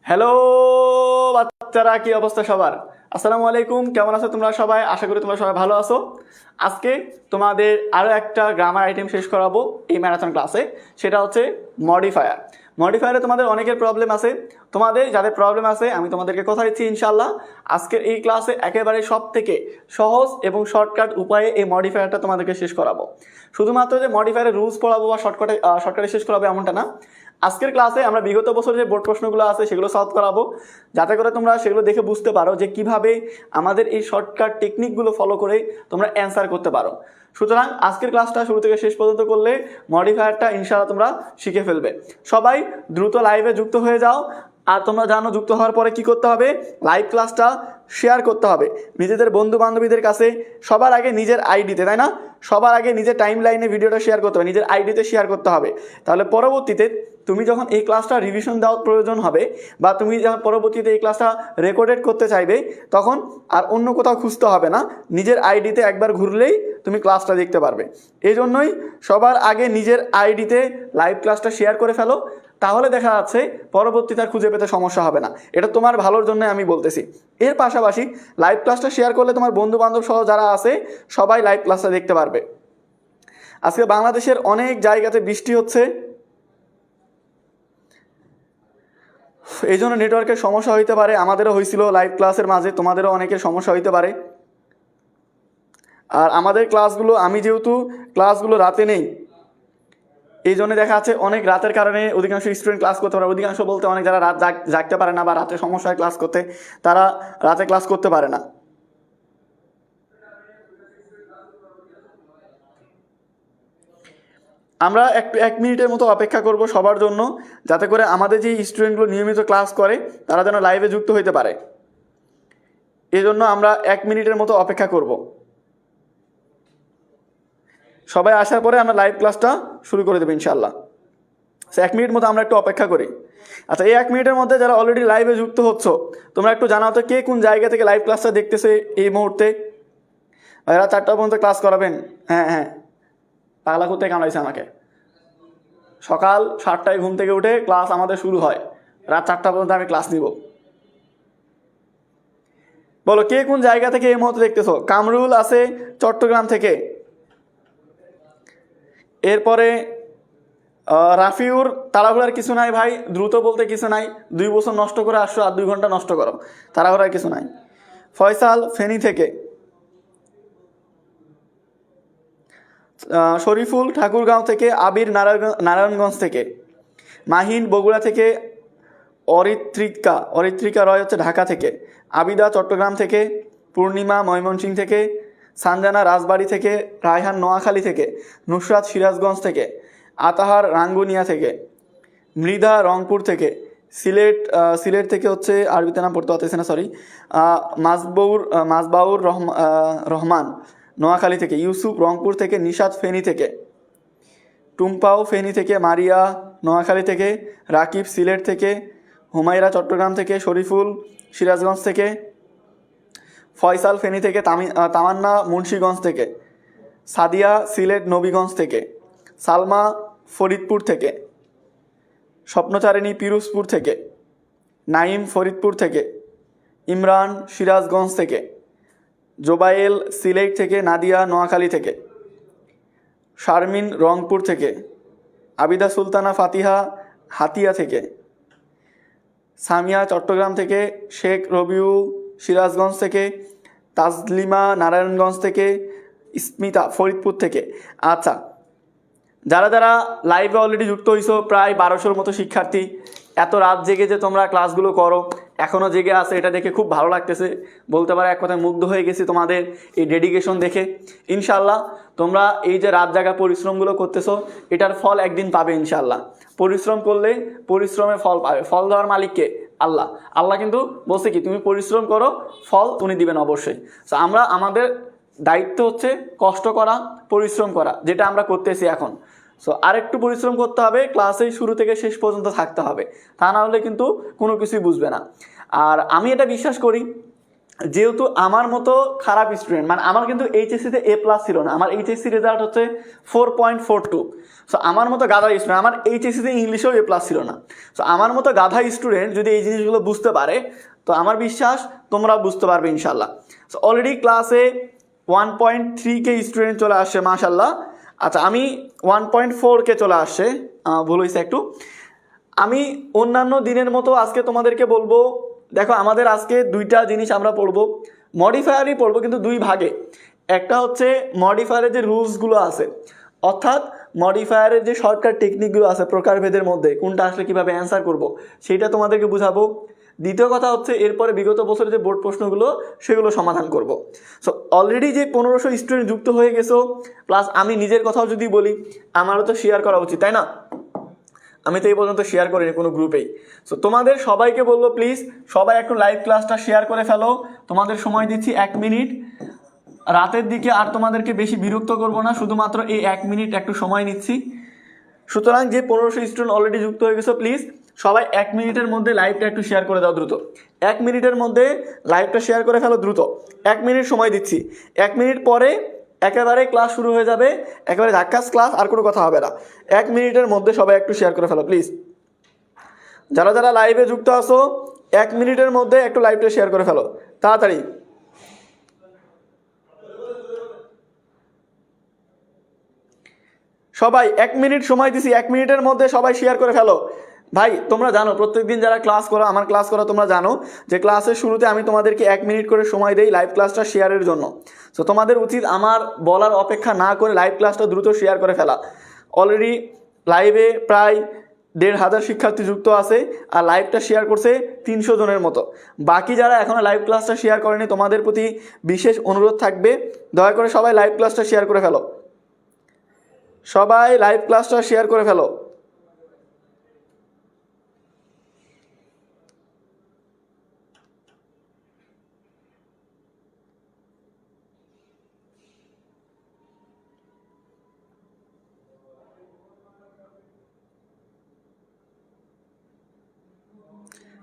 Hello বাচ্চারা, কি অবস্থা সবার? আসসালামু আলাইকুম। কেমন আছো তোমরা সবাই? আশা করি তোমরা সবাই ভালো আছো। আজকে তোমাদের আরও একটা গ্রামার আইটেম শেষ করাবো এই ম্যারাথন ক্লাসে। সেটা হচ্ছে মডিফায়ার। মডিফায়ারে তোমাদের অনেকের প্রবলেম আছে। তোমাদের যাদের প্রবলেম আছে আমি তোমাদেরকে কথা দিচ্ছি, ইনশাল্লাহ আজকের এই ক্লাসে একেবারে সব থেকে সহজ এবং শর্টকাট উপায়ে এই মডিফায়ারটা তোমাদেরকে শেষ করাবো। শুধুমাত্র যে মডিফায়ারের রুলস পড়াবো বা শর্টকাটে শেষ করাবো এমনটা না। আজকের ক্লাসে আমরা বিগত বছরের যে বোর্ড প্রশ্নগুলো আছে সেগুলো সলভ করাবো, যাতে করে তোমরা সেগুলো দেখে বুঝতে পারো যে কিভাবে আমাদের এই শর্টকাট টেকনিকগুলো ফলো করে তোমরা অ্যান্সার করতে পারো। সুতরাং আজকের ক্লাসটা শুরু থেকে শেষ পর্যন্ত করলে মডিফায়ারটা ইনশাআল্লাহ তোমরা শিখে ফেলবে। সবাই দ্রুত লাইভে যুক্ত হয়ে যাও। আর তোমরা জানো যুক্ত হওয়ার পরে কি করতে হবে? লাইভ ক্লাসটা শেয়ার করতে হবে নিজেদের বন্ধু বান্ধবীদের কাছে। সবার আগে নিজের আইডিতে, তাই না? সবার আগে নিজের টাইম লাইনে ভিডিওটা শেয়ার করতে হবে, নিজের আইডিতে শেয়ার করতে হবে। তাহলে পরবর্তীতে তুমি যখন এই ক্লাসটা রিভিশন দেওয়ার প্রয়োজন হবে বা তুমি যখন পরবর্তীতে এই ক্লাসটা রেকর্ডেড করতে চাইবে, তখন আর অন্য কোথাও খুঁজতে হবে না, নিজের আইডিতে একবার ঘুরলেই তুমি ক্লাসটা দেখতে পারবে। এই জন্যই সবার আগে নিজের আইডিতে লাইভ ক্লাসটা শেয়ার করে ফেলো, তাহলে দেখা যাচ্ছে পরবর্তীতে আর খুঁজে পেতে সমস্যা হবে না। এটা তোমার ভালোর জন্য আমি বলতেছি। এর পাশাপাশি লাইভ ক্লাসটা শেয়ার করলে তোমার বন্ধু বান্ধব সহ যারা আছে সবাই লাইভ ক্লাসটা দেখতে পারবে। আজকে বাংলাদেশের অনেক জায়গাতে বৃষ্টি হচ্ছে, এই জন্য নেটওয়ার্কের সমস্যা হইতে পারে। আমাদেরও হয়েছিল লাইভ ক্লাসের মাঝে, তোমাদেরও অনেকের সমস্যা হইতে পারে। আর আমাদের ক্লাসগুলো, আমি যেহেতু ক্লাসগুলো রাতে নেই, এই জন্য দেখা যাচ্ছে অনেক রাতের কারণে অধিকাংশ স্টুডেন্ট ক্লাস করতে পারে। অধিকাংশ বলতে অনেক যারা রাত জাগতে পারে না বা রাতে সমস্যা হয় ক্লাস করতে, তারা রাতে ক্লাস করতে পারে না। আমরা এক মিনিটের মতো অপেক্ষা করব সবার জন্য, যাতে করে আমাদের যে স্টুডেন্টগুলো নিয়মিত ক্লাস করে তারা যেন লাইভে যুক্ত হইতে পারে। এই জন্য আমরা 1 মিনিটের মতো অপেক্ষা করব। সবাই আসার পরে আমরা লাইভ ক্লাসটা শুরু করে দেবো ইনশাল্লাহ। 1 মিনিট মতো আমরা একটু অপেক্ষা করি। আচ্ছা, এই 1 মিনিটের মধ্যে যারা অলরেডি লাইভে যুক্ত হচ্ছ, তোমরা একটু জানাও তো কে কোন জায়গা থেকে লাইভ ক্লাসটা দেখতেছে এই মুহূর্তে। এরা 4টা পর্যন্ত ক্লাস করাবেন? হ্যাঁ হ্যাঁ, পাগলা করতে কামড়াইছে আমাকে। সকাল 7টায় ঘুম থেকে উঠে ক্লাস আমাদের শুরু হয়, রাত 4টা পর্যন্ত আমি ক্লাস নিব। বলো কে কোন জায়গা থেকে এই মুহূর্তে দেখতেছো? কামরুল আছে চট্টগ্রাম থেকে, এরপরে রাফিউর। তাড়াহুড়ার কিছু নাই ভাই, দ্রুত বলতে কিছু নাই। 2 বছর নষ্ট করে আসছো আর 2 ঘন্টা নষ্ট করো, তাড়াহুড়ার কিছু নাই। ফয়সাল ফেনী থেকে, শরীফুল ঠাকুরগাঁও থেকে, আবির নারায়ণগঞ্জ থেকে, মাহিন বগুড়া থেকে, অরিত্রিকা রয় হচ্ছে ঢাকা থেকে, আবিদা চট্টগ্রাম থেকে, পূর্ণিমা ময়মনসিংহ থেকে, সানজানা রাজবাড়ী থেকে, রায়হান নোয়াখালী থেকে, নুসরাত সিরাজগঞ্জ থেকে, আতাহার রাঙ্গুনিয়া থেকে, মৃধা রংপুর থেকে, সিলেট থেকে হচ্ছে আরবিতে নাম পড়তে পারতেছে না, সরি, মাজবাউর রহমান নোয়াখালী থেকে, ইউসুফ রংপুর থেকে, নিশাত ফেনী থেকে, টুম্পাও ফেনী থেকে, মারিয়া নোয়াখালী থেকে, রাকিব সিলেট থেকে, হুমায়রা চট্টগ্রাম থেকে, শরীফুল সিরাজগঞ্জ থেকে, ফয়সাল ফেনী থেকে, তামান্না মুন্সিগঞ্জ থেকে, সাদিয়া সিলেট নবীগঞ্জ থেকে, সালমা ফরিদপুর থেকে, স্বপ্নচারিণী পিরোজপুর থেকে, নাইম ফরিদপুর থেকে, ইমরান সিরাজগঞ্জ থেকে, জোবায়েল সিলেট থেকে, নাদিয়া নোয়াখালী থেকে, শারমিন রংপুর থেকে, আবিদা সুলতানা ফাতিহা হাতিয়া থেকে, সামিয়া চট্টগ্রাম থেকে, শেখ রবিউ সিরাজগঞ্জ থেকে, তাজলিমা নারায়ণগঞ্জ থেকে, স্মিতা ফরিদপুর থেকে। আচ্ছা, যারা যারা লাইভে অলরেডি যুক্ত হইছো, প্রায় 1200-র মতো শিক্ষার্থী। এত রাত জেগে যে তোমরা ক্লাসগুলো করো, এখনও জেগে আছে, এটা দেখে খুব ভালো লাগতেছে। বলতে পারো এক কথায় মুগ্ধ হয়ে গেছি তোমাদের এই ডেডিকেশন দেখে। ইনশাল্লাহ তোমরা এই যে রাত জাগা পরিশ্রমগুলো করতেছো, এটার ফল একদিন পাবে ইনশাল্লাহ। পরিশ্রম করলে পরিশ্রমের ফল পাবে। ফল দেওয়ার মালিককে? আল্লাহ। আল্লাহ কিন্তু বলছে কি, তুমি পরিশ্রম করো, ফল উনি দিবেন অবশ্যই। তো আমরা, আমাদের দায়িত্ব হচ্ছে কষ্ট করা, পরিশ্রম করা, যেটা আমরা করতেছি এখন। সো আরেকটু পরিশ্রম করতে হবে, ক্লাসে শুরু থেকে শেষ পর্যন্ত থাকতে হবে, তা না হলে কিন্তু কোনো কিছুই বুঝবে না। আর আমি এটা বিশ্বাস করি যেহেতু আমার মতো খারাপ স্টুডেন্ট, মানে আমার কিন্তু এইচএসসিতে A+ ছিল না, আমার এইচএসসি রেজাল্ট হচ্ছে 4.42। সো আমার মতো গাধা স্টুডেন্ট, আমার এইচএসসিতে ইংলিশেও A+ ছিল না। সো আমার মতো গাধা স্টুডেন্ট যদি এই জিনিসগুলো বুঝতে পারে, তো আমার বিশ্বাস তোমরা বুঝতে পারবে ইনশাল্লাহ। সো অলরেডি ক্লাসে 1.3K স্টুডেন্ট চলে আসছে মাশাল্লাহ। আচ্ছা, আমি 1.4K চলে আসছে, ভুল হয়েছে একটু। আমি অন্যান্য দিনের মতো আজকে তোমাদেরকে বলবো, দেখো আমাদের আজকে দুইটা জিনিস আমরা পড়বো, মডিফায়ারই পড়বো কিন্তু দুই ভাগে। একটা হচ্ছে মডিফায়ারের যে রুলসগুলো আছে, অর্থাৎ মডিফায়ারের যে শর্টকাট টেকনিকগুলো আছে প্রকারভেদের মধ্যে কোনটা আসলে কীভাবে অ্যান্সার করব সেইটা তোমাদেরকে বুঝাবো। দ্বিতীয় কথা হচ্ছে এরপরে বিগত বছরের যে বোর্ড প্রশ্নগুলো সেগুলো সমাধান করব। সো অলরেডি যে 1500 স্টুডেন্ট যুক্ত হয়ে গেছো, প্লাস আমি নিজের কথাও যদি বলি, আমারও তো শেয়ার করা উচিত, তাই না? আমি তো এই পর্যন্ত শেয়ার করিনি কোনো গ্রুপেই। সো তোমাদের সবাইকে বলবো প্লিজ সবাই একটু লাইভ ক্লাসটা শেয়ার করে ফেলো। তোমাদের সময় দিচ্ছি 1 মিনিট রাতের দিকে, আর তোমাদেরকে বেশি বিরক্ত করব না, শুধুমাত্র এই 1 মিনিট একটু সময় নিচ্ছি। সুতরাং যে 1500 স্টুডেন্ট অলরেডি যুক্ত হয়ে গেছো, প্লিজ সবাই 1 মিনিটের মধ্যে লাইভটা একটু শেয়ার করে দাও দ্রুত। 1 মিনিটের মধ্যে লাইভটা শেয়ার করে ফেলো দ্রুত। 1 মিনিট সময় দিচ্ছি, 1 মিনিট পরে একেবারে ক্লাস শুরু হয়ে যাবে, একেবারে ধাক্কাস ক্লাস, আর কোনো কথা হবে না। 1 মিনিটের মধ্যে সবাই একটু শেয়ার করে ফেলো প্লিজ। যারা যারা লাইভে যুক্ত আছো 1 মিনিটের মধ্যে একটু লাইভটা শেয়ার করে ফেলো তাড়াতাড়ি। সবাই 1 মিনিট সময় দিছি, 1 মিনিটের মধ্যে সবাই শেয়ার করে ফেলো। ভাই তোমরা জানো প্রত্যেকদিন যারা ক্লাস করো, আমার ক্লাস করো, তোমরা জানো যে ক্লাসের শুরুতে আমি তোমাদেরকে 1 মিনিট করে সময় দেই লাইভ ক্লাসটা শেয়ারের জন্য। সো তোমাদের উচিত আমার বলার অপেক্ষা না করে লাইভ ক্লাসটা দ্রুত শেয়ার করে ফেলা। অলরেডি লাইভে প্রায় 1500 শিক্ষার্থী যুক্ত আছে, আর লাইভটা শেয়ার করছে 300 জনের মতো। বাকি যারা এখনও লাইভ ক্লাসটা শেয়ার করেনি, তোমাদের প্রতি বিশেষ অনুরোধ থাকবে, দয়া করে সবাই লাইভ ক্লাসটা শেয়ার করে ফেলো। সবাই লাইভ ক্লাসটা শেয়ার করে ফেলো।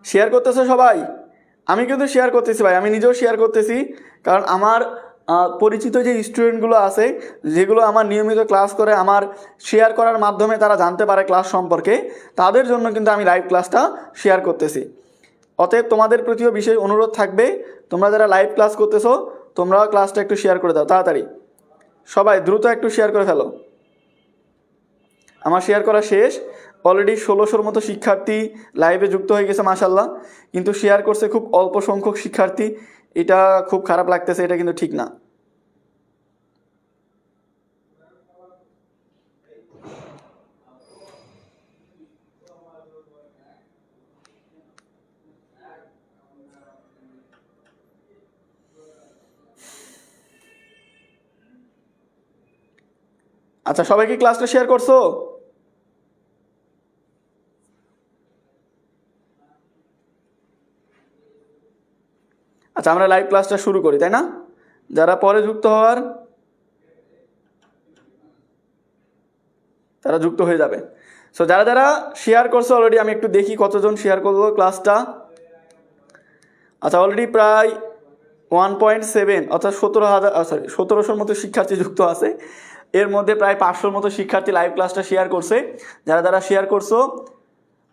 শেয়ার করতেছে সবাই? আমি কিন্তু শেয়ার করতেছি ভাই, আমি নিজেও শেয়ার করতেছি, কারণ আমার পরিচিত যে স্টুডেন্টগুলো আছে, যেগুলো আমার নিয়মিত ক্লাস করে, আমার শেয়ার করার মাধ্যমে তারা জানতে পারে ক্লাস সম্পর্কে, তাদের জন্য কিন্তু আমি লাইভ ক্লাসটা শেয়ার করতেছি। অতএব তোমাদের প্রতিও বিশেষ অনুরোধ থাকবে, তোমরা যারা লাইভ ক্লাস করতেছো তোমরাও ক্লাসটা একটু শেয়ার করে দাও তাড়াতাড়ি। সবাই দ্রুত একটু শেয়ার করে ফেলো। আমার শেয়ার করা শেষ, অলরেডি 1600-র মতো শিক্ষার্থী লাইভে যুক্ত হয়ে গেছে মাশাল্লাহ, কিন্তু শেয়ার করছে খুব অল্প সংখ্যক শিক্ষার্থী। এটা খুব খারাপ লাগতেছে, এটা কিন্তু ঠিক না। আচ্ছা, সবাই কি ক্লাসটা শেয়ার করছো? আচ্ছা, আমরা লাইভ ক্লাসটা শুরু করি, তাই না? যারা পরে যুক্ত হওয়ার তারা যুক্ত হয়ে যাবে। সো যারা যারা শেয়ার করছো অলরেডি, আমি একটু দেখি কতজন শেয়ার করলো ক্লাসটা। আচ্ছা, অলরেডি প্রায় 1.7 অর্থাৎ 17,000 মতো শিক্ষার্থী যুক্ত আছে। এর মধ্যে প্রায় 500-র মতো শিক্ষার্থী লাইভ ক্লাসটা শেয়ার করছে। যারা যারা শেয়ার করছো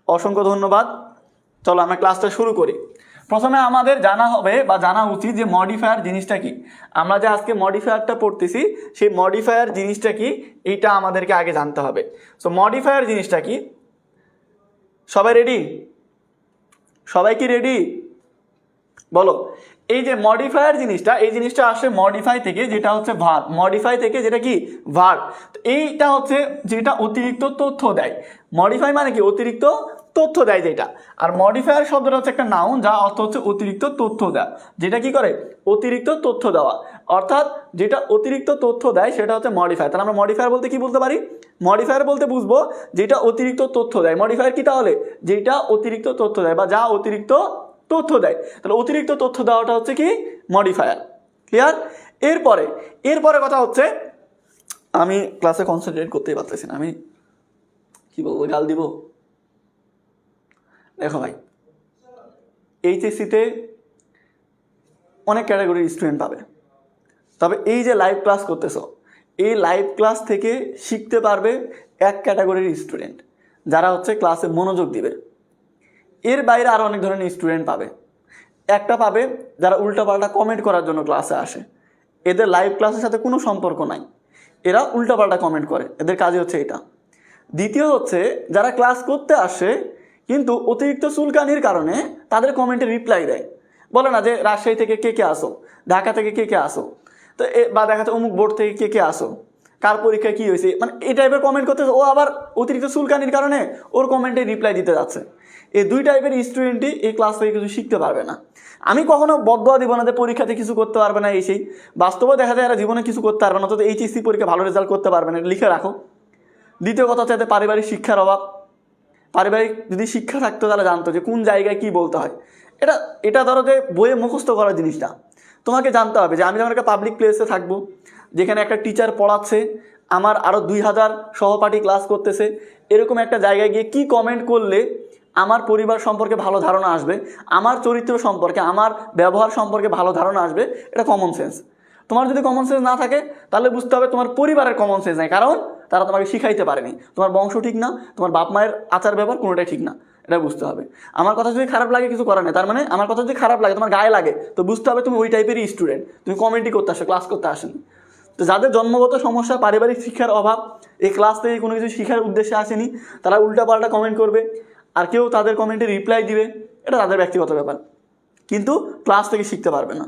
অসংখ্য ধন্যবাদ। চলো আমরা ক্লাসটা শুরু করি। প্রথমে আমাদের জানা হবে বা জানা উচিত যে মডিফায়ার জিনিসটা কি। আমরা যে আজকে মডিফায়ারটা পড়তেছি, সেই মডিফায়ার জিনিসটা কি এইটা আমাদেরকে আগে জানতে হবে। সো মডিফায়ার জিনিসটা কি, সবাই রেডি? সবাই কি রেডি বলো? এই যে মডিফায়ার জিনিসটা, এই জিনিসটা আসে মডিফাই থেকে, যেটা হচ্ছে ভার্ব। মডিফাই থেকে যেটা কি ভার্ব। এইটা হচ্ছে যেটা অতিরিক্ত তথ্য দেয়। মডিফাই মানে কি অতিরিক্ত তথ্য দেয় যেটা। আর মডিফায়ার শব্দটা হচ্ছে একটা নাউন, যা অর্থ হচ্ছে অতিরিক্ত তথ্য দেওয়া। যেটা কি করে অতিরিক্ত তথ্য দেওয়া, অর্থাৎ যেটা অতিরিক্ত তথ্য দেয় সেটা হচ্ছে মডিফায়ার। তাহলে আমরা মডিফায়ার বলতে কি বলতে পারি? মডিফায়ার বলতে বুঝবো যেটা অতিরিক্ত তথ্য দেয়। মডিফায়ার কি তাহলে? যেটা অতিরিক্ত তথ্য দেয় বা যা অতিরিক্ত তথ্য দেয়। তাহলে অতিরিক্ত তথ্য দেওয়াটা হচ্ছে কি মডিফায়ার। ক্লিয়ার? এরপরে কথা হচ্ছে, আমি ক্লাসে কনসেন্ট্রেট করতেই পারতেছি না, আমি কি বলবো, গাল দিব? দেখো ভাই, এইচএসসিতে অনেক ক্যাটাগরির স্টুডেন্ট পাবে। তবে এই যে লাইভ ক্লাস করতেছো, এই লাইভ ক্লাস থেকে শিখতে পারবে এক ক্যাটাগরির স্টুডেন্ট, যারা হচ্ছে ক্লাসে মনোযোগ দিবে। এর বাইরে আরও অনেক ধরনের স্টুডেন্ট পাবে। একটা পাবে যারা উল্টাপাল্টা কমেন্ট করার জন্য ক্লাসে আসে, এদের লাইভ ক্লাসের সাথে কোনো সম্পর্ক নাই, এরা উল্টাপাল্টা কমেন্ট করে, এদের কাজই হচ্ছে এটা। দ্বিতীয় হচ্ছে যারা ক্লাস করতে আসে কিন্তু অতিরিক্ত চুলকানির কারণে তাদের কমেন্টে রিপ্লাই দেয়, বলে না যে রাজশাহী থেকে কে কে আসো, ঢাকা থেকে কে কে আসো, তো বা দেখা যাচ্ছে অমুক বোর্ড থেকে কে কে আসো, কার পরীক্ষায় কী হয়েছে, মানে এই টাইপের কমেন্ট করতেছে। ও আবার অতিরিক্ত চুলকানির কারণে ওর কমেন্টে রিপ্লাই দিতে যাচ্ছে। এই দুই টাইপের স্টুডেন্টই এই ক্লাস থেকে কিছু শিখতে পারবে না। আমি কখনো বদদোয়া দিব না যে পরীক্ষাতে কিছু করতে পারবে না, এই সেই বাস্তবে দেখা যায় এরা জীবনে কিছু করতে পারবে না, অন্তত এইচএসসি পরীক্ষা ভালো রেজাল্ট করতে পারবে না, লিখে রাখো। দ্বিতীয় কথা হচ্ছে এদের পারিবারিক শিক্ষার অভাব। পারিবারিক যদি শিক্ষা থাকতো তাহলে জানতো যে কোন জায়গায় কী বলতে হয়। এটা ধরো যে বইয়ে মুখস্থ করার জিনিসটা তোমাকে জানতে হবে যে আমি যখন একটা পাবলিক প্লেসে থাকবো, যেখানে একটা টিচার পড়াচ্ছে, আমার আরও 2000 সহপাঠী ক্লাস করতেছে, এরকম একটা জায়গায় গিয়ে কী কমেন্ট করলে আমার পরিবার সম্পর্কে ভালো ধারণা আসবে, আমার চরিত্র সম্পর্কে, আমার ব্যবহার সম্পর্কে ভালো ধারণা আসবে, এটা কমন সেন্স। তোমার যদি কমন সেন্স না থাকে তাহলে বুঝতে হবে তোমার পরিবারের কমন সেন্স নেই, কারণ তারা তোমাকে শিখাইতে পারেনি, তোমার বংশ ঠিক না, তোমার বাপ মায়ের আচার ব্যবহার কোনোটাই ঠিক না, এটা বুঝতে হবে। আমার কথা যদি খারাপ লাগে কিছু করার নেই, তার মানে আমার কথা যদি খারাপ লাগে, তোমার গায়ে লাগে, তো বুঝতে হবে তুমি ওই টাইপেরই স্টুডেন্ট, তুমি কমেন্টই করতে আসো, ক্লাস করতে আসেনি। তো যাদের জন্মগত সমস্যা, পারিবারিক শিক্ষার অভাব, এই ক্লাস থেকে কোনো কিছু শিখার উদ্দেশ্যে আসেনি, তারা উল্টাপাল্টা কমেন্ট করবে, আর কেউ তাদের কমেন্টে রিপ্লাই দিবে, এটা তাদের ব্যক্তিগত ব্যাপার, কিন্তু ক্লাস থেকে শিখতে পারবে না।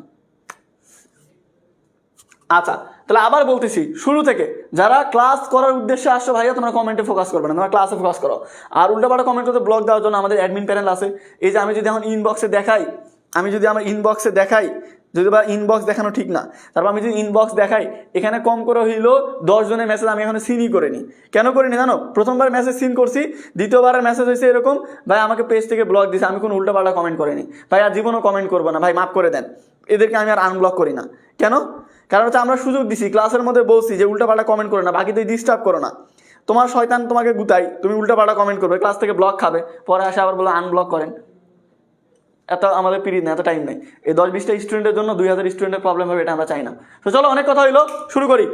আচ্ছা, তাহলে আবার বলতেছি শুরু থেকে, যারা ক্লাস করার উদ্দেশ্যে আসছো ভাইয়া, তোমরা কমেন্টে ফোকাস করবে না, তোমরা ক্লাসে ফোকাস করো। আর উল্টাপাল্টা কমেন্ট করতে ব্লক দেওয়ার জন্য আমাদের অ্যাডমিন প্যানেল আছে। এই যে আমি যদি এখন ইনবক্সে দেখাই, যদি বা ইনবক্স দেখানো ঠিক না, তারপর আমি যদি ইনবক্স দেখাই, এখানে কম করে হইলো 10 জনের মেসেজ আমি এখানে সিনই করিনি। কেন করিনি জানো? প্রথমবার মেসেজ সিন করছি, দ্বিতীয়বারের মেসেজ হয়েছে এরকম, ভাই আমাকে পেজ থেকে ব্লক দিছে, আমি কোনো উল্টাপাল্টা কমেন্ট করিনি, ভাই আর জীবনও কমেন্ট করবো না, ভাই মাফ করে দেন। এদেরকে আমি আর আনব্লক করি না। কেন? কারণ হচ্ছে আমরা সুযোগ দিছি, ক্লাসের মধ্যে বলছি যে উল্টাপাল্টা কমেন্ট করো না, বাকিদের ডিস্টার্ব করো না। তোমার শয়তান তোমাকে গুতাই, তুমি উল্টাপাল্টা কমেন্ট করবে, ক্লাস থেকে ব্লক খাবে, পরে আসে আবার বলে আনব্লক করেন। এত আমাদের পিরিয়ড নেই, এত টাইম নেই। এই 10-20টা স্টুডেন্টের জন্য 2000 স্টুডেন্টের প্রবলেম হবে, এটা আমরা চাই না। তো চলো, অনেক কথা হইলো, শুরু করি।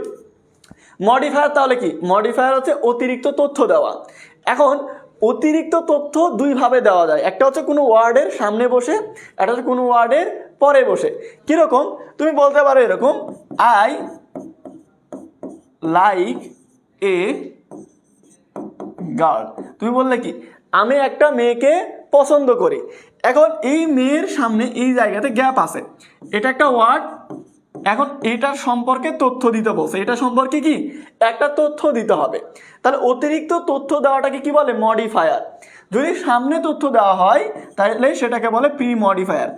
মডিফায়ার তাহলে কি? মডিফায়ার হচ্ছে অতিরিক্ত তথ্য দেওয়া। এখন অতিরিক্ত তথ্য দুইভাবে দেওয়া যায়, একটা হচ্ছে কোনো ওয়ার্ডের সামনে বসে, একটা হচ্ছে কোনো ওয়ার্ডের পরে বসে। কীরকম? তুমি বলতে পারো এরকম, আই লাইক এ গার্ল। তুমি বললে কি, আমি একটা মেয়েকে পছন্দ করি। এখন এই মেয়ের সামনে এই জায়গাতে গ্যাপ আছে, এটা একটা ওয়ার্ড। এখন এটার সম্পর্কে তথ্য দিতে বলছে, এটা সম্পর্কে কি একটা তথ্য দিতে হবে। তাহলে অতিরিক্ত তথ্য দেওয়াটাকে কি বলে? মডিফায়ার। যদি সামনে তথ্য দেওয়া হয় তাহলে সেটাকে বলে প্রি মডিফায়ার।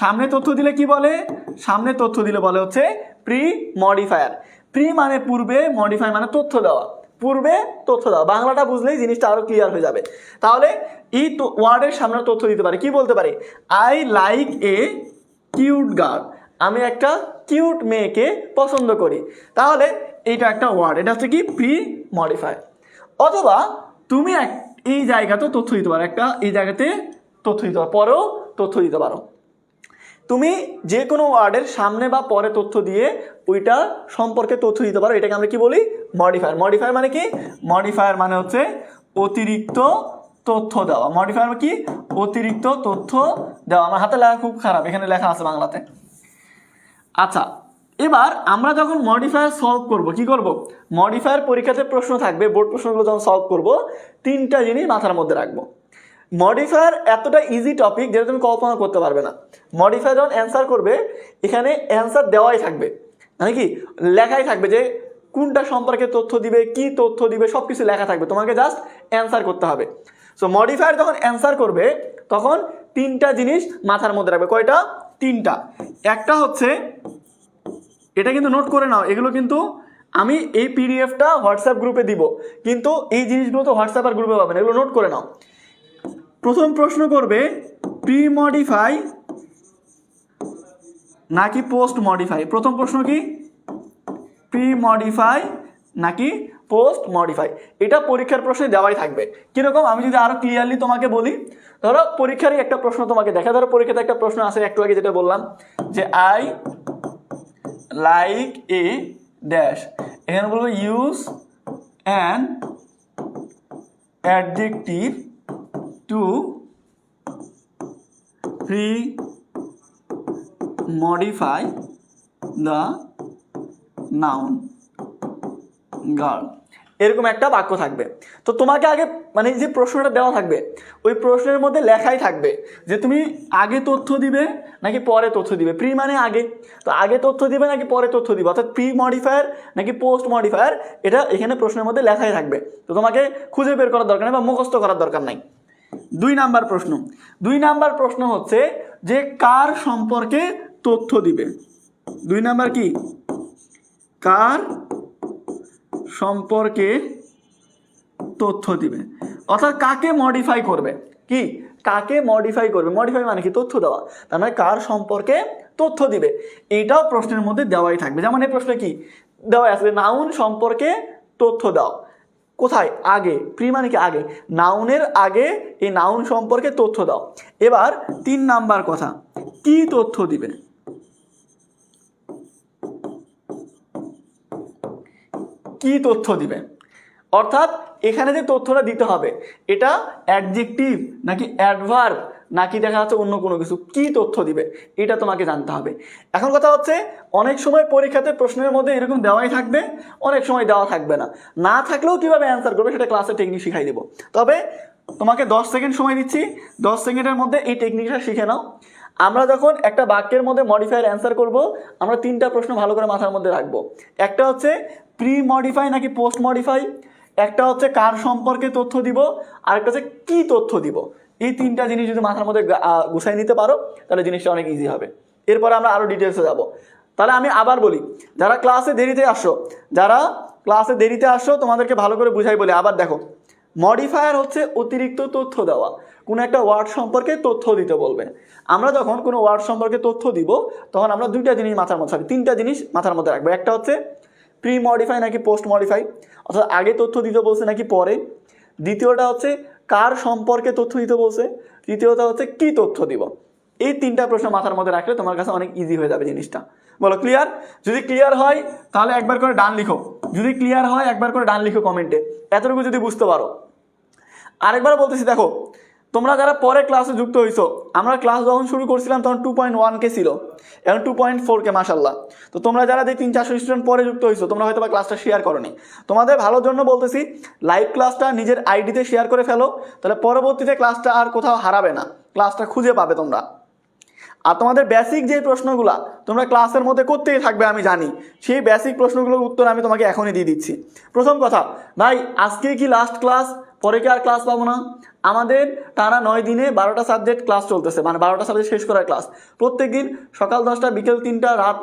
সামনে তথ্য দিলে কি বলে? সামনে তথ্য দিলে বলে হচ্ছে প্রি মডিফায়ার। প্রি মানে পূর্বে, মডিফাই মানে তথ্য দেওয়া, পূর্বে তথ্য দেওয়া। বাংলাটা বুঝলেই জিনিসটা আরো ক্লিয়ার হয়ে যাবে। তাহলে এই ওয়ার্ডের সামনে তথ্য দিতে পারে, কি বলতে পারে? I like a cute girl, আমি একটা কিউট মেয়েকে পছন্দ করি। তাহলে এইটা একটা ওয়ার্ড, এটা হচ্ছে কি প্রি মডিফাই। অথবা তুমি এই জায়গাতে তথ্য দিতে পারো, একটা এই জায়গাতে তথ্য দিতে পারো, পরেও তথ্য দিতে পারো। তুমি যে কোনো ওয়ার্ডের সামনে বা পরে তথ্য দিয়ে ওইটা সম্পর্কে তথ্য দিতে পারো, এটাকে আমরা কি বলি? মডিফায়ার। মডিফায়ার মানে কি? মডিফায়ার মানে হচ্ছে অতিরিক্ত তথ্য দেওয়া। মডিফায়ার কি? অতিরিক্ত তথ্য দেওয়া। আমার হাতে লেখা খুব খারাপ, এখানে লেখা আছে বাংলাতে। আচ্ছা, এবার আমরা যখন মডিফায়ার সলভ করব, কি করব? মডিফায়ার পরীক্ষাতে প্রশ্ন থাকবে, বোর্ড প্রশ্নগুলো যখন সলভ করব, 3টা জিনিস মাথার মধ্যে রাখবো। মডিফায়ার এতটা ইজি টপিক যেটা তুমি কল্পনা করতে পারবে না। মডিফায়ার যখন অ্যান্সার করবে, এখানে অ্যান্সার দেওয়াই থাকবে, মানে কি লেখাই থাকবে যে কোনটা সম্পর্কে তথ্য দিবে, কি তথ্য দিবে, সব কিছু লেখা থাকবে, তোমাকে জাস্ট অ্যান্সার করতে হবে। সো মডিফায়ার যখন অ্যান্সার করবে তখন 3টা জিনিস মাথার মধ্যে রাখবে। কয়টা? 3টা। একটা হচ্ছে, এটা কিন্তু নোট করে নাও, এগুলো কিন্তু আমি এই পিডিএফটা হোয়াটসঅ্যাপ গ্রুপে দিব, কিন্তু এই জিনিসগুলো তো হোয়াটসঅ্যাপ আর গ্রুপে পাবেন, এগুলো নোট করে নাও। প্রথম প্রশ্ন করবে প্রি মডিফাই নাকি পোস্ট মডিফাই। প্রথম প্রশ্ন কি? প্রি মডিফাই নাকি পোস্ট মডিফাই। এটা পরীক্ষার প্রশ্নে দেওয়াই থাকবে। কিরকম, আমি যদি আরো ক্লিয়ারলি তোমাকে বলি, ধরো পরীক্ষারই একটা প্রশ্ন তোমাকে দেখা, ধরো পরীক্ষাতে একটা প্রশ্ন আছে একটু আগে যেটা বললাম যে আই লাইক এ ড্যাশ, এখানে বলবো use an adjective to modify the noun girl। এরকম একটা বাক্য থাকবে। তো তোমাকে আগে মানে যে প্রশ্নটা দেওয়া থাকবে ওই প্রশ্নের মধ্যে লেখাই থাকবে যে তুমি আগে তথ্য দিবে নাকি পরে তথ্য দিবে। প্রি মানে আগে, তো আগে তথ্য দিবে নাকি পরে তথ্য দিবে, অর্থাৎ প্রি মডিফায়ার নাকি পোস্ট মডিফায়ার, এটা এখানে প্রশ্নের মধ্যে লেখাই থাকবে। তো তোমাকে খুঁজে বের করার দরকার নেই বা মুখস্থ করার দরকার নাই। 2 নাম্বার প্রশ্ন, 2 নাম্বার প্রশ্ন হচ্ছে যে কার সম্পর্কে তথ্য দিবে। 2 নাম্বার কি, কার সম্পর্কে তথ্য দিবে, অর্থাৎ কাকে মডিফাই করবে। কি, কাকে মডিফাই করবে, মডিফাই মানে কি তথ্য দেওয়া, তার মানে কার সম্পর্কে তথ্য দিবে। এটাও প্রশ্নের মধ্যে দেওয়াই থাকবে। যেমন এই প্রশ্নে কি দেওয়া আছে, নাউন সম্পর্কে তথ্য দাও। কোথায়, আগে, প্রি মানে কি আগে, নাউনের আগে এই নাউন সম্পর্কে তথ্য দাও। এবার 3 নাম্বার কথা, কি তথ্য দিবে, কি তথ্য দিবে, অর্থাৎ এখানে যে তথ্যটা দিতে হবে এটা অ্যাডজেক্টিভ নাকি অ্যাডভার্ব নাকি দেখা যাচ্ছে অন্য কোনো কিছু, কি তথ্য দিবে এটা তোমাকে জানতে হবে। এখন কথা হচ্ছে অনেক সময় পরীক্ষাতে প্রশ্নের মধ্যে এরকম দেওয়াই থাকবে, অনেক সময় দেওয়া থাকবে না, না থাকলেও কিভাবে অ্যান্সার করবে সেটা ক্লাসে টেকনিক শিখাই দেবো। তবে তোমাকে 10 সেকেন্ড সময় দিচ্ছি, 10 সেকেন্ডের মধ্যে এই টেকনিকটা শিখে নাও। আমরা যখন একটা বাক্যের মধ্যে মডিফায়ার অ্যান্সার করব, আমরা 3টা প্রশ্ন ভালো করে মাথার মধ্যে রাখবো। একটা হচ্ছে প্রি মডিফাই নাকি পোস্ট মডিফাই, একটা হচ্ছে কার সম্পর্কে তথ্য দিব, আরেকটা হচ্ছে কি তথ্য দিব। এই 3টা জিনিস যদি মাথার মধ্যে গুছাই নিতে পারো তাহলে জিনিসটা অনেক ইজি হবে। এরপরে আমরা আরো ডিটেলসে যাব। তাহলে আমি আবার বলি, যারা ক্লাসে দেরিতে আসো তোমাদেরকে ভালো করে বুঝাই বলে আবার দেখো, মডিফায়ার হচ্ছে অতিরিক্ত তথ্য দেওয়া, কোনো একটা ওয়ার্ড সম্পর্কে তথ্য দিতে বলবে। আমরা যখন কোনো ওয়ার্ড সম্পর্কে তথ্য দিব তখন আমরা 2টা জিনিস মাথার মধ্যে, 3টা জিনিস মাথার মধ্যে রাখবো। একটা হচ্ছে প্রি মডিফাই নাকি পোস্ট মডিফাই, অর্থাৎ আগে তথ্য দিতে বলছে নাকি পরে। দ্বিতীয়টা হচ্ছে কার সম্পর্কে তথ্য দিতে বলছে। তৃতীয়টা হচ্ছে কি তথ্য দিব। এই 3টা প্রশ্ন মাথার মধ্যে রাখলে তোমার কাছে অনেক ইজি হয়ে যাবে জিনিসটা। বলো ক্লিয়ার? যদি ক্লিয়ার হয় তাহলে একবার করে ডান লিখো, যদি ক্লিয়ার হয় একবার করে ডান লিখো কমেন্টে, এতটুকু যদি বুঝতে পারো। আরেকবার বলতেছি, দেখো তোমরা যারা পরে ক্লাসে যুক্ত হইছো, আমরা ক্লাস যখন শুরু করছিলাম তখন 2.1K ছিল, এখন 2.4K মাশাল্লাহ। তো তোমরা যারা 300-400 স্টুডেন্ট পরে যুক্ত হইছো, তোমরা হয়তো বা ক্লাসটা শেয়ার করোনি, তোমাদের ভালোর জন্য বলতেছি লাইভ ক্লাসটা নিজের আইডিতে শেয়ার করে ফেলো, তাহলে পরবর্তীতে ক্লাসটা আর কোথাও হারাবে না, ক্লাসটা খুঁজে পাবে তোমরা। আর তোমাদের বেসিক যে প্রশ্নগুলো তোমরা ক্লাসের মধ্যে করতেই থাকবে আমি জানি, সেই বেসিক প্রশ্নগুলোর উত্তর আমি তোমাকে এখনই দিয়ে দিচ্ছি। প্রথম কথা ভাই, আজকে কি লাস্ট ক্লাস, পরে কি আর ক্লাস পাবো না? আমাদের টানা 9 দিনে 12টা সাবজেক্ট ক্লাস চলতেছে, মানে 12টা সাবজেক্ট শেষ করার ক্লাস। প্রত্যেক দিন সকাল 10টা, বিকেল 3টা, রাত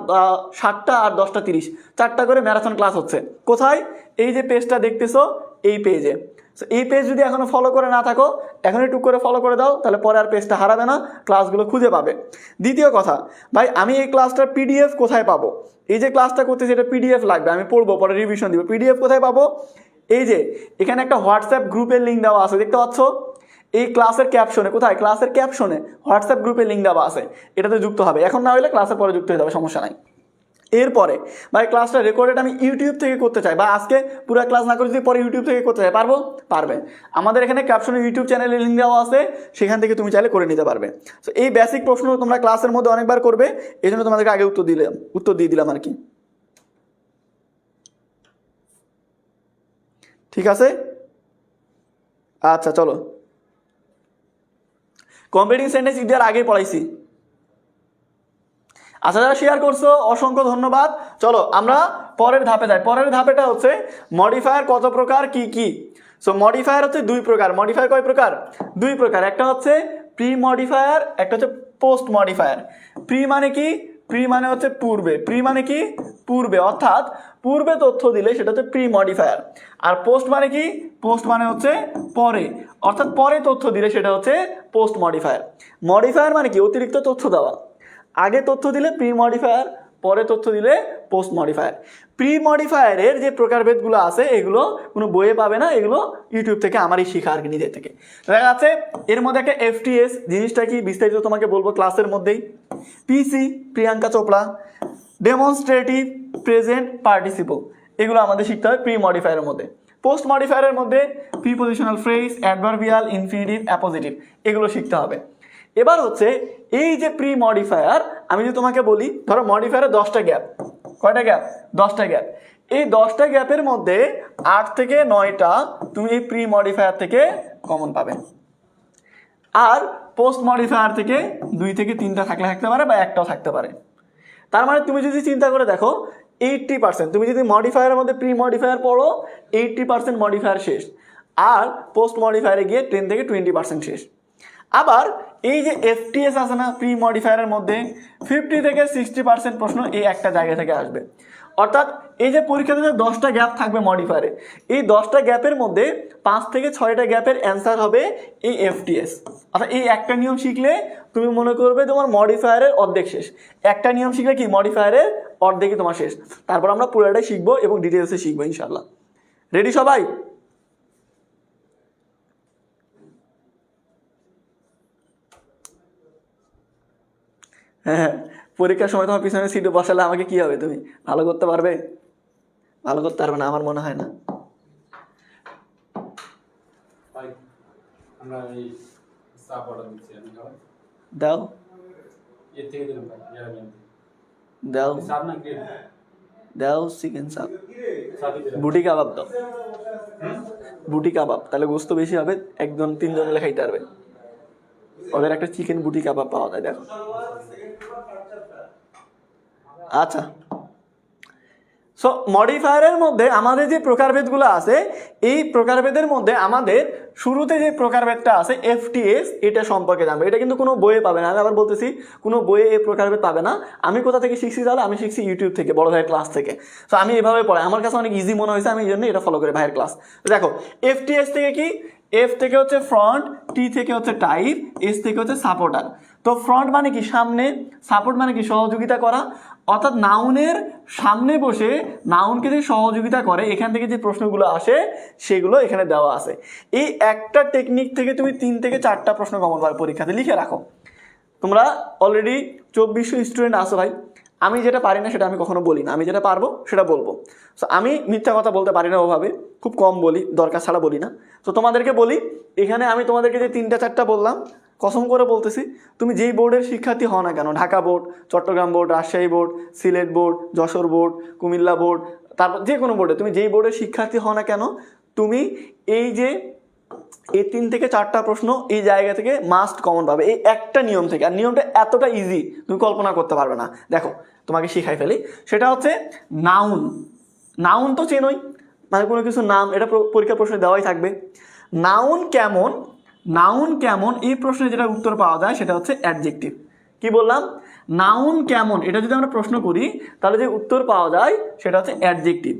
7টা আর 10টা 30, 4টা করে ম্যারাথন ক্লাস হচ্ছে। কোথায়? এই যে পেজটা দেখতেছো এই পেজে। এই পেজ যদি এখনো ফলো করে না থাকো, এখনই টুক করে ফলো করে দাও, তাহলে পরে আর পেজটা হারাবে না, ক্লাসগুলো খুঁজে পাবে। দ্বিতীয় কথা ভাই, আমি এই ক্লাসটার পিডিএফ কোথায় পাবো? এই যে ক্লাসটা করতেছি এটা পিডিএফ লাগবে, আমি পড়বো পরে রিভিশন দিব, পিডিএফ কোথায় পাবো? এই যে এখানে একটা হোয়াটসঅ্যাপ গ্রুপের লিঙ্ক দেওয়া আছে, দেখতে পাচ্ছ? এই ক্লাসের ক্যাপশনে, কোথায়? ক্লাসের ক্যাপশনে হোয়াটসঅ্যাপ গ্রুপের লিঙ্ক দেওয়া আছে, এটাতে যুক্ত হবে। এখন না হলে ক্লাসের পরে যুক্ত হয়ে যাবে, সমস্যা নাই। এরপরে ভাই ক্লাসটা রেকর্ডেড আমি ইউটিউব থেকে করতে চাই, বা আজকে পুরো ক্লাস না করে যদি পরে ইউটিউব থেকে করতে চাই, পারবো? পারবে। আমাদের এখানে ক্যাপশনে ইউটিউব চ্যানেলের লিঙ্ক দেওয়া আছে, সেখান থেকে তুমি চাইলে করে নিতে পারবে। তো এই বেসিক প্রশ্ন তোমরা ক্লাসের মধ্যে অনেকবার করবে, এই জন্য তোমাদেরকে আগে উত্তর দিয়ে দিলাম আর কি। ঠিক আছে, আচ্ছা চলো। কম্পিটিং সেন্টেন্স ইন্ডিয়ার আগেই পড়াইছি। আচ্ছা, যারা শেয়ার করছো অসংখ্য ধন্যবাদ। চলো আমরা পরের ধাপে যাই। পরের ধাপেটা হচ্ছে মডিফায়ার কত প্রকার, কি কি। সো মডিফায়ার হচ্ছে 2 প্রকার। মডিফায়ার কয় প্রকার? 2 প্রকার। একটা হচ্ছে প্রি মডিফায়ার, একটা হচ্ছে পোস্ট মডিফায়ার। প্রি মানে কি? প্রি মানে হচ্ছে পূর্বে। প্রি মানে কি? পূর্বে, অর্থাৎ পূর্বে তথ্য দিলে সেটা হচ্ছে প্রি মডিফায়ার। আর পোস্ট মানে কি? পোস্ট মানে হচ্ছে পরে, অর্থাৎ পরে তথ্য দিলে সেটা হচ্ছে পোস্ট মডিফায়ার। মডিফায়ার মানে কি? অতিরিক্ত তথ্য দেওয়া। আগে তথ্য দিলে প্রি মডিফায়ার, পরে তথ্য দিলে পোস্ট মডিফায়ার। প্রি মডিফায়ারের যে প্রকারভেদগুলো আছে এগুলো কোনো বইয়ে পাবে না, এগুলো ইউটিউব থেকে আমারই শেখা আর কি, নিজের থেকে। দেখা যাচ্ছে এর মধ্যে একটা এফটিএস জিনিসটা কি বিস্তারিত তোমাকে বলবো ক্লাসের মধ্যেই। PC Priyanka Chopra, demonstrative present participle, এগুলো আমাদের শিখতে হবে প্রি মডিফায়ারের মধ্যে। পোস্ট মডিফায়ারের মধ্যে prepositional phrase, adverbial, infinitive, appositive, এগুলো শিখতে হবে। এবার হচ্ছে এই যে প্রি মডিফায়ার, আমি যদি তোমাকে বলি ধরো মডিফায়ারে 10টা গ্যাপ, কয়টা গ্যাপ? 10টা গ্যাপ। এই 10টা গ্যাপের মধ্যে 8 থেকে 9টা তুমি এই প্রি মডিফায়ার থেকে কমন পাবে, আর পোস্ট মডিফায়ার থেকে 2 থেকে 3টা থাকতে পারে বা একটাও থাকতে পারে। তার মানে তুমি যদি চিন্তা করে দেখো 80%, তুমি যদি মডিফায়ারের মধ্যে প্রি মডিফায়ার পড়ো 80% মডিফায়ার শেষ, আর পোস্ট মডিফায়ারে গিয়ে 10 থেকে 20% শেষ। আবার এই যে এফটিএস আছে না প্রি মডিফায়ারের মধ্যে, 50 থেকে 60% প্রশ্ন এই একটা জায়গা থেকে আসবে। অর্থাৎ এই যে পরীক্ষাতে যে 10টা গ্যাপ থাকবে মডিফায়ারে, এই 10টা গ্যাপের মধ্যে 5 থেকে 6টা গ্যাপের অ্যান্সার হবে এই এফটিএস। অর্থাৎ এই একটা নিয়ম শিখলে তুমি মনে করবে তোমার মডিফায়ারের অর্ধেক শেষ। একটা নিয়ম শিখলে কি মডিফায়ারের অর্ধেকই তোমার শেষ। তারপর আমরা পুরোটাই শিখবো এবং ডিটেলসে শিখবো ইনশাল্লাহ। রেডি সবাই? হ্যাঁ, পরীক্ষার সময় তোমার পিছনে সিটে বসালে আমাকে কি হবে? তুমি ভালো করতে পারবে? ভালো করতে পারবে না, আমার মনে হয় না। দাও দাও দাও চিকেন চাপ, বুটি কাবাব দাও, বুটি কাবাব, তাহলে গোস্ত বেশি হবে, 1-3 জন মিলে খাইতে পারবে। ওদের একটা চিকেন বুটি কাবাব পাওয়া যায়, দেখো। আচ্ছা, সো মডিফায়ারের মধ্যে আমাদের যে প্রকারভেদগুলো আছে, এই প্রকারভেদের মধ্যে আমাদের শুরুতে যে প্রকারভেদটা আছে এফটিএস, এটা সম্পর্কে জানবো। এটা কিন্তু কোনো বইয়ে পাবে না, আমি আবার বলতেছি কোনো বইয়ে এই প্রকারভেদ পাবে না। আমি কোথা থেকে শিখছি তাহলে? আমি শিখছি ইউটিউব থেকে, বড় ভাইয়ের ক্লাস থেকে। সো আমি এভাবে পড়াই, আমার কাছে অনেক ইজি মনে হয়েছে, আমি এই জন্য এটা ফলো করি ভাইয়ের ক্লাস। দেখো এফটিএস থেকে কি, এফ থেকে হচ্ছে ফ্রন্ট, টি থেকে হচ্ছে টাইপ, এস থেকে হচ্ছে সাপোর্টার। তো ফ্রন্ট মানে কি সামনে, সাপোর্ট মানে কি সহযোগিতা করা। অর্থাৎ নাউনের সামনে বসে নাউনকে যে সহযোগিতা করে, এখান থেকে যে প্রশ্নগুলো আসে সেগুলো এখানে দেওয়া আছে। এই একটা টেকনিক থেকে তুমি 3 থেকে 4টা প্রশ্ন কমন পাবে পরীক্ষাতে, লিখে রাখো। তোমরা অলরেডি 2400 স্টুডেন্ট আসো ভাই। আমি যেটা পারি না সেটা আমি কখনো বলি না, আমি যেটা পারবো সেটা বলবো। সো আমি মিথ্যা কথা বলতে পারি না ওভাবে, খুব কম বলি, দরকার ছাড়া বলি না। তো তোমাদেরকে বলি, এখানে আমি তোমাদেরকে যে 3-4টা বললাম, কসম করে বলতেছি, তুমি যেই বোর্ডের শিক্ষার্থী হও না কেন, Dhaka board, Chittagong board, Rajshahi board, Sylhet board, Jessore board, Comilla board, তারপর যে কোনো বোর্ডে তুমি যেই বোর্ডের শিক্ষার্থী হও না কেন, তুমি এই যে এই 3 থেকে 4টা প্রশ্ন এই জায়গা থেকে মাস্ট কমন পাবে, এই একটা নিয়ম থেকে। আর নিয়মটা এতটা ইজি তুমি কল্পনা করতে পারবে না। দেখো তোমাকে শিখাই ফেলি, সেটা হচ্ছে নাউন। নাউন তো চেনোই, মানে কোনো কিছু নাম, এটা পরীক্ষা প্রশ্নে দেওয়াই থাকবে। নাউন কেমন, নাউন কেমন এই প্রশ্নে যেটা উত্তর পাওয়া যায় সেটা হচ্ছে অ্যাডজেক্টিভ। কি বললাম? নাউন কেমন, এটা যদি আমরা প্রশ্ন করি তাহলে যে উত্তর পাওয়া যায় সেটা হচ্ছে অ্যাডজেক্টিভ।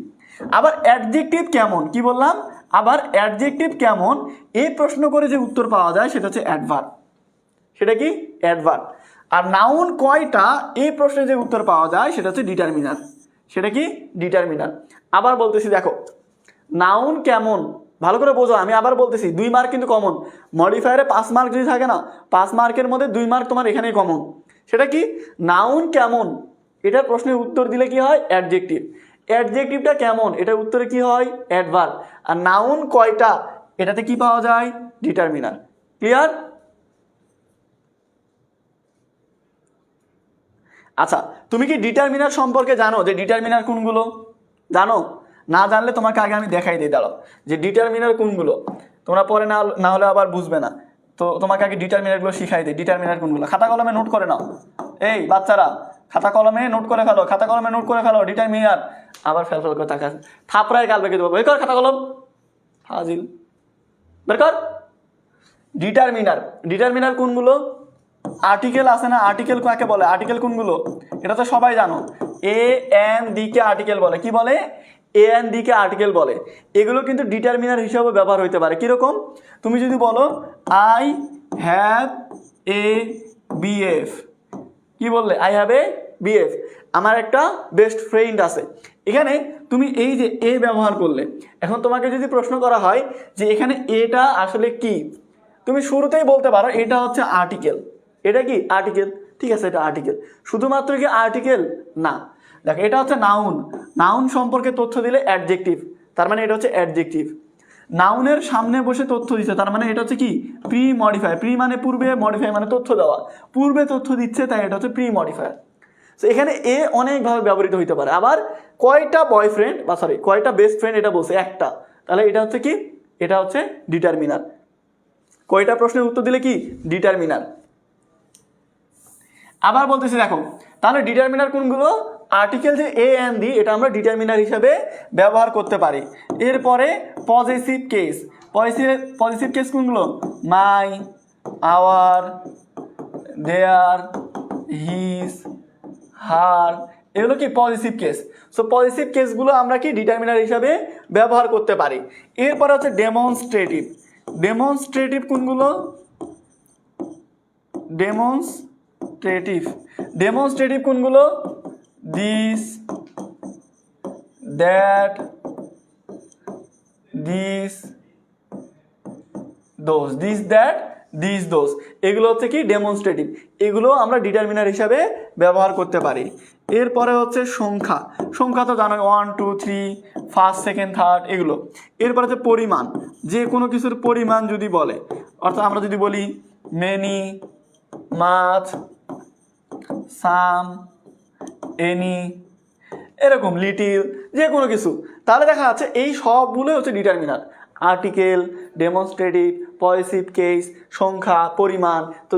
আবার অ্যাডজেক্টিভ কেমন, কি বললাম? আবার অ্যাডজেক্টিভ কেমন এই প্রশ্ন করে যে উত্তর পাওয়া যায় সেটা হচ্ছে অ্যাডভার্ব। সেটা কি? অ্যাডভার্ব। আর নাউন কয়টা এই প্রশ্নে যে উত্তর পাওয়া যায় সেটা হচ্ছে ডিটারমিনার। সেটা কি? ডিটারমিনার। আবার বলতেছি, দেখো নাউন কেমন, ভালো করে বোঝো, আমি আবার বলতেছি 2 মার্ক কিন্তু কমন। মডিফায়ারে 5 মার্ক যদি থাকে না, 5 মার্কের মধ্যে 2 মার্ক তোমার এখানেই কমন। সেটা কি? নাউন কেমন, এটার প্রশ্নের উত্তর দিলে কি হয়? অ্যাডজেক্টিভ। অ্যাডজেক্টিভটা কেমন, এটার উত্তরে কি হয়? অ্যাডভার্ব। আর নাউন কয়টা, এটাতে কি পাওয়া যায়? ডিটারমিনার। ক্লিয়ার? আচ্ছা, তুমি কি ডিটারমিনার সম্পর্কে জানো যে ডিটারমিনার কোনগুলো? জানো? না জানলে তোমাকে আগে আমি দেখাই দিই, দাঁড়াও, যে ডিটারমিনার কোনগুলো। তোমরা পরে না হলে আবার বুঝবে না, তো তোমাকে আগে ডিটারমিনারগুলো শিখাই দিই। ডিটারমিনার কোনগুলো খাতা কলমে নোট করে নাও। এই বাচ্চারা খাতা কলমে নোট করে ফেলো, খাতা কলমে নোট করে ফেলো। ডিটারমিনার, আবার ফেল করে তাকা, থাপড়ায় গাল বেঁকে দেবো। বের কর খাতা কলম, হাজিল বের কর। ডিটারমিনার, ডিটারমিনার কোনগুলো? আর্টিকেল আছে না, আর্টিকেল কাকে বলে? আর্টিকেল কোনগুলো? এটা তো সবাই জানো। A N D K article বলে। কি বলে? A N D K article বলে। এগুলো কিন্তু ডিটারমিনার হিসাবে ব্যবহার হতে পারে। কিরকম? তুমি যদি বলো আই হ্যাভ এ বিএফ, কি বললে, আই হ্যাভ এ বিএফ, আমার একটা বেস্ট ফ্রেন্ড আছে। এখানে তুমি এই যে এ ব্যবহার করলে, এখন তোমাকে যদি প্রশ্ন করা হয় যে এখানে এটা আসলে কি, তুমি শুরুতেই বলতে পারো এটা হচ্ছে আর্টিকেল। এটা কি আর্টিকেল, ঠিক আছে, এটা আর্টিকেল। শুধুমাত্র কি আর্টিকেল না, দেখো এটা হচ্ছে নাউন, নাউন সম্পর্কে তথ্য দিলে অ্যাডজেক্টিভ, তার মানে এটা হচ্ছে অ্যাডজেক্টিভ। নাউনের সামনে বসে তথ্য দিচ্ছে, তার মানে এটা হচ্ছে কি প্রি মডিফায়ার। প্রি মানে পূর্বে, মডিফাই মানে তথ্য দেওয়া, পূর্বে তথ্য দিচ্ছে, তাই এটা হচ্ছে প্রি মডিফায়ার। তো এখানে এ অনেকভাবে ব্যবহৃত হইতে পারে। আবার কয়টা বয়ফ্রেন্ড বা সরি কয়টা বেস্ট ফ্রেন্ড এটা বলছে একটা, তাহলে এটা হচ্ছে কি, এটা হচ্ছে ডিটারমিনার। কয়টা প্রশ্নের উত্তর দিলে কি ডিটারমিনার। আবার বলতেছি দেখো, তাহলে ডিটারমিনার কোনগুলো, আর্টিকেল যে এ এন্ড দি, এটা আমরা ডিটারমিনার হিসাবে ব্যবহার করতে পারি। এরপরে পজিটিভ কেস, পজিটিভ কেস কোনগুলো, মাই, আওয়ার, দেয়ার, হিজ, হার, এগুলো কি পজিটিভ কেস। সো পজিটিভ কেসগুলো আমরা কি ডিটারমিনার হিসাবে ব্যবহার করতে পারি। এরপরে হচ্ছে ডেমনস্ট্রেটিভ, ডেমনস্ট্রেটিভ কোনগুলো, ডেমনস্ট্রেটিভ, ডেমনস্ট্রেটিভ কোনগুলো, this, that, this, those, this that, this those, এগুলো হচ্ছে কি ডেমনস্ট্রেটিভ, এগুলো আমরা ডিটারমিনার হিসাবে ব্যবহার করতে পারি। এরপরে হচ্ছে সংখ্যা, সংখ্যা তো জানো 1 2 3 ফার্স্ট সেকেন্ড থার্ড এগুলো। এরপরে হচ্ছে পরিমাণ, যে কোনো কিছুর পরিমাণ যদি বলে, অর্থাৎ আমরা যদি বলি মেনি, মাছ, সাম, এনি, এরকম লিটিল, যে কোনো কিছু, তাহলে দেখা যাচ্ছে এই সবগুলোই হচ্ছে determiner. Article, demonstrative, positive case, সংখ্যা, পরিমাণ। তো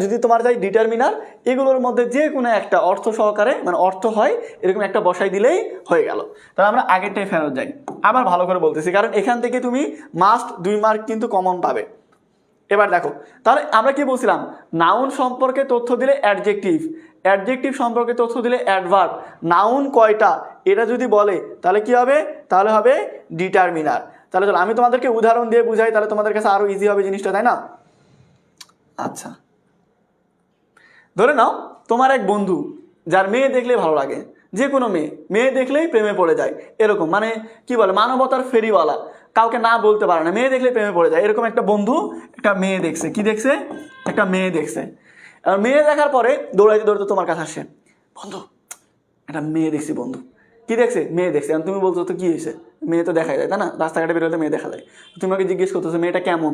যদি তোমার চাই ডিটারমিনার, এগুলোর মধ্যে যে কোনো একটা অর্থ সহকারে, মানে অর্থ হয় এরকম একটা বসাই দিলেই হয়ে গেল। তাহলে আমরা আগেরটাই ফেরত যাই, আবার ভালো করে বলতেছি, কারণ এখান থেকে তুমি মাস্ট 2 মার্ক কিন্তু কমন পাবে। এবার দেখো, তাহলে আমরা কি বলছিলাম, নাউন সম্পর্কে তথ্য দিলে অ্যাডজেক্টিভ, অ্যাডজেক্টিভ সম্পর্কে তথ্য দিলে অ্যাডভার্ব। নাউন কয়টা এটা যদি বলে তাহলে কি হবে, তাহলে হবে ডিটারমিনার। তাহলে চলো আমি তোমাদেরকে উদাহরণ দিয়ে বুঝাই, তাহলে তোমাদের কাছে আরো ইজি হবে জিনিসটা, তাই না। আচ্ছা, ধরে নাও তোমার এক বন্ধু, যার মেয়ে দেখলে ভালো লাগে, যে কোনো মেয়ে দেখলেই প্রেমে পড়ে যায়, এরকম মানে কি বলে মানবতার ফেরিওয়ালা, কাউকে না বলতে পারে না, মেয়ে দেখলে প্রেমে পড়ে যায়, এরকম একটা বন্ধু একটা মেয়ে দেখছে, কি দেখছে, একটা মেয়ে দেখছে। আর মেয়ে দেখার পরে দৌড়াইতে দৌড়াইতে তোমার কাছে আসে, বন্ধু একটা মেয়ে দেখছি, বন্ধু কি দেখছে, মেয়ে দেখছে। আর তুমি বলছো তো কি হয়েছে, মেয়ে তো দেখা যায়, তাই না, রাস্তাঘাটে বেরোতে মেয়ে দেখা যায়। তুমি আমাকে জিজ্ঞেস করতেছো মেয়েটা কেমন,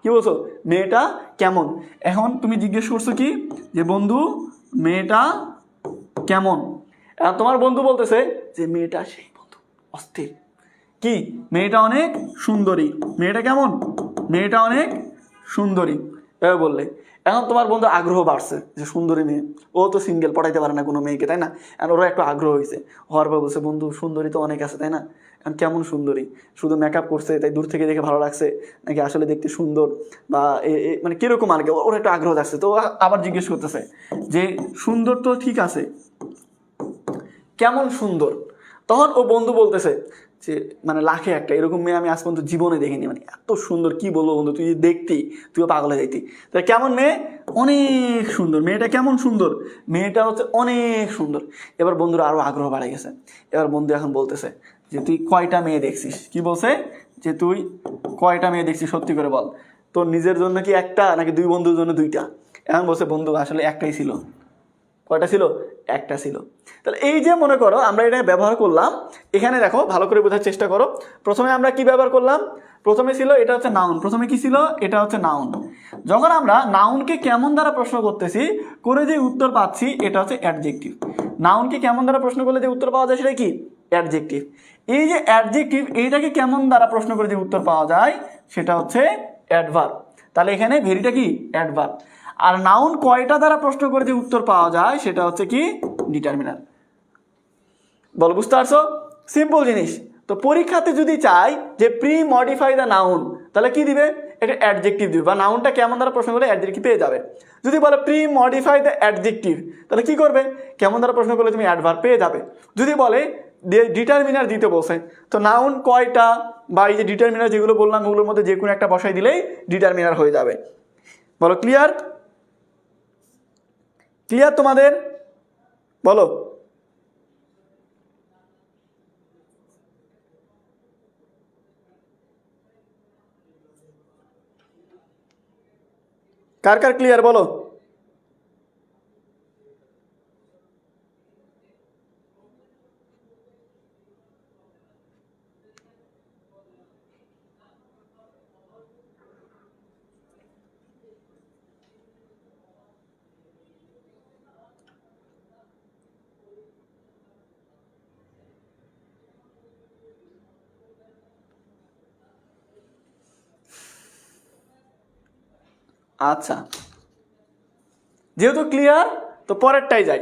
কি বলছো, মেয়েটা কেমন। এখন তুমি জিজ্ঞেস করছো কি, যে বন্ধু মেয়েটা কেমন। এখন তোমার বন্ধু বলতেছে যে মেয়েটা সেই বন্ধু অস্থির, কি মেয়েটা অনেক সুন্দরী, মেয়েটা কেমন, মেয়েটা অনেক সুন্দরী, এভাবে বললে। এখন তোমার বন্ধু আগ্রহ বাড়ছে যে সুন্দরী মেয়ে, ও তো সিঙ্গেল, পটাইতে পারে না কোনো মেয়েকে, তাই না। আর ওরা একটু আগ্রহ হয়েছে, হওয়ার পর বলছে বন্ধু সুন্দরী তো অনেক আছে, তাই না, এখন কেমন সুন্দরী, শুধু মেকআপ করছে তাই দূর থেকে দেখে ভালো লাগছে, নাকি আসলে দেখতে সুন্দর, বা মানে কিরকম আর কি, ওর একটু আগ্রহ থাকছে। তো আবার জিজ্ঞেস করতেছে যে সুন্দর তো ঠিক আছে, কেমন সুন্দর। তখন ও বন্ধু বলতেছে যে মানে লাখে একটা, এরকম মেয়ে আমি আজ পর্যন্ত জীবনে দেখিনি, মানে এত সুন্দর, কি বলবো বন্ধু, তুই দেখতি তুইও পাগল হয়ে যাইতি। তাই কেমন মেয়ে, অনেক সুন্দর, মেয়েটা কেমন সুন্দর, মেয়েটা হচ্ছে অনেক সুন্দর। এবার বন্ধুরা আরো আগ্রহ বাড়ে গেছে। এবার বন্ধু এখন বলতেছে যে তুই কয়টা মেয়ে দেখছিস, কি বলছে, যে তুই কয়টা মেয়ে দেখছিস সত্যি করে বল, তোর নিজের জন্য কি একটা, নাকি 2 বন্ধুর জন্য 2টা। এখন বলছে বন্ধু আসলে একটাই ছিল। কয়টা ছিল, একটা ছিল। তাহলে এই যে মনে করো আমরা এটা ব্যবহার করলাম, এখানে দেখো ভালো করে বোঝার চেষ্টা করো। প্রথমে আমরা কি ব্যবহার করলাম, প্রথমে ছিল এটা হচ্ছে নাউন, প্রথমে কি ছিল, এটা হচ্ছে নাউন। যখন আমরা নাউনকে কেমন দ্বারা প্রশ্ন করতেছি, করে যে উত্তর পাচ্ছি এটা হচ্ছে অ্যাডজেক্টিভ। নাউনকে কেমন দ্বারা প্রশ্ন করলে যে উত্তর পাওয়া যায় সেটা কি, অ্যাডজেক্টিভ। এই যে অ্যাডজেক্টিভ, এইটাকে কেমন দ্বারা প্রশ্ন করে যে উত্তর পাওয়া যায় সেটা হচ্ছে অ্যাডভার্ব। তাহলে এখানে ভেরিটা কি, অ্যাডভার্ব। আর নাউন কয়টা দ্বারা প্রশ্ন করে যে উত্তর পাওয়া যায় সেটা হচ্ছে কি, ডিটারমিনার। বল বুঝতে পারছো, সিম্পল জিনিস। তো পরীক্ষাতে যদি চাই যে প্রি মডিফাই দ্য নাউন, তাহলে কি দিবে, এটা অ্যাডজেক্টিভ দিবে, বা নাউনটা কেমন দ্বারা প্রশ্ন করলে অ্যাডজেক্টিভ পেয়ে যাবে। যদি বলে প্রি মডিফাই দ্য অ্যাডজেক্টিভ, তাহলে কি করবে, কেমন দ্বারা প্রশ্ন করলে তুমি অ্যাডভার্ব পেয়ে যাবে। যদি বলে ডিটারমিনার দিতে বসে, তো নাউন কয়টা বা এই যে ডিটারমিনার যেগুলো বললাম ওগুলোর মধ্যে যে কোনো একটা বসাই দিলেই ডিটারমিনার হয়ে যাবে। বলো ক্লিয়ার। ক্লিয়ার তোমাদের? বলো। কার কার ক্লিয়ার বলো। আচ্ছা, যেহেতু ক্লিয়ার তো পরেরটাই যাই।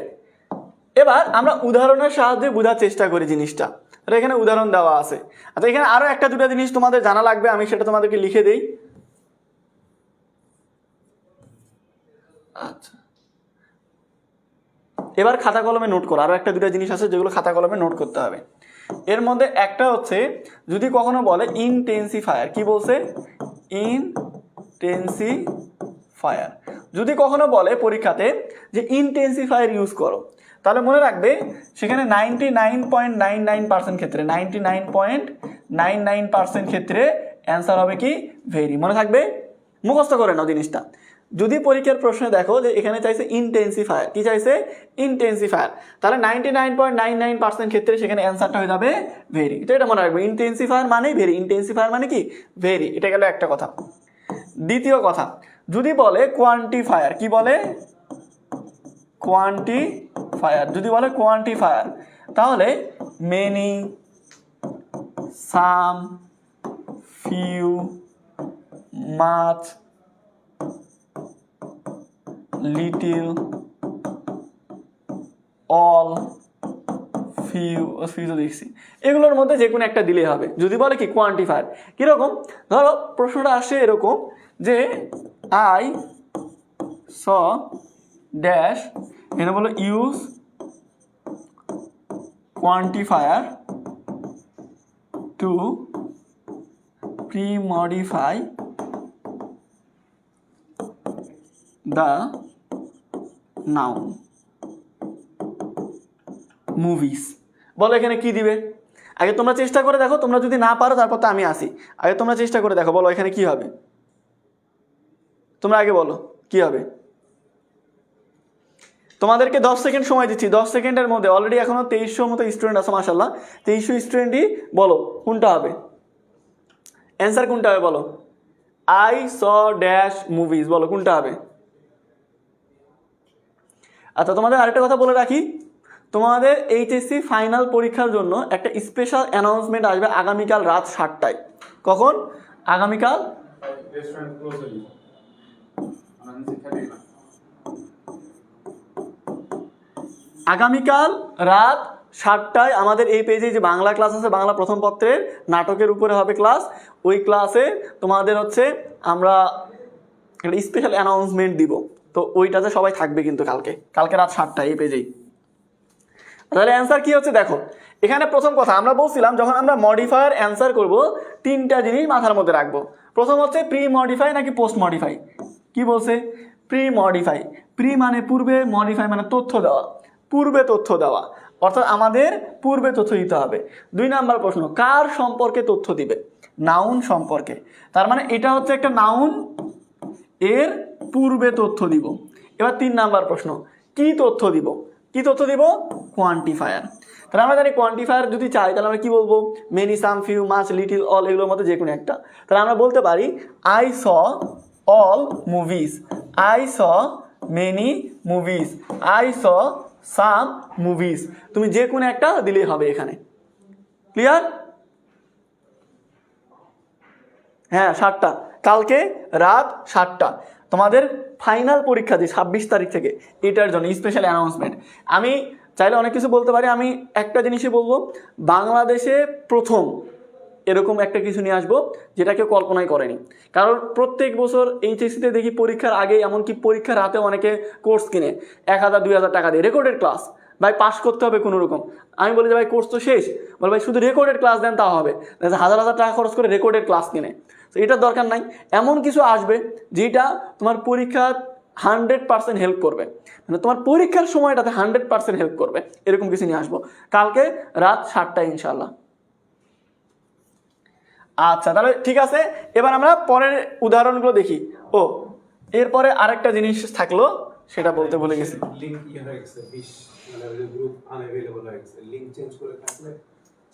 এবার আমরা উদাহরণের সাহায্যে বোঝার চেষ্টা করি জিনিসটা। আর এখানে উদাহরণ দেওয়া আছে। আচ্ছা, এখানে আরো একটা দুটো জিনিস তোমাদের জানা লাগবে, আমি সেটা তোমাদেরকে লিখে দেই। আচ্ছা, এবার খাতা কলমে নোট করো। আরো একটা দুটো জিনিস আছে যেগুলো খাতা কলমে নোট করতে হবে। এর মধ্যে একটা হচ্ছে, যদি কখনো বলে ইনটেন্সিফায়ার, কি বলছে? ইনটেন্সিফায়ার। যদি কখনো বলে পরীক্ষাতে যে ইনটেন্সিফায়ার ইউজ করো, তাহলে মনে রাখবে সেখানে 99.99% ক্ষেত্রে 99.99% ক্ষেত্রে অ্যান্সার হবে কি? ভেরি। মনে থাকবে, মুখস্থ করে নাও জিনিসটা। যদি পরীক্ষার প্রশ্নে দেখো যে এখানে চাইছে ইনটেন্সিফায়ার, কি চাইছে? ইনটেন্সিফায়ার, তাহলে 99.99% ক্ষেত্রে সেখানে অ্যান্সারটা হয়ে যাবে ভেরি। তো এটা মনে রাখবে, ইনটেন্সিফায়ার মানে ভেরি, ইনটেন্সিফায়ার মানে কি? ভেরি। এটা গেল একটা কথা। দ্বিতীয় কথা, যদি বলে কোয়ান্টিফায়ার, কি বলে? কোয়ান্টিফায়ার। যদি বলে কোয়ান্টিফায়ার, তাহলে many, some, few, much, little, all, few তো দেখছি, এগুলোর মধ্যে যে কোনো একটা দিলেই হবে। যদি বলে কি কোয়ান্টিফায়ার, কিরকম? ধরো প্রশ্নটা আসে এরকম যে আই স ড্যাশ, এটা বলো use quantifier to pre-modify the noun movies। বলো এখানে কি দিবে? আগে তোমরা চেষ্টা করে দেখো, তোমরা যদি না পারো তারপর তো আমি আসি। আগে তোমরা চেষ্টা করে দেখো, বলো এখানে কি হবে? তোমরা আগে বলো কি হবে। তোমাদেরকে 10 সেকেন্ড সময় দিচ্ছি। 10 সেকেন্ডের মধ্যে অলরেডি এখনো 2300 মতো স্টুডেন্ট আছে, মাশাআল্লাহ। 2300 স্টুডেন্টই বলো কোনটা হবে, অ্যান্সার কোনটা হবে বলো। আই স ড্যাশ মুভিজ, বলো কোনটা হবে। আচ্ছা, তোমাদের আরেকটা কথা বলে রাখি, তোমাদের এইচএসসি ফাইনাল পরীক্ষার জন্য একটা স্পেশাল অ্যানাউন্সমেন্ট আসবে আগামীকাল রাত 7টায়। কখন? আগামীকাল আগামীকাল রাত 7টায় আমাদের এই পেজে যে বাংলা ক্লাস আছে, বাংলা প্রথম পত্রের নাটকের উপরে হবে ক্লাস। ওই ক্লাসে তোমাদের হচ্ছে আমরা একটা স্পেশাল অ্যানাউন্সমেন্ট দিব। তো ওইটাতে সবাই থাকবে কিন্তু কালকে রাত 7টায় এই পেজেই। তাহলে অ্যান্সার কি হচ্ছে দেখো। এখানে প্রথম কথা আমরা বলছিলাম, যখন আমরা মডিফায়ার অ্যান্সার করব 3টা জিনিস মাথার মধ্যে রাখবো। প্রথম হচ্ছে প্রি মডিফাই নাকি পোস্ট মডিফাই। কি বলছে? Pre modify. প্রি মানে পূর্বে, মডিফাই মানে তথ্য দেওয়া, পূর্বে তথ্য দেওয়া, অর্থাৎ আমাদের পূর্বে তথ্য দিতে হবে। 2 নাম্বার প্রশ্ন, কার সম্পর্কে তথ্য দিবে? নাউন সম্পর্কে। তার মানে এটা হচ্ছে একটা নাউন, এর পূর্বে তথ্য দিব। এবার 3 নাম্বার প্রশ্ন, কি তথ্য দিব? কি তথ্য দিব? কোয়ান্টিফায়ার। তাহলে আমরা জানি কোয়ান্টিফায়ার যদি চাই তাহলে আমরা কি বলবো? Many, some, few, much, little, all, এগুলোর মধ্যে যে কোনো একটা। তাহলে আমরা বলতে পারি I saw all movies, I saw many movies, I saw some movies. তুমি যে কোনো একটা দিলেই হবে এখানে। ক্লিয়ার? হ্যাঁ, 7টা, কালকে রাত 7টা তোমাদের ফাইনাল পরীক্ষা দিই 26 তারিখ থেকে। এটার জন্য স্পেশাল অ্যানাউন্সমেন্ট। আমি চাইলে অনেক কিছু বলতে পারি, আমি একটা জিনিসই বলবো, বাংলাদেশে প্রথম এরকম একটা কিছু নিয়ে আসবো যেটা কেউ কল্পনাই করেনি। কারণ প্রত্যেক বছর এইচএসসিতে দেখি পরীক্ষার আগে, এমনকি পরীক্ষার রাতে অনেকে কোর্স কিনে 1000-2000 টাকা দিয়ে, রেকর্ডেড ক্লাস। ভাই পাস করতে হবে কোনো রকম। আমি বলি যে ভাই কোর্স তো শেষ, বল ভাই শুধু রেকর্ডেড ক্লাস দেন তাও হবে। 1000 টাকা খরচ করে রেকর্ডেড ক্লাস কিনে, তো এটার দরকার নাই। এমন কিছু আসবে যেটা তোমার পরীক্ষা 100% হেল্প করবে, মানে তোমার পরীক্ষার সময়টাতে 100% হেল্প করবে, এরকম কিছু নিয়ে আসবো কালকে রাত 7টায় ইনশাল্লাহ। আচ্ছা তাহলে ঠিক আছে, এবার আমরা পরের উদাহরণগুলো দেখি। ও এরপরে আরেকটা জিনিস থাকলো, সেটা বলতে ভুলে গেছি। লিংক ই হয়ে গেছে 20 মানে গ্রুপ আনঅ্যাভেলেবল হয়ে গেছে, লিংক চেঞ্জ করে থাকলে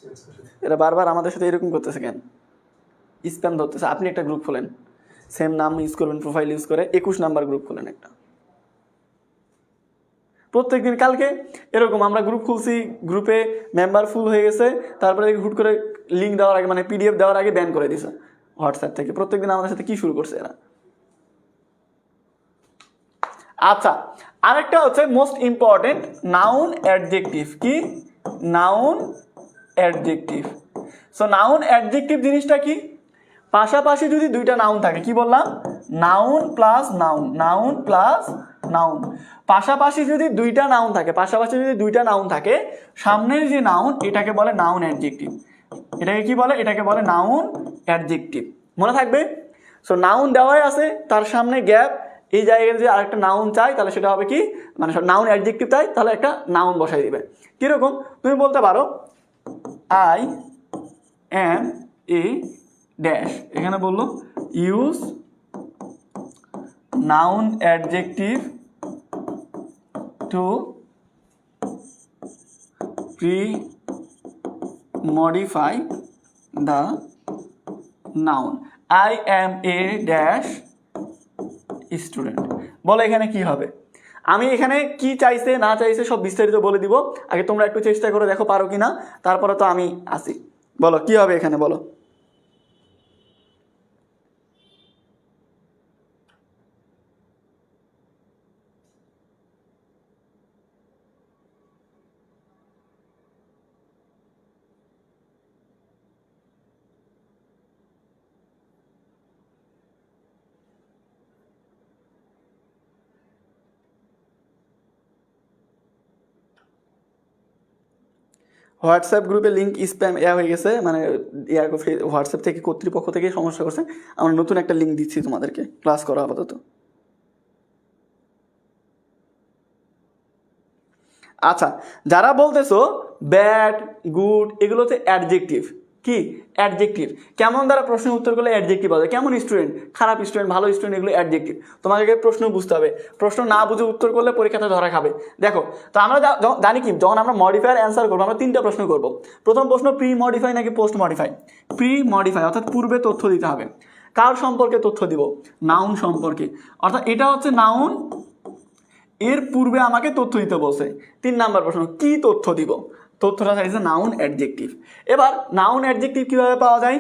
চেঞ্জ করে দিতে। এরা বারবার আমাদের সাথে এরকম করতেছে কেন, স্প্যাম ধরতেছে। আপনি একটা গ্রুপ খোলেন, সেম নাম ইউজ করবেন, প্রোফাইল ইউজ করে 21 নাম্বার গ্রুপ খোলেন একটা। প্রত্যেকদিন কালকে এরকম আমরা গ্রুপ খুলছি, গ্রুপে মেম্বার ফুল হয়ে গেছে, তারপরে হুট করে লিঙ্ক দেওয়ার আগে মানে পিডিএফ দেওয়ার আগে ব্যান করে দিছে হোয়াটসঅ্যাপ থেকে। প্রত্যেকদিন আমাদের সাথে কি শুরু করছে এরা। আচ্ছা আরেকটা হচ্ছে মোস্ট ইম্পর্টেন্ট, নাউন অ্যাডজেক্টিভ। কি noun adjective. So noun adjective জিনিসটা কি, পাশাপাশি যদি দুইটা নাউন থাকে, কি বললাম, noun plus noun, noun plus noun, পাশাপাশি যদি দুইটা নাউন থাকে, পাশাপাশি যদি দুইটা নাউন থাকে, সামনের যে নাউন এটাকে বলে নাউন অ্যাডজেক্টিভ। এটাকে কি বলে, এটাকে বলে নাউন অ্যাডজেক্টিভ, মনে থাকবে। সো নাউন দেওয়াই আছে, তার সামনে গ্যাপ, এই জায়গায় যদি আরেকটা নাউন চাই তাহলে সেটা হবে কি, মানে নাউন অ্যাডজেক্টিভ চাই তাহলে একটা নাউন বসাই দিবে। কিরকম, তুমি বলতে পারো আই এম এ ড্যাশ, এখানে বললো use noun adjective to pre-modify the noun I am a dash student। বলো এখানে কি হবে, আমি এখানে কি চাইছে না চাইছে সব বিস্তারিত বলে দিব, আগে তোমরা একটু চেষ্টা করে দেখো পারো কিনা, তারপরে তো আমি আসি। বলো কি হবে এখানে, বলো। হোয়াটসঅ্যাপ গ্রুপে লিঙ্ক স্প্যাম হয়ে গেছে, মানে হোয়াটসঅ্যাপ থেকে কর্তৃপক্ষ থেকে সমস্যা করছে। আমরা নতুন একটা লিঙ্ক দিচ্ছি তোমাদেরকে, ক্লাস করা আপাতত। আচ্ছা যারা বলতেছো ব্যাড গুড এগুলো হচ্ছে অ্যাডজেক্টিভ। কি অ্যাডজেক্টিভ, কেমন দ্বারা প্রশ্নের উত্তর করলে অ্যাডজেক্টিভ হবে, কেমন স্টুডেন্ট, খারাপ স্টুডেন্ট, ভালো স্টুডেন্ট, এগুলো অ্যাডজেক্টিভ। তোমাকে প্রশ্ন বুঝতে হবে, প্রশ্ন না বুঝে উত্তর করলে পরীক্ষাতে ধরা খাবে। দেখো তো আমরা জানি কি, যখন আমরা মডিফায়ার অ্যান্সার করবো আমরা তিনটা প্রশ্ন করবো। প্রথম প্রশ্ন প্রি মডিফাই নাকি পোস্ট মডিফাই। প্রি মডিফাই অর্থাৎ পূর্বে তথ্য দিতে হবে। কার সম্পর্কে তথ্য দিব, নাউন সম্পর্কে, অর্থাৎ এটা হচ্ছে নাউন, এর পূর্বে আমাকে তথ্য দিতে বলছে। 3 নাম্বার প্রশ্ন, কি তথ্য দিব, তথ্যটা চাইছে নাউন অ্যাডজেক্টিভ। এবার নাউন অ্যাডজেক্টিভ কিভাবে পাওয়া যায়,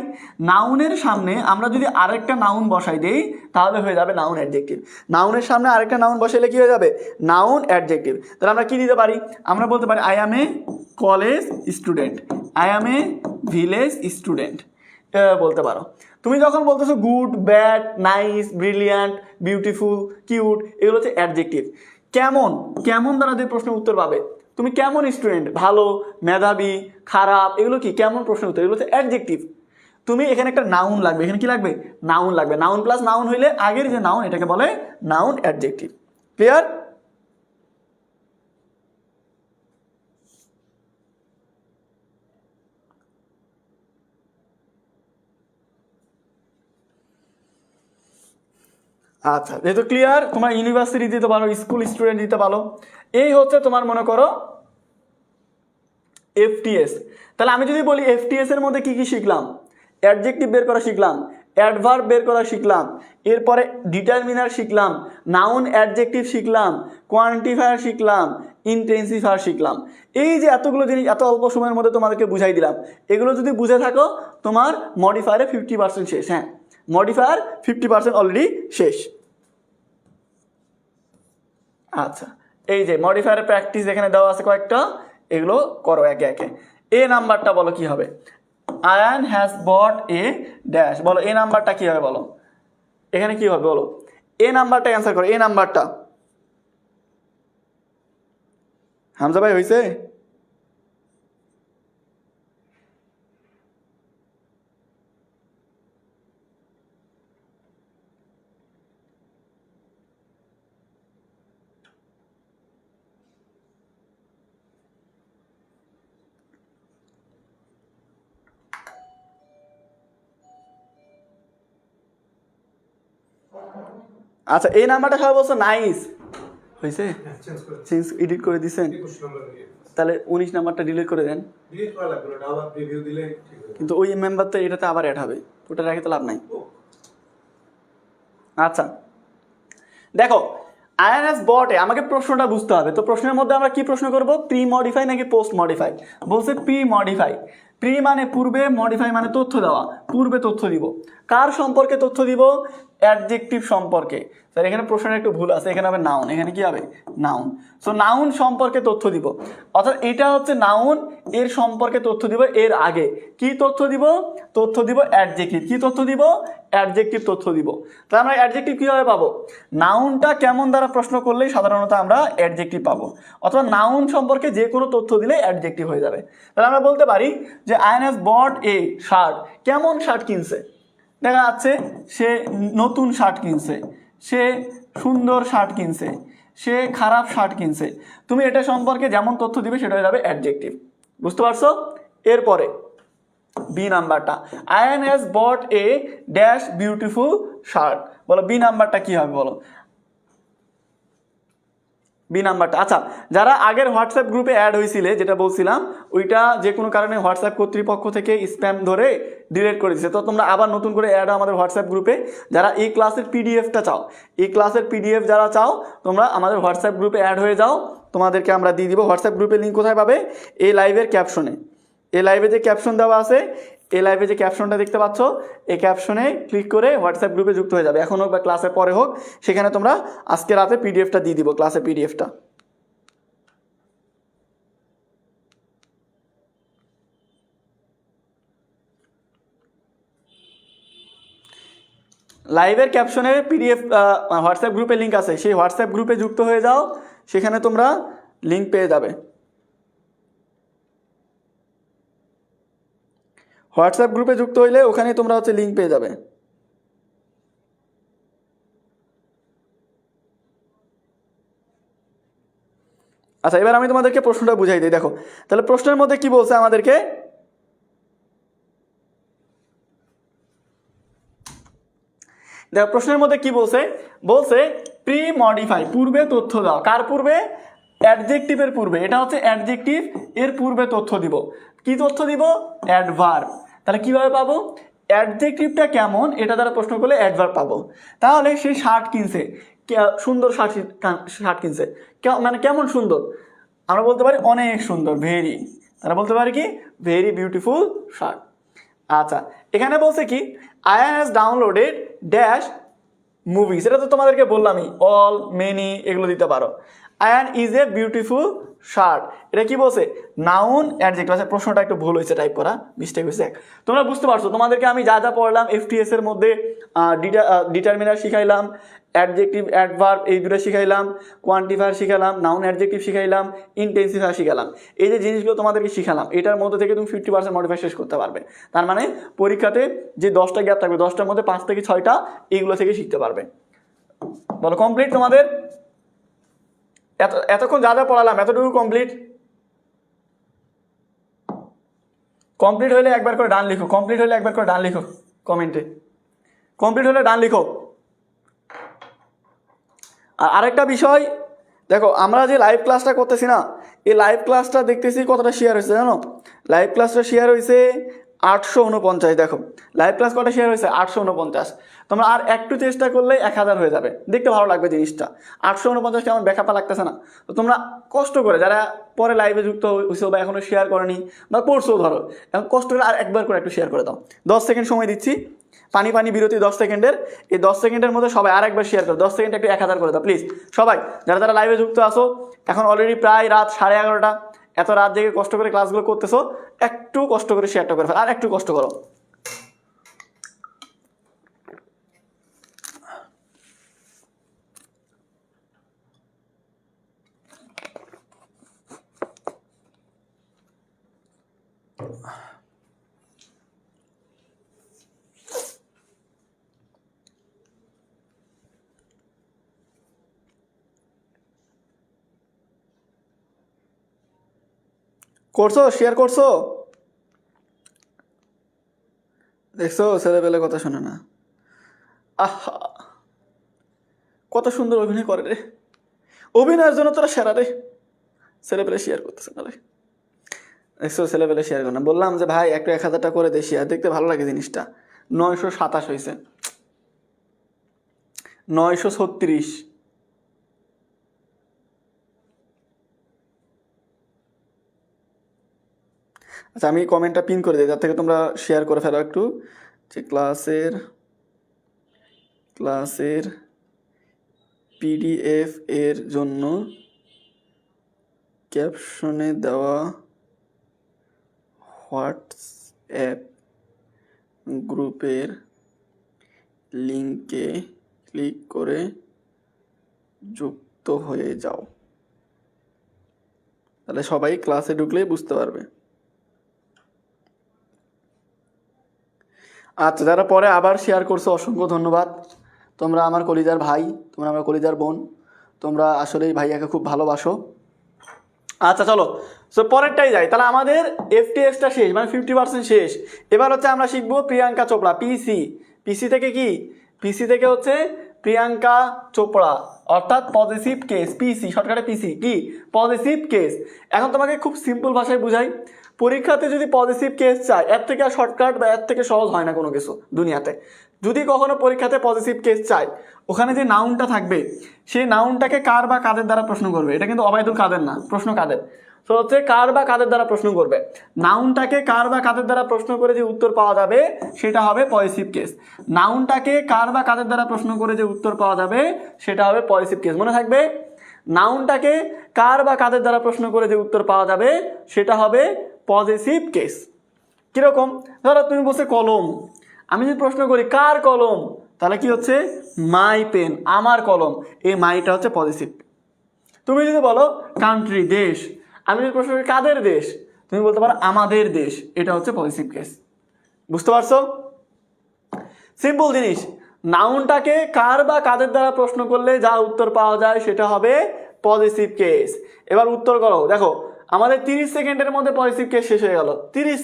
নাউনের সামনে আমরা যদি আরেকটা নাউন বসাই দেই তাহলে হয়ে যাবে নাউন অ্যাডজেক্টিভ। নাউনের সামনে আরেকটা নাউন বসাইলে কি হয়ে যাবে, নাউন অ্যাডজেক্টিভ। তাহলে আমরা কি দিতে পারি, আমরা বলতে পারি I am A college student, I am a village student, বলতে পারো। তুমি যখন বলতেছো good bad nice brilliant beautiful cute, এগুলো হচ্ছে অ্যাডজেক্টিভ। কেমন, কেমন দ্বারা যে প্রশ্নের উত্তর পাবে, তুমি কেমন স্টুডেন্ট, ভালো মেধাবী খারাপ, এগুলো কি কেমন প্রশ্নের উত্তর, এগুলো হচ্ছে অ্যাডজেক্টিভ। তুমি এখানে একটা নাউন লাগবে, এখানে কি লাগবে, নাউন লাগবে। নাউন প্লাস নাউন হইলে আগের যে নাউন এটাকে বলে নাউন অ্যাডজেক্টিভ। ক্লিয়ার। আচ্ছা যেহেতু ক্লিয়ার, তোমার ইউনিভার্সিটি দিতে পারো, স্কুল স্টুডেন্ট দিতে পারো। এই হচ্ছে তোমার মনে করো এফটিএস। তাহলে আমি যদি বলি এফটিএস এর মধ্যে কি কি শিখলাম, অ্যাডজেক্টিভ বের করা শিখলাম, অ্যাডভার্ব বের করা শিখলাম, এরপরে ডিটারমিনার শিখলাম, নাউন অ্যাডজেক্টিভ শিখলাম, কোয়ান্টিফায়ার শিখলাম, ইন্টেন্সিফায়ার শিখলাম। এই যে এতগুলো জিনিস এত অল্প সময়ের মধ্যে তোমাদেরকে বুঝাই দিলাম, এগুলো যদি বুঝে থাকো তোমার মডিফায়ারে 50% শেষ। হ্যাঁ মডিফায়ার 50% অলরেডি শেষ। আচ্ছা এই যে মডিফায়ারের প্র্যাকটিস এখানে দেওয়া আছে কয়েকটা, এগুলো করো একে একে। এ নাম্বারটা বলো কি হবে, Ayaan has bought a dash, বলো এ নাম্বারটা কি হবে, বলো এখানে কি হবে, বলো এ নাম্বারটা অ্যান্সার করো। এ নাম্বারটা হামজা ভাই হয়েছে, আচ্ছা এই নাম্বারটা সবাই বলছো নাইস হয়েছে, হ্যাঁ চেঞ্জ করে চেঞ্জ এডিট করে দিছেন, 21 নম্বর দিয়ে তাহলে 19 নাম্বারটা ডিলিট করে দেন। ডিলিট করা লাগবে না, আবার প্রিভিউ দিলে ঠিক হবে। কিন্তু ওই মেম্বার তো এটাতে আবার অ্যাড হবে, ওটা রেখে তো লাভ নাই। ও, আচ্ছা দেখো আইএনএস বটে আমাকে প্রশ্নটা বুঝতে হবে, তো প্রশ্নের মধ্যে আমরা কি প্রশ্ন করব, প্রি মডিফাই নাকি পোস্ট মডিফাই। বলছে প্রি মডিফাই, প্রি মানে পূর্বে, মডিফাই মানে তথ্য দেওয়া, পূর্বে তথ্য দিব। কার সম্পর্কে তথ্য দিব, অ্যাডজেক্টিভ সম্পর্কে। স্যার এখানে প্রশ্নের একটু ভুল আছে, এখানে হবে নাউন, এখানে কি হবে নাউন। সো নাউন সম্পর্কে তথ্য দিব, অর্থাৎ এটা হচ্ছে নাউন, এর সম্পর্কে তথ্য দিব। এর আগে কি তথ্য দিব, তথ্য দিব অ্যাডজেক্টিভ। কি তথ্য দিব, অ্যাডজেক্টিভ তথ্য দিব। তাহলে আমরা অ্যাডজেক্টিভ কীভাবে পাবো, নাউনটা কেমন দ্বারা প্রশ্ন করলেই সাধারণত আমরা অ্যাডজেক্টিভ পাবো, অথবা নাউন সম্পর্কে যে কোনো তথ্য দিলে অ্যাডজেক্টিভ হয়ে যাবে। তাহলে আমরা বলতে পারি যে আইএনএস বট এ শার্ট, কেমন শার্ট কিনছে, দেখা যাচ্ছে সে নতুন শার্ট কিনছে, সে সুন্দর শার্ট কিনছে, সে খারাপ শার্ট কিনছে। তুমি এটা সম্পর্কে যেমন তথ্য দিবে সেটা হয়ে যাবে অ্যাডজেক্টিভ, বুঝতে পারছো। এরপরে বি নাম্বারটা, INS bot a dash beautiful shirt, বলো বি নাম্বারটা কি হবে বলো, বি নাম্বারটা। আচ্ছা যারা আগের হোয়াটসঅ্যাপ গ্রুপে অ্যাড হয়েছিলে, যেটা বলছিলাম ওইটা যে কোনো কারণে হোয়াটসঅ্যাপ কর্তৃপক্ষ থেকে স্প্যাম ধরে ডিলিট করে দিচ্ছে, তো তোমরা আবার নতুন করে অ্যাড হও আমাদের হোয়াটসঅ্যাপ গ্রুপে। যারা এই ক্লাসের পিডিএফটা চাও, এই ক্লাসের পিডিএফ যারা চাও তোমরা আমাদের হোয়াটসঅ্যাপ গ্রুপে অ্যাড হয়ে যাও, তোমাদেরকে আমরা দিয়ে দিব। হোয়াটসঅ্যাপ গ্রুপের লিঙ্ক কোথায় পাবে, এই লাইভের ক্যাপশনে, এই লাইভে যে ক্যাপশন দেওয়া আছে, এই লাইভে যে ক্যাপশনটা দেখতে পাচ্ছ, এই ক্যাপশনে ক্লিক করে হোয়াটসঅ্যাপ গ্রুপে যুক্ত হয়ে যাবে, এখন হোক বা ক্লাসের পরে হোক। সেখানে তোমরা আজকে রাতে পিডিএফটা দিয়ে দিব, ক্লাসের পিডিএফটা। লাইভের ক্যাপশনে পিডিএফ হোয়াটসঅ্যাপ গ্রুপে লিঙ্ক আছে, সেই হোয়াটসঅ্যাপ গ্রুপে যুক্ত হয়ে যাও, সেখানে তোমরা লিঙ্ক পেয়ে যাবে। হোয়াটসঅ্যাপ গ্রুপে যুক্ত হইলে ওখানে তোমরা হচ্ছে লিঙ্ক পেয়ে যাবে। আচ্ছা এবার আমি তোমাদেরকে প্রশ্নটা বুঝাই দিই, দেখো তাহলে প্রশ্নের মধ্যে কি বলছে আমাদেরকে, দেখো প্রশ্নের মধ্যে কি বলছে, বলছে প্রি মডিফাই, পূর্বে তথ্য দাও। কার পূর্বে, অ্যাডজেক্টিভের পূর্বে, এটা হচ্ছে অ্যাডজেক্টিভ, এর পূর্বে তথ্য দিব। কি তথ্য দিব, অ্যাডভার্ব। তাহলে কিভাবে পাবো, অ্যাডজেক্টিভটা কেমন এটা দ্বারা প্রশ্ন করলে অ্যাডভার্ব পাবো। তাহলে সে শার্ট কিনছে, সুন্দর শার্ট শার্ট কিনছে, মানে কেমন সুন্দর, আমরা বলতে পারি অনেক সুন্দর, ভেরি, তারা বলতে পারি কি ভেরি বিউটিফুল শার্ট। আচ্ছা এখানে বলছে কি, Ayaan has downloaded dash movies, এটা তো তোমাদেরকে বললামই, অল মেনি এগুলো দিতে পারো। Ayaan is a beautiful shirt, এটা কি বলছে, নাউন অ্যাডজেক্টিভ। আচ্ছা প্রশ্নটা একটু ভুল হয়েছে, টাইপ করা মিস্টেক হয়েছে। তোমরা বুঝতে পারছো, তোমাদেরকে আমি যা যা পড়লাম এফটিএস এর মধ্যে ডিটারমিনার শিখাইলাম, অ্যাডজেক্টিভ অ্যাডভার্ব এই দুটো শিখাইলাম, কোয়ান্টিফায়ার শিখালাম, নাউন অ্যাডজেক্টিভ শিখাইলাম, ইন্টেন্সিফায়ার শিখালাম। এই যে জিনিসগুলো তোমাদেরকে শিখালাম, এটার মধ্যে থেকে তুমি 50% মডিফাই শেষ করতে পারবে। তার মানে পরীক্ষাতে যে 10টা গ্যাপ থাকবে, 10টার মধ্যে 5 থেকে 6টা এইগুলো থেকে শিখতে পারবে। বলো কমপ্লিট তোমাদের, এতক্ষণ যা যা পড়ালাম এতটুকু কমপ্লিট? কমপ্লিট হলে একবার করে ডান লিখো, কমপ্লিট হলে একবার করে ডান লিখো কমেন্টে, কমপ্লিট হলে ডান লিখো। আর আরেকটা বিষয় দেখো, আমরা যে লাইভ ক্লাসটা করতেছি না, এই লাইভ ক্লাসটা দেখতেছি কতটা শেয়ার হয়েছে জানো, লাইভ ক্লাসটা শেয়ার হয়েছে 849। দেখো লাইভ ক্লাস কটা শেয়ার হয়েছে, 849। তোমরা আর একটু চেষ্টা করলে 1000 হয়ে যাবে, দেখতে ভালো লাগবে জিনিসটা। 849 কেমন ব্যাখ্যাপা লাগতেছে না? তো তোমরা কষ্ট করে, যারা পরে লাইভে যুক্ত হয়েছো বা এখনো শেয়ার করেনি বা করছো, ধরো এখন কষ্ট করে আর একবার করে একটু শেয়ার করে দাও। 10 সেকেন্ড সময় দিচ্ছি, পানি পানি বিরতি 10 সেকেন্ডের, এই 10 সেকেন্ডের মধ্যে সবাই আর একবার শেয়ার করো, 10 সেকেন্ড একটু 1000 করে দাও প্লিজ সবাই। যারা যারা লাইভে যুক্ত আসো, এখন অলরেডি প্রায় রাত 11:30, এত রাত জেগে কষ্ট করে ক্লাসগুলো করতেছো, একটু কষ্ট করে শেয়ারটা করে ফেলো, আর একটু কষ্ট করো। করছো, শেয়ার করছো, দেখছো ছেলেপেলে কথা শোনে না। আহা কত সুন্দর অভিনয় করে রে, অভিনয়ের জন্য তোরা সেরা রে। ছেলেপেলে শেয়ার করতেছে না রে, দেখছো ছেলেপেলে শেয়ার করে না। বললাম যে ভাই একটু 1000 টাকা করে দে শেয়ার, দেখতে ভালো লাগে জিনিসটা। 927 হয়েছে, 936। আচ্ছা আমি কমেন্টটা পিন করে দিই, যার থেকে তোমরা শেয়ার করে ফেলো একটু, যে ক্লাসের পিডিএফ এর জন্য ক্যাপশনে দেওয়া হোয়াটসঅ্যাপ গ্রুপের লিংকে ক্লিক করে যুক্ত হয়ে যাও, তাহলে সবাই ক্লাসে ঢুকলেই বুঝতে পারবে। আচ্ছা যারা পরে আবার শেয়ার করছো অসংখ্য ধন্যবাদ। তোমরা আমার কলিজার ভাই, তোমরা আমার কলিজার বোন, তোমরা আসলেই ভাইয়াকে খুব ভালোবাসো। আচ্ছা চলো, সো পরেরটাই যাই। তাহলে আমাদের এফটিএসটা শেষ, মানে 50% শেষ। এবার হচ্ছে আমরা শিখবো প্রিয়াঙ্কা চোপড়া, পিসি থেকে কি, পিসি থেকে হচ্ছে প্রিয়াঙ্কা চোপড়া, অর্থাৎ পজিটিভ কেস। পিসি শর্টকাটে পিসি কি, পজিটিভ কেস। এখন তোমাকে খুব সিম্পল ভাষায় বুঝাই, পরীক্ষাতে যদি পজিটিভ কেস চায়, এর থেকে আর শর্টকাট বা এর থেকে সহজ হয় না কোনো কিছু দুনিয়াতে। যদি কখনো পরীক্ষাতে পজিটিভ কেস চায়, ওখানে যে নাউনটা থাকবে সেই নাউনটাকে কার বা কাদের দ্বারা প্রশ্ন করবে। এটা কিন্তু অবায়দুল কাদের না, প্রশ্ন কাদের। তো হচ্ছে কার বা কাদের দ্বারা প্রশ্ন করবে, নাউনটাকে কার বা কাদের দ্বারা প্রশ্ন করে যে উত্তর পাওয়া যাবে সেটা হবে পজিটিভ কেস। নাউনটাকে কার বা কাদের দ্বারা প্রশ্ন করে যে উত্তর পাওয়া যাবে সেটা হবে পজিটিভ কেস। মনে থাকবে, নাউনটাকে কার বা কাদের দ্বারা প্রশ্ন করে যে উত্তর পাওয়া যাবে সেটা হবে পজিটিভ কেস। কিরকম, ধরো তুমি বলছে কলম, আমি যদি প্রশ্ন করি কার কলম, তাহলে কি হচ্ছে মাই পেন, আমার কলম, এই মাইটা হচ্ছে পজিটিভ। তুমি যদি বলো কান্ট্রি দেশ, আমি যদি প্রশ্ন করি কাদের দেশ, তুমি বলতে পারো আমাদের দেশ, এটা হচ্ছে পজিটিভ কেস। বুঝতে পারছো? সিম্পল জিনিস, নাউনটাকে কার বা কাদের দ্বারা প্রশ্ন করলে যা উত্তর পাওয়া যায় সেটা হবে পজিটিভ কেস। এবার উত্তর করো, দেখো আমাদের 30 সেকেন্ডের মধ্যে পজিটিভ কেস শেষ হয়ে গেল। 30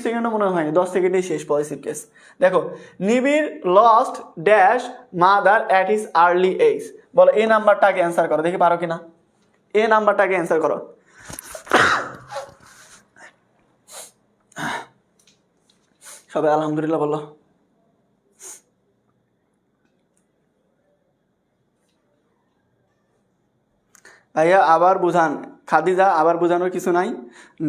সেকেন্ডও মনে হয়নি, 10 সেকেন্ডেই শেষ পজিটিভ কেস। দেখো, Nibir lost dash mother at his early age. বলো এই নাম্বারটাকে অ্যান্সার করো, দেখি পারো কিনা। এই নাম্বারটাকে অ্যান্সার করো। সবাই আলহামদুলিল্লাহ বললো। ভাইয়া আবার বুঝান, খাদিজা আবার বোঝানোর কিছু নাই।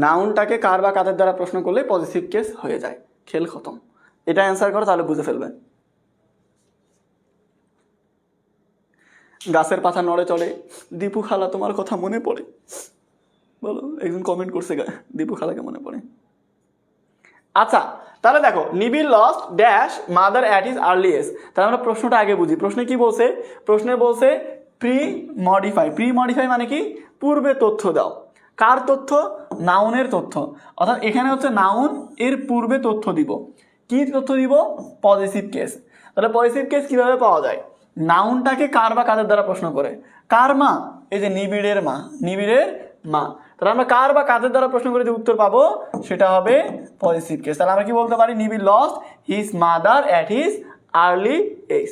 নাউনটাকে কার বা কাদের দ্বারা প্রশ্ন করলে পজিটিভ কেস হয়ে যায়, খেল খতম। এটা অ্যান্সার করো, তাহলে বুঝে ফেলবে। গাছের পাতা নড়ে চলে, দীপু খালা তোমার কথা মনে পড়ে। বলো, একজন কমেন্ট করছে দীপু খালাকে মনে পড়ে। আচ্ছা তাহলে দেখো, Nibir lost dash mother at his early age. তাহলে আমরা প্রশ্নটা আগে বুঝি। প্রশ্নে কি বলছে, প্রশ্নে বলছে প্রি মডিফাই মানে কি, পূর্বে তথ্য দাও। কার তথ্য, নাউনের তথ্য। অর্থাৎ এখানে হচ্ছে নাউন, এর পূর্বে তথ্য দিব। কি তথ্য দিব, পজিটিভ কেস। তাহলে পজিটিভ কেস কিভাবে পাওয়া যায়, নাউনটাকে কার বা কাদের দ্বারা প্রশ্ন করে। কার মা, এই যে নিবিড়ের মা। তাহলে আমরা কার বা কাদের দ্বারা প্রশ্ন করে যে উত্তর পাবো সেটা হবে পজিটিভ কেস। তাহলে আমরা কি বলতে পারি, Nibir lost his mother at his early age.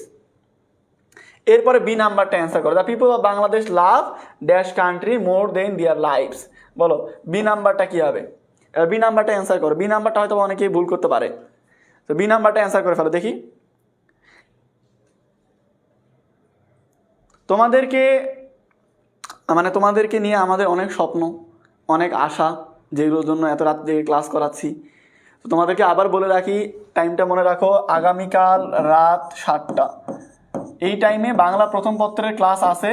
এরপরে বি নাম্বারটা অ্যান্সার করো, the people of Bangladesh love dash country more than their lifes. বলো বি নাম্বারটা কি হবে, বি নাম্বারটা অ্যান্সার করো। বি নাম্বারটা হয়তো অনেকেই ভুল করতে পারে, তো বি নাম্বারটা অ্যান্সার করে ফেলো দেখি। তোমাদেরকে নিয়ে আমাদের অনেক স্বপ্ন, অনেক আশা, যেগুলোর জন্য এত রাত থেকে ক্লাস করাচ্ছি। তো তোমাদেরকে আবার বলে রাখি, টাইমটা মনে রাখো, আগামীকাল রাত 7টা এই টাইমে বাংলা প্রথম পত্রের ক্লাস আছে,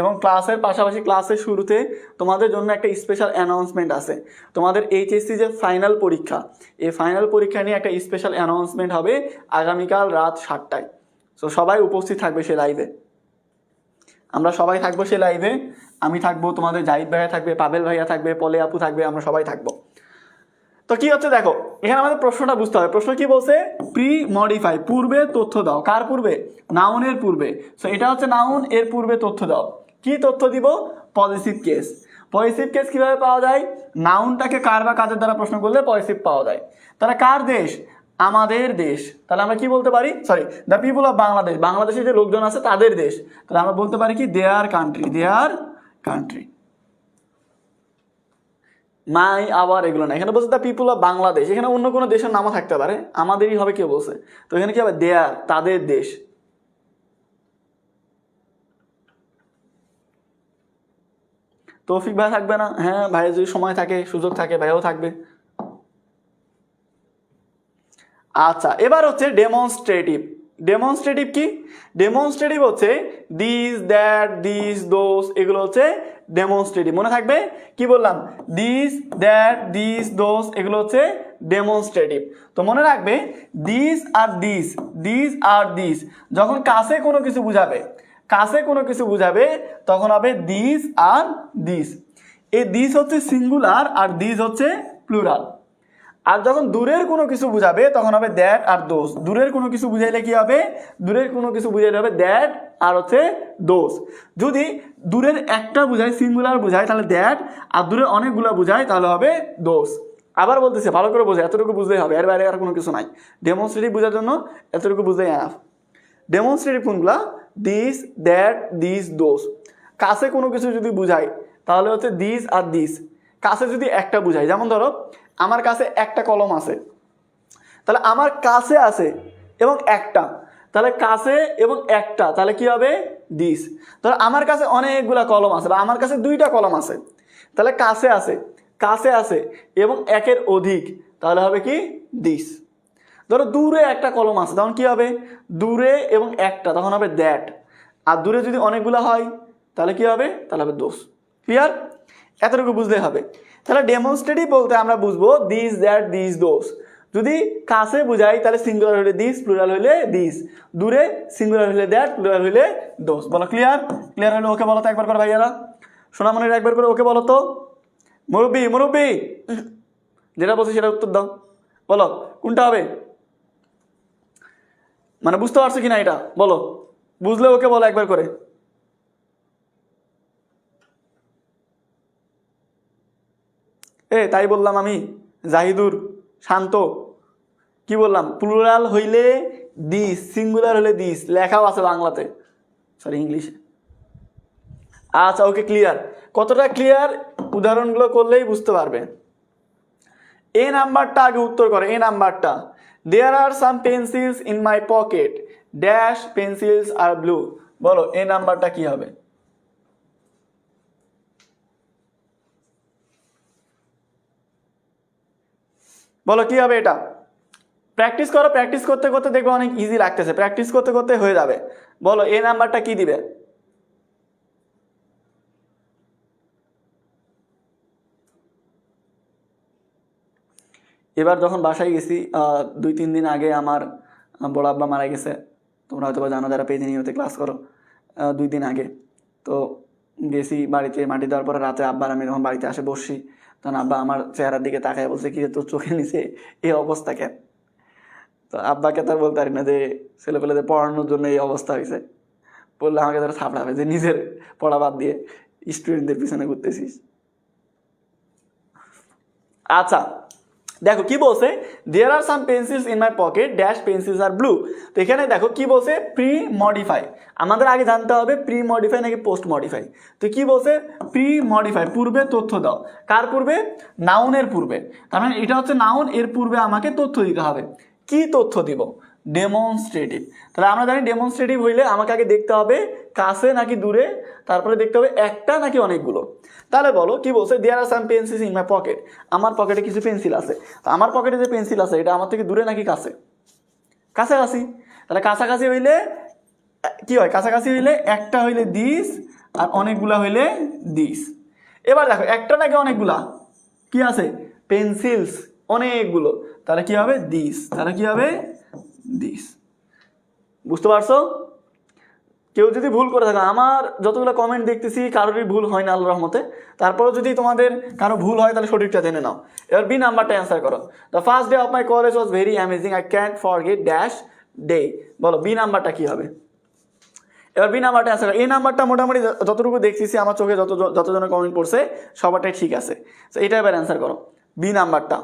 এবং ক্লাসের পাশাপাশি ক্লাসের শুরুতে তোমাদের জন্য একটা স্পেশাল অ্যানাউন্সমেন্ট আছে। তোমাদের এইচএসসি যে ফাইনাল পরীক্ষা, এই ফাইনাল পরীক্ষা নিয়ে একটা স্পেশাল অ্যানাউন্সমেন্ট হবে আগামীকাল রাত 7টায়। তো সবাই উপস্থিত থাকবে সে লাইভে, আমরা সবাই থাকবো সে লাইভে। আমি থাকবো, তোমাদের জাহিদ ভাইয়া থাকবে, পাবেল ভাইয়া থাকবে, পলে আপু থাকবে, আমরা সবাই থাকবো। তো কি হচ্ছে দেখো, এখানে আমাদের প্রশ্নটা বুঝতে হবে। প্রশ্ন কি বলছে, প্রি মডিফাই, পূর্বে তথ্য দাও। কার পূর্বে, নাউনের পূর্বে। সো এটা হচ্ছে নাউন, এর পূর্বে তথ্য দাও। কি তথ্য দিব, পজিটিভ কেস। পজিটিভ কেস কিভাবে পাওয়া যায়, নাউনটাকে কার বা কাদের দ্বারা প্রশ্ন করলে পজিটিভ পাওয়া যায়। তাহলে কার দেশ, আমাদের দেশ, তাহলে আমরা কি বলতে পারি, sorry the people of Bangladesh, বাংলাদেশে যে লোকজন আছে তাদের দেশ, তাহলে আমরা বলতে পারি কি their country, their country. My our এগুলো না, এখানে বলছে দ্য পিপল অফ বাংলাদেশ, এখানে অন্য কোনো দেশের নামও থাকতে পারে, আমাদেরই হবে কেউ বলছে, তো এখানে কি হবে দেয়ার, তাদের দেশ। তৌফিক ভাই থাকবে না? হ্যাঁ ভাই, যদি সময় থাকে সুযোগ থাকে ভাইও থাকবে। আচ্ছা, এবার হচ্ছে ডেমনস্ট্রেটিভ। ডেমনস্ট্রেটিভ কি? ডেমনস্ট্রেটিভ হচ্ছে দিস, দ্যাট, দিস, দোস, এগুলো হচ্ছে ডেমনস্ট্রেটিভ। মনে থাকবে কি বললাম, দিস, দ্যাট, দিস, দোস, এগুলো হচ্ছে ডেমনস্ট্রেটিভ। তো মনে রাখবে দিস আর দিস, দিস আর দিস যখন কাছে কোনো কিছু বুঝাবে, কাছে কোনো কিছু বুঝাবে তখন হবে দিস আর দিস। এই দিস হচ্ছে সিঙ্গুলার আর দিস হচ্ছে প্লুরাল। আর যখন দূরের কোনো কিছু বুঝাবে তখন হবে দ্যাট আর দোস। দূরের কোনো কিছু বুঝাইলে কি হবে, দূরের কোনো কিছু বুঝাইলে হবে দ্যাট আর হচ্ছে দোস। যদি দূরের একটা বুঝায়, সিঙ্গুলার বুঝায়, তাহলে দ্যাট, আর দূরের অনেকগুলো বুঝায় তাহলে হবে দোস। আবার বলতেছে ভালো করে বোঝে, এতটুকু বুঝলেই হবে, এর বাইরে আর কোনো কিছু নাই। ডেমনস্ট্রেটিভ বোঝার জন্য এতটুকু বুঝলেই এনাফ। ডেমনস্ট্রেটিভ কোনগুলা, দিস, দ্যাট, দিস, দোস। কাছে কোনো কিছু যদি বুঝায় তাহলে হচ্ছে দিস আর দিস। কাছে যদি একটা বুঝায়, যেমন ধরো আমার কাছে একটা কলম আছে, তাহলে আমার কাছে আছে এবং একটা, তাহলে কাছে এবং একটা, তাহলে কি হবে দিস। ধরো আমার কাছে অনেকগুলা কলম আছে বা আমার কাছে দুইটা কলম আছে, তাহলে কাছে আছে, কাছে আছে এবং একের অধিক, তাহলে হবে কি দিস। ধরো দূরে একটা কলম আছে, তখন কি হবে দূরে এবং একটা, তখন হবে দ্যাট। আর দূরে যদি অনেকগুলো হয় তাহলে কি হবে, তাহলে হবে দোস। ক্লিয়ার? এতটুকু বুঝলে হবে। তাহলে ডেমনস্ট্রেটিভ বলতে আমরা বুঝবো দিস, দ্যাট, দিস, দোস। যদি কাছে বুঝাই তাহলে সিঙ্গুলার হলে দিস, প্লুরাল হলে দিস। দূরে সিঙ্গুলার হলে দ্যাট, প্লুরাল হলে দোস। বলো ক্লিয়ার? ক্লিয়ার হলে ওকে বলো তো একবার করে ভাইয়ারা, সোনামণির একবার করে ওকে বলো তো। মুরব্বি, মুরব্বি, যেটা বলছে সেটা উত্তর দাও, বলো কোনটা হবে, মানে বুঝতে পারছো কিনা এটা বলো, বুঝলে ওকে বলো একবার করে। তাই বললাম আমি, জাহিদুর, শান্ত, কি বললাম, প্লুরাল হইলে দিস, সিঙ্গুলার হলে দিস, লেখাও আছে বাংলাতে, সরি ইংলিশে। আচ্ছা ওকে, ক্লিয়ার? কতটা ক্লিয়ার উদাহরণগুলো করলেই বুঝতে পারবে। এ নাম্বারটা আগে উত্তর করে, এ নাম্বারটা, there are some pencils in my pocket, dash pencils are blue. বলো এ নাম্বারটা কি হবে? বলো কি হবে এটা? প্র্যাকটিস করো, প্র্যাকটিস করতে করতে দেখবে অনেক ইজি লাগতেছে, প্র্যাকটিস করতে করতে হয়ে যাবে। বলো এ নাম্বারটা কি দিবে? এবার যখন বাসায় গেছি, 2-3 দিন আগে আমার বড় আব্বা মারা গেছে, তোমরা হয়তো বা জানো যারা পেজে নিয়মিত ক্লাস করো। 2 দিন আগে তো গেছি বাড়িতে, মাটি দেওয়ার পরে রাতে আব্বার আমি যখন বাড়িতে আসে বসছি, তখন আব্বা আমার চেহারার দিকে তাকায় বলছে কি রে তোর চোখের নিচে এই অবস্থা কেন? তো আব্বাকে তার বলতে পারি না যে ছেলেপেলেদের পড়ানোর জন্য এই অবস্থা হয়েছে, বললে আমাকে তারা থাপড়াবে যে নিজের পড়া বাদ দিয়ে স্টুডেন্টদের পিছনে ঘুরতেছিস। আচ্ছা দেখো কি বলছে, there are some pencils in my pocket, dash pencils are blue. তো এখানে দেখো কি বলছে, প্রি মডিফাই। আমাদের আগে জানতে হবে প্রি মডিফাই নাকি পোস্ট মডিফাই। তো কি বলছে, প্রি মডিফাই, পূর্বে তথ্য দাও। কার পূর্বে? নাউনের পূর্বে। তার মানে এটা হচ্ছে নাউন, এর পূর্বে আমাকে তথ্য দিতে হবে। কি তথ্য দিব? ডেমনস্ট্রেটিভ। তাহলে আমরা জানি ডেমনস্ট্রেটিভ হইলে আমাকে আগে দেখতে হবে কাছে নাকি দূরে, তারপরে দেখতে হবে একটা নাকি অনেকগুলো। তাহলে বলো কি বলছে, there are some pencils in my pocket. আমার পকেটে কিছু পেন্সিল আছে, তো আমার পকেটে যে পেন্সিল আছে এটা আমার থেকে দূরে নাকি কাছে? কাছাকাছি। তাহলে কাছাকাছি হইলে কি হয়, কাছাকাছি হইলে একটা হইলে দিস আর অনেকগুলা হইলে দিস। এবার দেখো একটা নাকি অনেকগুলা, কি আছে পেন্সিলস অনেকগুলো, তাহলে কি হবে দিস, তাহলে কি হবে দিস। বুঝতে পারছো? কেউ যদি ভুল করে থাকে, আমার যতগুলো কমেন্ট দেখতেছি কারোরই ভুল হয় না আল্লাহর রহমতে, তারপরেও যদি তোমাদের কারো ভুল হয় তাহলে সঠিকটা জেনে নাও। এবার বি নাম্বারটা অ্যান্সার করো। The first day of my college was very amazing, I can't forget dash day. বলো বি নাম্বারটা কি হবে? এবার বি নাম্বারটা অ্যান্সার করো। এই নাম্বারটা মোটামুটি যতটুকু দেখতেছি আমার চোখে যতজনের কমেন্ট পড়ছে সবারটাই ঠিক আছে, তো এটা এবার অ্যান্সার করো বি নাম্বারটা।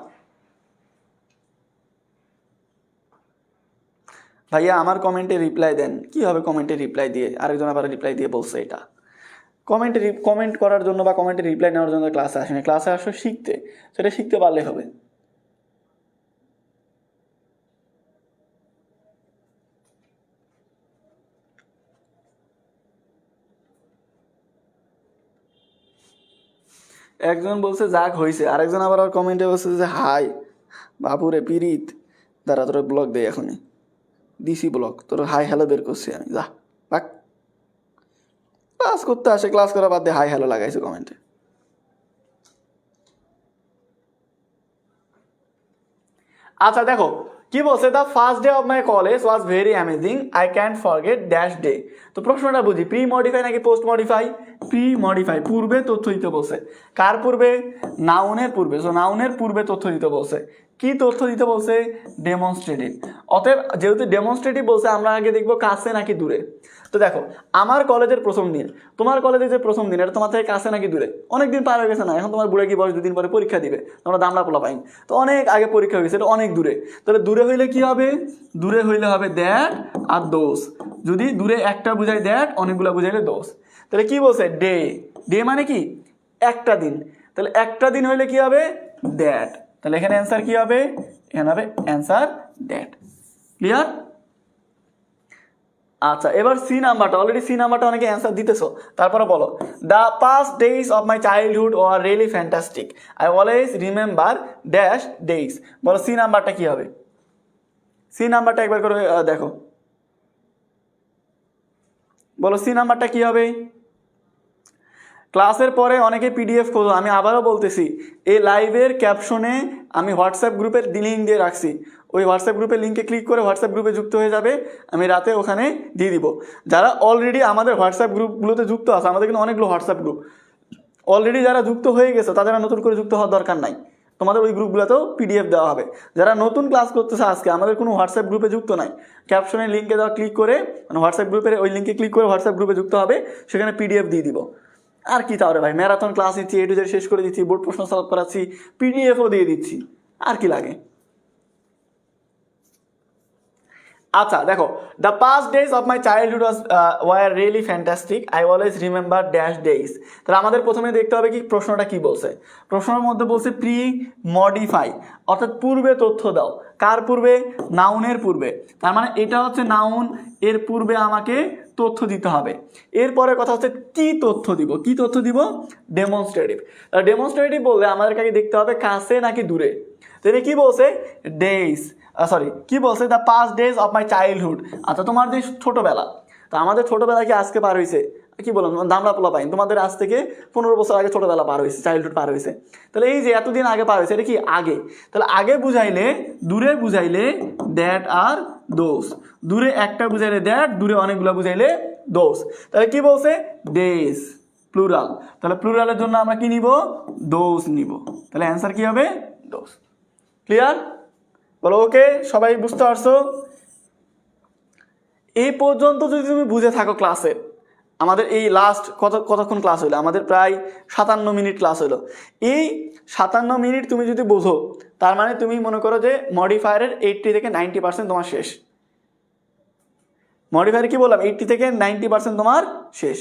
ভাইয়া আমার কমেন্টে রিপ্লাই দেন। কী হবে কমেন্টে রিপ্লাই দিয়ে? আরেকজন আবার রিপ্লাই দিয়ে বলছে এটা। কমেন্ট করার জন্য বা কমেন্টে রিপ্লাই নেওয়ার জন্য ক্লাসে আসেনি, ক্লাসে আসো শিখতে, সেটা শিখতে পারলে হবে। একজন বলছে যাক হয়েছে, আরেকজন আবার কমেন্টে বলছে যে হাই বাপুরে পিরিত, দাঁড়া তোর ব্লগ দেয় এখনই, দিছি ব্লগ, তোর হাই হ্যালো বের করছি আমি, যা বাক। ক্লাস করতে আসে, ক্লাস করা বাদ দিয়ে হাই হ্যালো লাগাইছে কমেন্টে। আচ্ছা দেখো কি বলছে, the first day of my college was very amazing, I can't forget dash day. তো প্রশ্নটা বুঝি, প্রি মডিফাই নাকি পোস্ট মডিফাই? প্রি মডিফাই, পূর্বে তথ্য দিতে বলছে। কার পূর্বে? নাউনের পূর্বে। সো নাউনের পূর্বে তথ্য দিতে বলছে। কি তথ্য দিতে বলছে? ডেমনস্ট্রেটিভ। অতএব যেহেতু ডেমনস্ট্রেটিভ বলছে, আমরা আগে দেখবো কাছে নাকি দূরে। তো দেখো আমার কলেজের প্রথম দিন, তোমার কলেজের যে প্রথম দিন, এটা তোমার থেকে কাছে নাকি দূরে? অনেক দিন পার হয়ে গেছে না? এখন তোমার বুড়ে কি বয়স, 2 দিন পরে পরীক্ষা দিবে, তোমরা দামড়া পোলা পাইন, তো অনেক আগে পরীক্ষা হয়ে গেছে, এটা অনেক দূরে। তাহলে দূরে হইলে কি হবে? দূরে হইলে হবে দ্যাট আর দোষ। যদি দূরে একটা বুঝাই দ্যাট, অনেকগুলো বুঝাইলে দোষ। তাহলে কি বলছে? ডে। ডে মানে কি? একটা দিন। তাহলে একটা দিন হইলে কি হবে? দ্যাট। তাহলে এখানে অ্যান্সার কি হবে? এখানে হবে অ্যান্সার দ্যাট। ক্লিয়ার? আচ্ছা এবার সি নাম্বারটা, অলরেডি সি নাম্বারটা অনেকে অ্যান্সার দিতেছো, তারপরে বলো, the past days of my childhood war really fantastic, I always remember dash days. বলো সি নাম্বারটা কি হবে? সি নাম্বারটা একবার করে দেখো, বলো সি নাম্বারটা কি হবে? ক্লাসের পরে অনেকে পিডিএফ খোঁজো, আমি আবারও বলতেছি, এই লাইভের ক্যাপশনে আমি হোয়াটসঅ্যাপ গ্রুপের লিঙ্ক দিয়ে রাখছি, ওই হোয়াটসঅ্যাপ গ্রুপের লিঙ্কে ক্লিক করে হোয়াটসঅ্যাপ গ্রুপে যুক্ত হয়ে যাবে, আমি রাতে ওখানে দিয়ে দিব। যারা অলরেডি আমাদের হোয়াটসঅ্যাপ গ্রুপগুলোতে যুক্ত আছে, আমাদের কিন্তু অনেকগুলো হোয়াটসঅ্যাপ গ্রুপ অলরেডি যারা যুক্ত হয়ে গেছে, তাদের আর নতুন করে যুক্ত হওয়ার দরকার নাই, তোমাদের ওই গ্রুপগুলোতেও পিডিএফ দেওয়া হবে। যারা নতুন ক্লাস করতেছে আজকে, আমাদের কোনো হোয়াটসঅ্যাপ গ্রুপে যুক্ত নাই, ক্যাপশনের লিঙ্কে দেওয়া ক্লিক করে, মানে হোয়াটসঅ্যাপ গ্রুপের ওই লিঙ্কে ক্লিক করে হোয়াটসঅ্যাপ গ্রুপে যুক্ত হবে, সেখানে পিডিএফ দিয়ে দিব। আর কি তাহলে ভাই, ম্যারাথন ক্লাস নিচ্ছি, A to Z শেষ করে দিচ্ছি, বোর্ড প্রশ্ন সলভ করাচ্ছি, পিডিএফও দিয়ে দিচ্ছি, আর কি লাগে? আচ্ছা দেখো, the past days of my childhood war really fantastic, I always remember dash days. তাহলে আমাদের প্রথমে দেখতে হবে কি প্রশ্নটা কি বলছে। প্রশ্নের মধ্যে বলছে প্রি মডিফাই, অর্থাৎ পূর্বে তথ্য দাও। কার পূর্বে? নাউনের পূর্বে। তার মানে এটা হচ্ছে নাউন, এর পূর্বে আমাকে তথ্য দিতে হবে। এরপরে কথা হচ্ছে কি তথ্য দিব? কি তথ্য দিব? ডেমনস্ট্রেটিভ। ডেমনস্ট্রেটিভ বললে আমাদেরকে আগে দেখতে হবে কাছে নাকি দূরে। তাহলে কি বলছে? ডেজ, সরি কি বলছে? The past days of my childhood. আচ্ছা তোমার যে ছোটোবেলা, তো আমাদের ছোটোবেলা কি আজকে পার হয়েছে? কি বললাম, দামড়া পোলা পাইন, তোমাদের আজ থেকে 15 বছর আগে ছোটোবেলা পার হয়েছে, চাইল্ডহুড পার হয়েছে। তাহলে এই যে এতদিন আগে পার হয়েছে, এটা কি আগে? তাহলে আগে বুঝাইলে, দূরে বুঝাইলে দ্যাট আর দোষ। দূরে একটা বুঝাইলে দ্যাট, দূরে অনেকগুলো বুঝাইলে দোষ। তাহলে কি বলছে? Days plural. তাহলে প্লুরালের জন্য আমরা কি নিব? দোষ নিব। তাহলে অ্যান্সার কি হবে? দোষ। ক্লিয়ার? বলো ওকে, সবাই বুঝতে পারছো? এই পর্যন্ত যদি তুমি বুঝে থাকো ক্লাসে, আমাদের এই লাস্ট কতক্ষণ ক্লাস হইলো? আমাদের প্রায় 57 মিনিট ক্লাস হইলো। এই 57 মিনিট তুমি যদি বোঝো, তার মানে তুমি মনে করো যে মডিফায়ারের 80 থেকে 90% তোমার শেষ। মডিফায়ার কি বললাম? 80 থেকে 90% তোমার শেষ।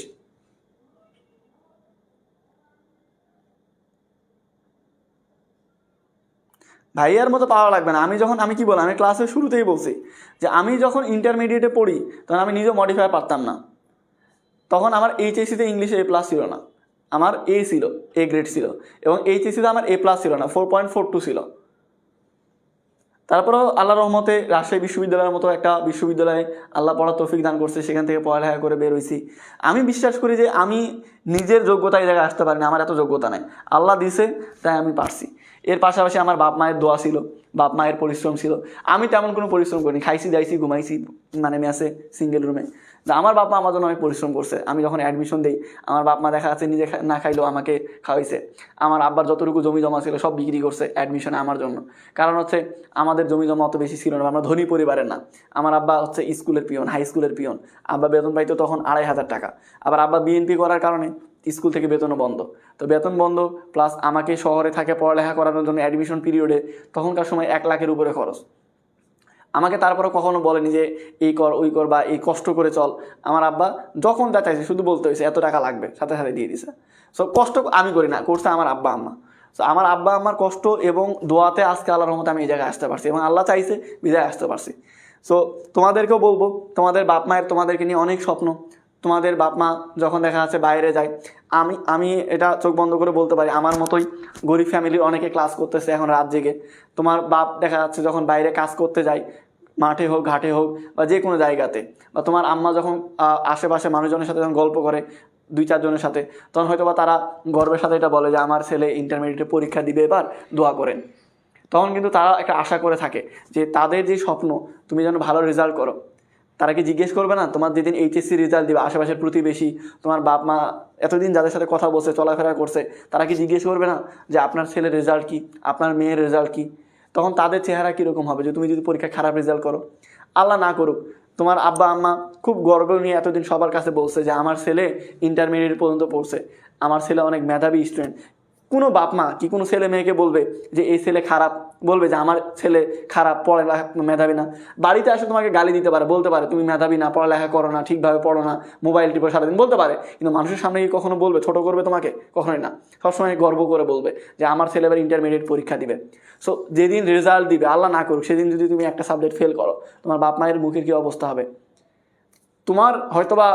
ভাইয়ার মতো পাওয়া লাগবে না। আমি কি বললাম, আমি ক্লাসের শুরুতেই বলছি যে আমি যখন ইন্টারমিডিয়েটে পড়ি, তখন আমি নিজেও মডিফাই পারতাম না। তখন আমার এইচএসসিতে ইংলিশে A+ ছিল না, আমার A ছিল, A গ্রেড ছিল, এবং এইচএসসিতে আমার A+ ছিল না, 4.42 ছিল। তারপরেও আল্লাহ রহমতে রাজশাহী বিশ্ববিদ্যালয়ের মতো একটা বিশ্ববিদ্যালয়ে আল্লাহ পড়ার তৌফিক দান করছে, সেখান থেকে পড়ালেখা করে বের হয়েছি। আমি বিশ্বাস করি যে আমি নিজের যোগ্যতায় এই জায়গায় আসতে পারিনি, আমার এত যোগ্যতা নাই, আল্লাহ দিছে তাই আমি পারছি। এর পাশাপাশি আমার বাপ মায়ের দোয়া ছিল, বাপ মায়ের পরিশ্রম ছিল। আমি তেমন কোনো পরিশ্রম করিনি, খাইছি যাইছি ঘুমাইছি, মানে মেসে সিঙ্গেল রুমে। আমার বাপ মা আমার জন্য অনেক পরিশ্রম করছে। আমি যখন অ্যাডমিশন দিই, আমার বাপ মা দেখা যাচ্ছে নিজে না খাইলেও আমাকে খাওয়াইছে। আমার আব্বার যতটুকু জমি জমা ছিল সব বিক্রি করছে অ্যাডমিশনে আমার জন্য। কারণ হচ্ছে আমাদের জমি জমা অত বেশি ছিল না, আমরা ধনী পরিবারের না। আমার আব্বা হচ্ছে স্কুলের পিয়ন, হাই স্কুলের পিয়ন। আব্বা বেতন পাইতো তখন 2500 টাকা। আবার আব্বা বিএনপি করার কারণে স্কুল থেকে বেতনও বন্ধ। তো বেতন বন্ধ প্লাস আমাকে শহরে থাকে পড়ালেখা করানোর জন্য অ্যাডমিশন পিরিয়ডে তখনকার সময় 1 লাখের উপরে খরচ। আমাকে তারপরে কখনো বলেনি যে এই কর ওই কর বা এই কষ্ট করে চল। আমার আব্বা যখন যা চাইছে শুধু বলতে হয়েছে এত টাকা লাগবে, সাথে সাথে দিয়ে দিছে। সো কষ্ট আমি করি না, করছে আমার আব্বা আম্মা। সো আমার আব্বা আম্মার কষ্ট এবং দোয়াতে আজকে আল্লাহর রহমতে আমি এই জায়গায় আসতে পারছি এবং আল্লাহ চাইছে বিদায় আসতে পারছি। সো তোমাদেরকেও বলবো, তোমাদের বাপ মায়ের তোমাদেরকে নিয়ে অনেক স্বপ্ন। তোমাদের বাপ মা যখন দেখা যাচ্ছে বাইরে যায়, আমি এটা চোখ বন্ধ করে বলতে পারি আমার মতোই গরিব ফ্যামিলির অনেকে ক্লাস করতেছে এখন রাত জেগে। তোমার বাপ দেখা যাচ্ছে যখন বাইরে কাজ করতে যায়, মাঠে হোক ঘাটে হোক বা যে কোনো জায়গাতে, বা তোমার আম্মা যখন আশেপাশে মানুষজনের সাথে যখন গল্প করে 2-4 জনের সাথে, তখন হয়তো বা তারা গর্বের সাথে এটা বলে যে আমার ছেলে ইন্টারমিডিয়েটে পরীক্ষা দিবে, এবার দোয়া করেন। তখন কিন্তু তারা একটা আশা করে থাকে যে তাদের যে স্বপ্ন তুমি যেন ভালো রেজাল্ট করো। তারা কি জিজ্ঞেস করবে না তোমার যেদিন এইচএসসি রেজাল্ট দিবে, আশেপাশের প্রতিবেশী, তোমার বাপ মা এতদিন যাদের সাথে কথা বলছে চলাফেরা করছে, তারা কি জিজ্ঞেস করবে না যে আপনার ছেলের রেজাল্ট কি, আপনার মেয়ের রেজাল্ট কি? তখন তাদের চেহারা কীরকম হবে যে তুমি যদি পরীক্ষায় খারাপ রেজাল্ট করো? আল্লাহ না করুক, তোমার আব্বা আম্মা খুব গর্ব নিয়ে এতদিন সবার কাছে বলছে যে আমার ছেলে ইন্টারমিডিয়েট পর্যন্ত পড়ছে, আমার ছেলে অনেক মেধাবী স্টুডেন্ট। কোনো বাপ মা কি কোনো ছেলে মেয়েকে বলবে যে এই ছেলে খারাপ, বলবে যে আমার ছেলে খারাপ, পড়ালেখা মেধাবী না? বাড়িতে আসে তোমাকে গালি দিতে পারে, বলতে পারে তুমি মেধাবী না, পড়ালেখা করো না, ঠিকভাবে পড়ো না, মোবাইল টিপো সারাদিন, বলতে পারে। কিন্তু মানুষের সামনে কি কখনো বলবে, ছোট করবে তোমাকে? কখনোই না। সবসময় গর্ব করে বলবে যে আমার ছেলে এবার ইন্টারমিডিয়েট পরীক্ষা দিবে। সো যেদিন রেজাল্ট দিবে, আল্লাহ না করুক, সেদিন যদি তুমি একটা সাবজেক্ট ফেল করো, তোমার বাপ মায়ের মুখের কী অবস্থা হবে? তোমার হয়তোবা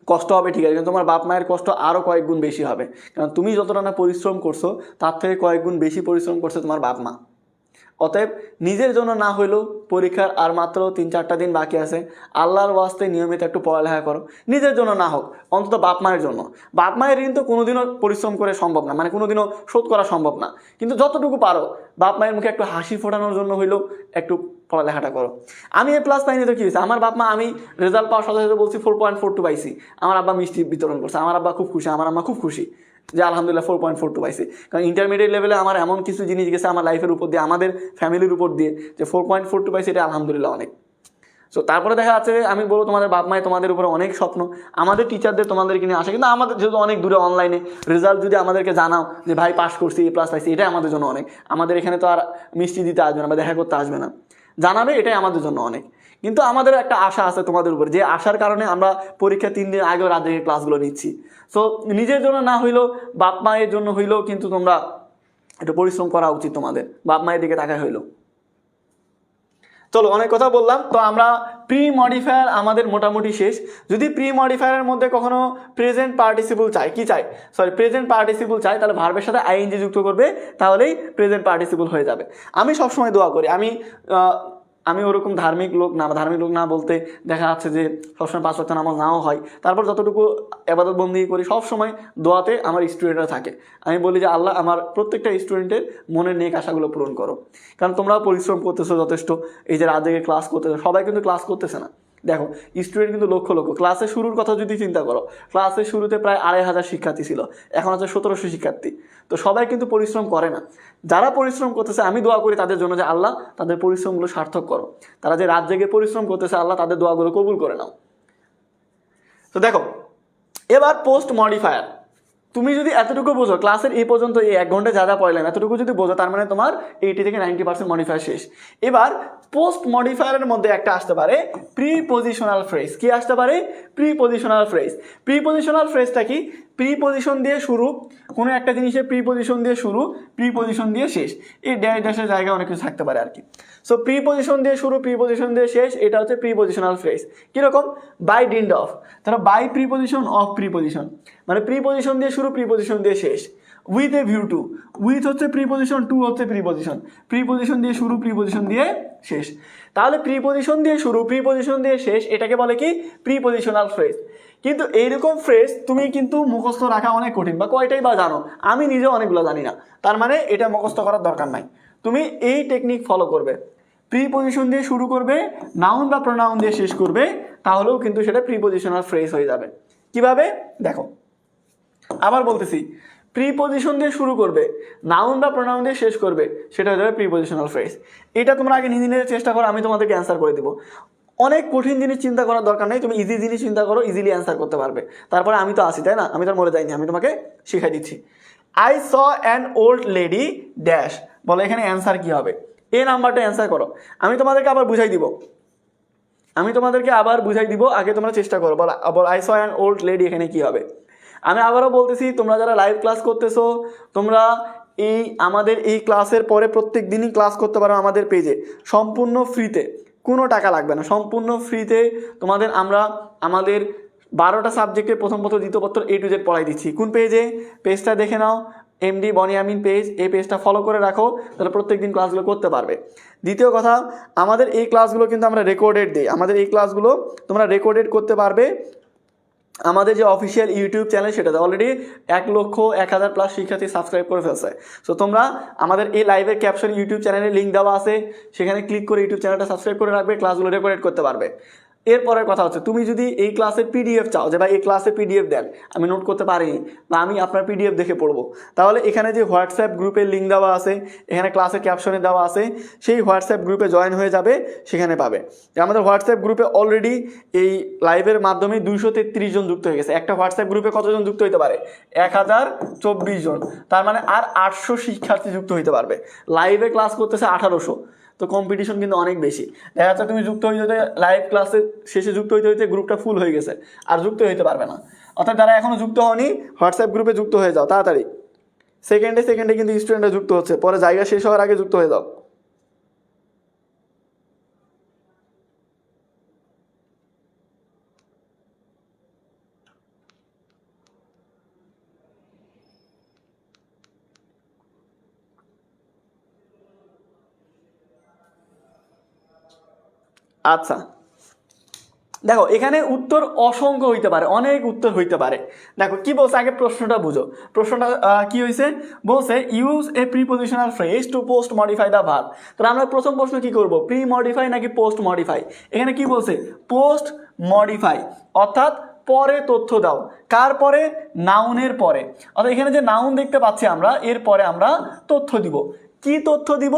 কষ্ট হবে ঠিক আছে, কিন্তু তোমার বাপ মায়ের কষ্ট আরও কয়েক গুণ বেশি হবে। কারণ তুমি যতটা না পরিশ্রম করছো তার থেকে কয়েক গুণ বেশি পরিশ্রম করছে তোমার বাপ মা। অতএব নিজের জন্য না হইলেও পরীক্ষার আর মাত্র 3-4টা দিন বাকি আছে, আল্লাহর ওয়াস্তে নিয়মিত একটু পড়ালেখা করো। নিজের জন্য না হোক, অন্তত বাপ মায়ের জন্য। বাপ মায়ের ঋণ তো কোনোদিনও পরিশ্রম করে সম্ভব না, মানে কোনোদিনও শোধ করা সম্ভব না, কিন্তু যতটুকু পারো বাপ মায়ের মুখে একটু হাসি ফোটানোর জন্য হইলেও একটু পড়ালেখাটা করো। আমি এ প্লাস পাইনি তো কী হয়েছে? আমার বাপ মা, আমি রেজাল্ট পাওয়ার সাথে সাথে বলছি 4.42 পাইছি, আমার আব্বা মিষ্টি বিতরণ করছে, আমার আব্বা খুব খুশি, আমার আম্মা খুব খুশি যে আলহামদুলিল্লাহ 4.42 পাইছি। কারণ ইন্টারমিডিয়েট লেভেলে আমার এমন কিছু জিনিস গেছে আমার লাইফের উপর দিয়ে, আমাদের ফ্যামিলির উপর দিয়ে, যে 4.42 পাইছি, এটা আলহামদুলিল্লাহ অনেক। সো তারপরে দেখা যাচ্ছে যে আমি বলবো তোমাদের বাপ মায় তোমাদের উপরে অনেক স্বপ্ন, আমাদের টিচারদের তোমাদেরকে নিয়ে আসে, কিন্তু আমাদের যেহেতু অনেক দূরে অনলাইনে রেজাল্ট যদি আমাদেরকে জানাও যে ভাই পাস করছি, এ প্লাস পাইছি, এটাই আমাদের জন্য অনেক। আমাদের এখানে তো আর মিষ্টি দিতে আসবে না বা দেখা করতে আসবে না, জানাবে, এটাই আমাদের জন্য অনেক। কিন্তু আমাদের একটা আশা আছে তোমাদের উপর, যে আশার কারণে আমরা পরীক্ষা 3 দিন আগেও রাত জেগে ক্লাসগুলো নিচ্ছি। সো নিজের জন্য না হইলেও বাপ মায়ের জন্য হইলেও কিন্তু তোমরা একটু পরিশ্রম করা উচিত তোমাদের, বাপ মায়ের দিকে তাকায় হইলো। চলো অনেক কথা বললাম, তো আমরা প্রি মডিফায়ার আমাদের মোটামুটি শেষ। যদি প্রি মডিফায়ারের মধ্যে কখনো প্রেজেন্ট পার্টিসিপল চাই, কি চাই, সরি প্রেজেন্ট পার্টিসিপল চাই, তাহলে ভার্বের সাথে আইএনজি যুক্ত করবে, তাহলেই প্রেজেন্ট পার্টিসিপল হয়ে যাবে। আমি সবসময় দোয়া করি, আমি ওরকম ধার্মিক লোক না বলতে দেখা যাচ্ছে যে সবসময় 5 ওয়াক্ত নামাজ নাও হয়, তারপর যতটুকু ইবাদত বন্দেগী করি সবসময় দোয়াতে আমার স্টুডেন্টরা থাকে। আমি বলি যে আল্লাহ আমার প্রত্যেকটা স্টুডেন্টের মনের নেক আশাগুলো পূরণ করো। কারণ তোমরাও পরিশ্রম করতেছো যথেষ্ট, এই যে রাত জেগে ক্লাস করতেছো, সবাই কিন্তু ক্লাস করতেছে না। দেখো স্টুডেন্ট কিন্তু লক্ষ লক্ষ, ক্লাসের শুরুর কথা যদি চিন্তা করো, ক্লাসের শুরুতে প্রায় 2500 শিক্ষার্থী ছিল, এখন আছে 1700 শিক্ষার্থী। তো সবাই কিন্তু পরিশ্রম করে না। যারা পরিশ্রম করতেছে আমি দোয়া করি তাদের জন্য যে আল্লাহ তাদের পরিশ্রমগুলো সার্থক করো। তারা যে রাত জেগে পরিশ্রম করতেছে, আল্লাহ তাদের দোয়াগুলো কবুল করে নাও। তো দেখো এবার পোস্ট মডিফায়ার, তুমি যদি এতটুকু বোঝো, ক্লাসের এই পর্যন্ত এই 1 ঘন্টা যা পড়লাম এতটুকু যদি বোঝো, তার মানে তোমার 80 থেকে 90% মডিফায়ার শেষ। এবার পোস্ট মডিফায়ারের মধ্যে একটা আসতে পারে প্রিপোজিশনাল ফ্রেজ। কি আসতে পারে? Prepositional phrase. প্রিপোজিশনাল ফ্রেজটা কি? প্রিপোজিশন দিয়ে শুরু, কোনো একটা জিনিসের প্রিপোজিশন দিয়ে শুরু, প্রিপোজিশন দিয়ে শেষ, এই ড্যাশের জায়গায় অনেক কিছু থাকতে পারে আর কি। সো প্রিপোজিশন দিয়ে শুরু, প্রিপোজিশন দিয়ে শেষ, এটা হচ্ছে প্রিপোজিশনাল ফ্রেজ। কীরকম? বাই ডিন্ড অফ, তাহলে বাই প্রিপোজিশন অফ প্রিপোজিশন, মানে প্রিপোজিশন দিয়ে শুরু, প্রিপোজিশন দিয়ে শেষ। With a view to, with হচ্ছে প্রিপোজিশন, টু হচ্ছে প্রিপোজিশন, প্রিপোজিশন দিয়ে শুরু, প্রিপোজিশন দিয়ে শেষ। তাহলে প্রিপোজিশন দিয়ে শুরু, প্রিপোজিশন দিয়ে শেষ, এটাকে বলে কি? Prepositional phrase. কিন্তু এইরকম ফ্রেজ তুমি কিন্তু মুখস্থ রাখা অনেক কঠিন, বা কয়টাই বা জানো, আমি নিজেও অনেকগুলো জানি না, তার মানে এটা মুখস্থ করার দরকার নাই। তুমি এই টেকনিক ফলো করবে, প্রিপোজিশন দিয়ে শুরু করবে, নাউন বা প্রোনাউন দিয়ে শেষ করবে, তাহলেও কিন্তু সেটা প্রিপোজিশনাল ফ্রেজ হয়ে যাবে। কিভাবে? দেখো আবার বলতেছি, প্রিপোজিশন দিয়ে শুরু করবে, নাউন বা প্রোনাউন দিয়ে শেষ করবে, সেটা হয়ে যাবে প্রিপোজিশনাল ফ্রেজ। এটা তোমরা আগে নিজে নিজে চেষ্টা করো, আমি তোমাদেরকে অ্যান্সার করে দেবো। অনেক কঠিন জিনিস চিন্তা করার দরকার নেই, তুমি ইজি জিনিস চিন্তা করো, ইজিলি অ্যান্সার করতে পারবে। তারপরে আমি তো আছি, তাই না? আমি তো মরে যাইনি, আমি তোমাকে শিখাই দিচ্ছি। I saw an old lady dash, বলো এখানে অ্যান্সার কি হবে? এই নাম্বারটা অ্যান্সার করো। আমি তোমাদেরকে আবার বুঝাই দিব, আগে তোমরা চেষ্টা করো। বল I saw an old lady, এখানে কি হবে? আমি আবারও বলতেছি, তোমরা যারা লাইভ ক্লাস করতেছো তোমরা আমাদের এই ক্লাসের পরে প্রত্যেক দিনই ক্লাস করতে পারো আমাদের পেজে, সম্পূর্ণ ফ্রিতে, কোনো টাকা লাগবে না, সম্পূর্ণ ফ্রিতে তোমাদের আমরা আমাদের 12টা সাবজেক্টে প্রথম পত্র দ্বিতীয় পত্র A to Z পড়াই দিচ্ছি। কোন পেজে? পেজটা দেখে নাও, এমডি বনিয়ামিন পেজ, এই পেজটা ফলো করে রাখো, তাহলে প্রত্যেক দিন ক্লাসগুলো করতে পারবে। দ্বিতীয় কথা, আমাদের এই ক্লাসগুলো কিন্তু আমরা রেকর্ডেড দিই, আমাদের এই ক্লাসগুলো তোমরা রেকর্ডেড করতে পারবে আমাদের যে অফিসিয়াল ইউটিউব চ্যানেল, সেটাতে অলরেডি 1,01,000+ শিক্ষার্থী সাবস্ক্রাইব করে ফেলছে। সো তোমরা আমাদের এই লাইভের ক্যাপশন ইউটিউব চ্যানেলে লিঙ্ক দেওয়া আছে, সেখানে ক্লিক করে ইউটিউব চ্যানেলটা সাবস্ক্রাইব করে রাখবে, ক্লাসগুলো রেকর্ড করতে পারবে। এরপরের কথা হচ্ছে, তুমি যদি এই ক্লাসের পিডিএফ চাও, যে ভাই এই ক্লাসের পিডিএফ দেন, আমি নোট করতে পারিনি বা আমি আপনার পিডিএফ দেখে পড়বো, তাহলে এখানে যে হোয়াটসঅ্যাপ গ্রুপের লিঙ্ক দেওয়া আছে, এখানে ক্লাসের ক্যাপশনে দেওয়া আছে, সেই হোয়াটসঅ্যাপ গ্রুপে জয়েন হয়ে যাবে, সেখানে পাবে। আমাদের হোয়াটসঅ্যাপ গ্রুপে অলরেডি এই লাইভের মাধ্যমে 233 জন যুক্ত হয়ে গেছে। একটা হোয়াটসঅ্যাপ গ্রুপে কতজন যুক্ত হতে পারে? 1024 জন। তার মানে আর 800 শিক্ষার্থী যুক্ত হতে পারবে। লাইভে ক্লাস করতেছে 1800, তো কম্পিটিশন কিন্তু অনেক বেশি। দেখা যাচ্ছে তুমি যুক্ত হইতে লাইভ ক্লাসের শেষে যুক্ত হইতে গ্রুপটা ফুল হয়ে গেছে, আর যুক্ত হইতে পারবে না। অর্থাৎ যারা এখনও যুক্ত হয়নি, হোয়াটসঅ্যাপ গ্রুপে যুক্ত হয়ে যাও তাড়াতাড়ি। সেকেন্ডে কিন্তু স্টুডেন্টরা যুক্ত হচ্ছে, পরে জায়গা শেষ হওয়ার আগে যুক্ত হয়ে যাও। আচ্ছা, দেখো এখানে উত্তর অসংখ্য হইতে পারে, অনেক উত্তর হইতে পারে। দেখো কি বলছে, আগে প্রশ্নটা বুঝো। প্রশ্নটা কি হয়েছে? বলছে use a prepositional phrase to post modify the verb. তাহলে আমরা প্রথম প্রশ্ন কি করব, প্রি মডিফাই নাকি পোস্ট মডিফাই? এখানে কি বলছে? পোস্ট মডিফাই, অর্থাৎ পরে তথ্য দাও। কার পরে? নাউনের পরে। অর্থাৎ এখানে যে নাউন দেখতে পাচ্ছি আমরা, এর পরে আমরা তথ্য দিব। কি তথ্য দিব?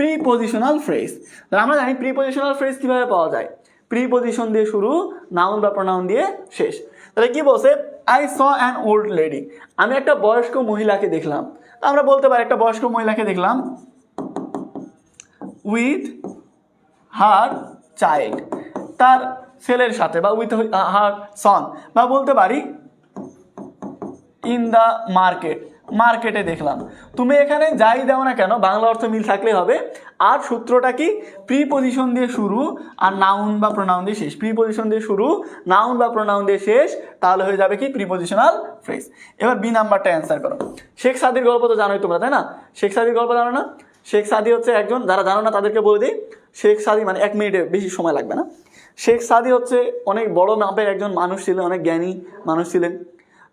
Prepositional phrase. তাহলে আমরা জানি প্রিপজিশনাল ফ্রেজ কিভাবে পাওয়া যায়, প্রিপজিশন দিয়ে শুরু, নাউন বা প্রোনাউন দিয়ে শেষ। তাহলে কি বলছে? I saw an old lady, আমি একটা বয়স্ক মহিলাকে দেখলাম। আমরা বলতে পারি একটা বয়স্ক মহিলাকে দেখলাম উইথ হার চাইল্ড, তার ছেলের সাথে, বা উইথ হার সন, বা বলতে পারি ইন দ্য মার্কেটে দেখলাম। তুমি এখানে যাই দাও না কেন, বাংলা অর্থ মিল থাকলেই হবে। আর সূত্রটা কি? প্রিপজিশন দিয়ে শুরু আর নাউন বা প্রোনাউন দিয়ে শেষ। প্রিপজিশন দিয়ে শুরু, নাউন বা প্রোনাউন দিয়ে শেষ, তাহলে হয়ে যাবে কি? Prepositional phrase. এবার বি নাম্বারটা অ্যান্সার করো। শেখ সাদির গল্প তো জানোই তোমরা, তাই না? শেখ সাদির গল্প জানো না? শেখ সাদি হচ্ছে একজন, যারা জানো না তাদেরকে বলে দিই, শেখ সাদি মানে 1 মিনিটে বেশি সময় লাগবে না। শেখ সাদি হচ্ছে অনেক বড় মাপের একজন মানুষ ছিলেন, অনেক জ্ঞানী মানুষ ছিলেন।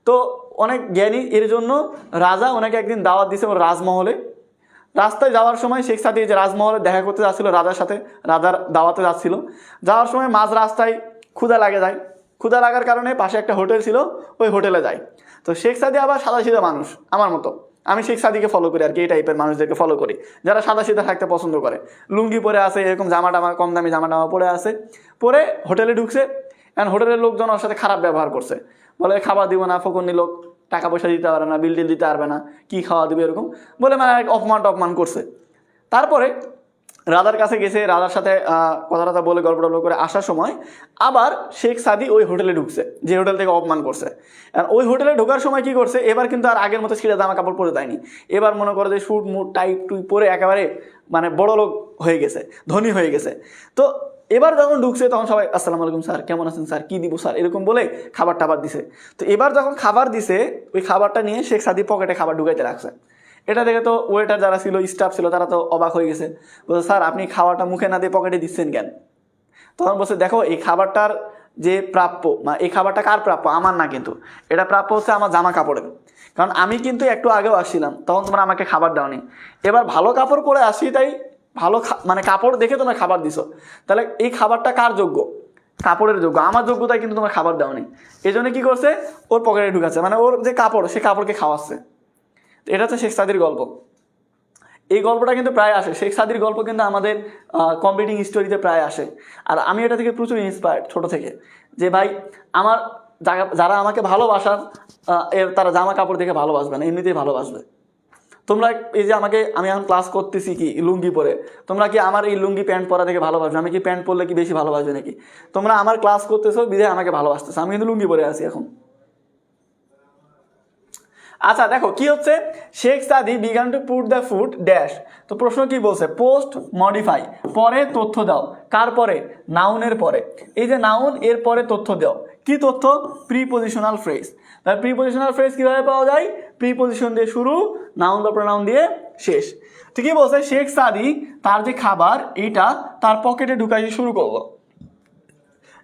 তো অনেক জ্ঞানী, এর জন্য রাজা ওনাকে একদিন দাওয়াত দিয়েছে ওর রাজমহলে। রাস্তায় যাওয়ার সময় শেখ সাদি যে রাজমহলে দেখা করতে যাচ্ছিল রাজার সাথে, রাজার দাওয়াতে যাচ্ছিল, যাওয়ার সময় মাঝ রাস্তায় ক্ষুধা লাগে যায়। ক্ষুধা লাগার কারণে পাশে একটা হোটেল ছিল, ওই হোটেলে যায়। তো শেখ সাদি আবার সাদাসিধা মানুষ, আমার মতো। আমি শেখ সাদিকে ফলো করি আর কি, এই টাইপের মানুষদেরকে ফলো করি যারা সাদাসিধা থাকতে পছন্দ করে। লুঙ্গি পরে আসে, এরকম জামাটামা, কম দামি জামাটামা পরে আসে। পরে হোটেলে ঢুকছে, এখন হোটেলের লোকজন ওর সাথে খারাপ ব্যবহার করছে। বলে খাবার দিব না, ফকন্নি লোক, টাকা পয়সা দিতে পারবে না, বিল টিল দিতে পারবে না, কি খাওয়া দিবে, এরকম বলে মানে অপমান করছে। তারপরে রাজার কাছে গেছে, রাজার সাথে কথা বলে গল্প করে আসার সময় আবার শেখ সাদি ওই হোটেলে ঢুকছে যে হোটেল থেকে অপমান করছে। ওই হোটেলে ঢোকার সময় কি করছে, এবার কিন্তু আর আগের মতো ছিঁড়ে জামা কাপড় পরে দেয়নি। এবার মনে করে যে স্যুট মুট টাইট টুই পরে একেবারে মানে বড় লোক হয়ে গেছে, ধনী হয়ে গেছে। তো এবার যখন ঢুকছে তখন সবাই আসসালামু আলাইকুম স্যার, কেমন আছেন স্যার, কি দিব স্যার, এরকম বলে খাবার টাবার দিছে। তো এবার যখন খাবার দিছে, ওই খাবারটা নিয়ে শেখ সাদি পকেটে খাবার ঢুকাইতে রাখছে। এটা দেখে তো ওয়েটার যারা ছিল, স্টাফ ছিল, তারা তো অবাক হয়ে গেছে। বলছে স্যার আপনি খাবারটা মুখে না দিয়ে পকেটে দিচ্ছেন কেন? তখন বলছে দেখো এই খাবারটার যে প্রাপ্য, এই খাবারটা কার প্রাপ্য? আমার না, কিন্তু এটা প্রাপ্য হচ্ছে আমার জামা কাপড়ের। কারণ আমি কিন্তু একটু আগেও আসছিলাম, তখন তোমরা আমাকে খাবার দাওনি। এবার ভালো কাপড় পরে আসি, তাই ভালো মানে কাপড় দেখে তোমরা খাবার দিছো। তাহলে এই খাবারটা কার যোগ্য? কাপড়ের যোগ্য। আমার যোগ্যতায় কিন্তু তোমার খাবার দাওনি। এই জন্য কি করছে, ওর পকেটে ঢুকাচ্ছে, মানে ওর যে কাপড়, সে কাপড়কে খাওয়াচ্ছে। এটা হচ্ছে শেখ সাদির গল্প। এই গল্পটা কিন্তু প্রায় আসে, শেখ সাদির গল্প কিন্তু আমাদের কম্পিটিং স্টোরিতে প্রায় আসে। আর আমি এটা থেকে প্রচুর ইন্সপায়ার্ড ছোট থেকে, যে ভাই আমার যারা আমাকে ভালোবাসার, তারা জামা কাপড় দেখে ভালোবাসবে না, এমনিতেই ভালোবাসবে। তোমরা এই যে আমি এখন ক্লাস করতেছি কি লুঙ্গি পরে, তোমরা কি আমার এই লুঙ্গি প্যান্ট পরা দেখে ভালোবাসবে? আমি কি প্যান্ট পরলে কি বেশি ভালোবাসবে নাকি? তোমরা আমার ক্লাস করতেছো বিধায় আমাকে ভালোবাসতেছো, আমি কিন্তু লুঙ্গি পরে আছি এখন। আচ্ছা দেখো কি হচ্ছে, শেখ সাদি began to put the food dash. তো প্রশ্ন কি বলছে, পোস্ট মডিফাই, পরে তথ্য দাও। কার পরে? নাউনের পরে। এই যে নাউন, এর পরে তথ্য দাও। কি তথ্য? Prepositional phrase. তাহলে প্রিপজিশনাল ফ্রেজ কিভাবে পাওয়া যায়? প্রিপজিশন দিয়ে শুরু, নাউন বা প্রোনাউন দিয়ে শেষ। ঠিকই বলছে, শেখ সাদি তার যে খাবার এইটা তার পকেটে ঢুকাইতে শুরু করলো।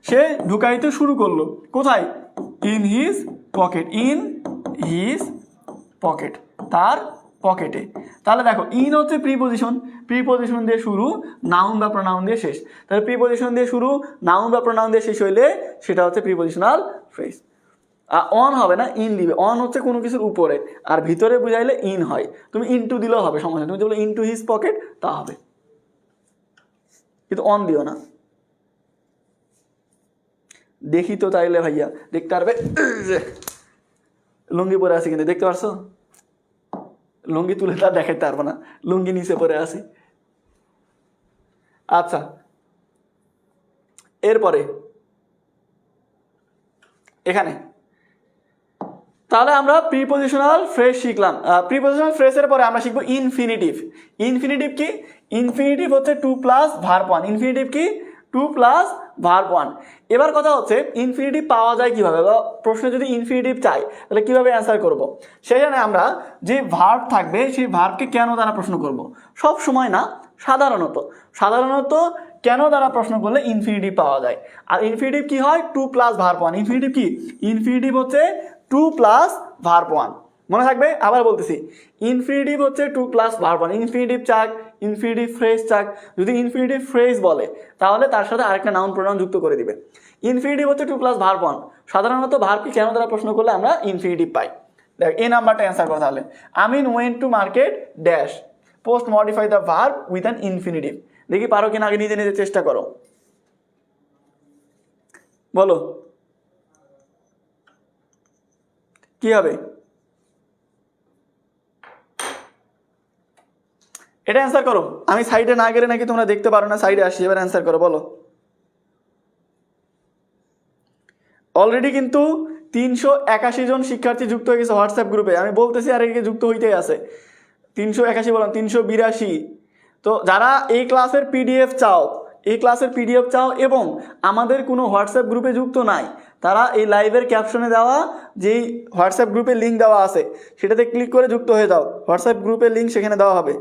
সে ঢুকাইতে শুরু করলো কোথায়? In his pocket, in his pocket, তার পকেটে। তাহলে দেখো ইন হচ্ছে প্রিপজিশন, প্রিপজিশন দিয়ে শুরু, নাউন বা প্রোনাউন দিয়ে শেষ। তাহলে প্রিপজিশন দিয়ে শুরু, নাউন বা প্রোনাউন দিয়ে শেষ হইলে সেটা হচ্ছে প্রিপজিশনাল ফ্রেজ। অন হবে না, ইন দিবে। অন হচ্ছে কোনো কিছুর উপরে, আর ভিতরে বুঝাইলে ইন হয়। তুমি ইনটু দিলেও হবে, সমস্যা নেই। তুমি যদি ইনটু হিজ পকেট তা হবে, কিন্তু অন দিও না। দেখি তো তাইলে ভাইয়া, দেখতে পারবে? লুঙ্গি পরে আছি কিন্তু, দেখতে পারছো? লুঙ্গি তুলে তার দেখাইতে পারবো না, লুঙ্গি নিচে পরে আছি। আচ্ছা, এরপরে এখানে তাহলে আমরা প্রিপজিশনাল ফ্রেজ শিখলাম। প্রিপজিশনাল ফ্রেজের পরে আমরা শিখবো ইনফিনিটিভ। ইনফিনিটিভ কি? ইনফিনিটিভ হচ্ছে to plus verb one. Infinitive কি? To plus verb one. এবার কথা হচ্ছে ইনফিনিটিভ পাওয়া যায় কিভাবে, বা প্রশ্নে যদি ইনফিনিটিভ চাই তাহলে কিভাবে অ্যান্সার করব। সেখানে আমরা যে ভার্ব থাকবে সেই ভার্বকে কেন দ্বারা প্রশ্ন করব। সব সময় না, সাধারণত কেন দ্বারা প্রশ্ন করলে ইনফিনিটিভ পাওয়া যায়। আর ইনফিনিটিভ কি হয়? To plus verb one. Infinitive কি? ইনফিনিটিভ হচ্ছে টু প্লাস ভার্ব ওয়ান। মনে থাকবে? আবার বলতেছি, ইনফিনিটিভ হচ্ছে to plus verb one. Infinitive চাক, ইনফিনিটিভ ফ্রেজ চাক, যদি ইনফিনিটিভ ফ্রেজ বলে তাহলে তার সাথে আরেকটা নাউন প্রোনাউন যুক্ত করে দিবে। ইনফিনিটিভ হচ্ছে টু প্লাস ভার্ব ওয়ান। সাধারণত ভার্বকে কেন দ্বারা প্রশ্ন করলে আমরা ইনফিনিটিভ পাই। দেখ এই নাম্বারটা অ্যান্সার করো তাহলে। Amin went to market dash, post modify the verb with an infinitive. দেখি পারো কিনা, আগে নিজে নিজে চেষ্টা করো, বলো কি হবে। এটা অ্যান্সার করো। আমি সাইডে না গেলে নাকি তোমরা দেখতে পারো না, সাইডে আসি, এবার অ্যান্সার করো, বলো। অলরেডি কিন্তু 381 জন শিক্ষার্থী যুক্ত হয়ে গেছে হোয়াটসঅ্যাপ গ্রুপে। আমি বলতেছি আর এদিকে যুক্ত হইতেই আছে। 381 বললাম, 382। তো যারা এই ক্লাসের পিডিএফ চাও, এবং আমাদের কোনো হোয়াটসঅ্যাপ গ্রুপে যুক্ত নাই, তারা এই লাইভের ক্যাপশনে দেওয়া যেই হোয়াটসঅ্যাপ গ্রুপের লিঙ্ক দেওয়া আছে সেটাতে ক্লিক করে যুক্ত হয়ে যাও। হোয়াটসঅ্যাপ গ্রুপের লিঙ্ক সেখানে দেওয়া হবে।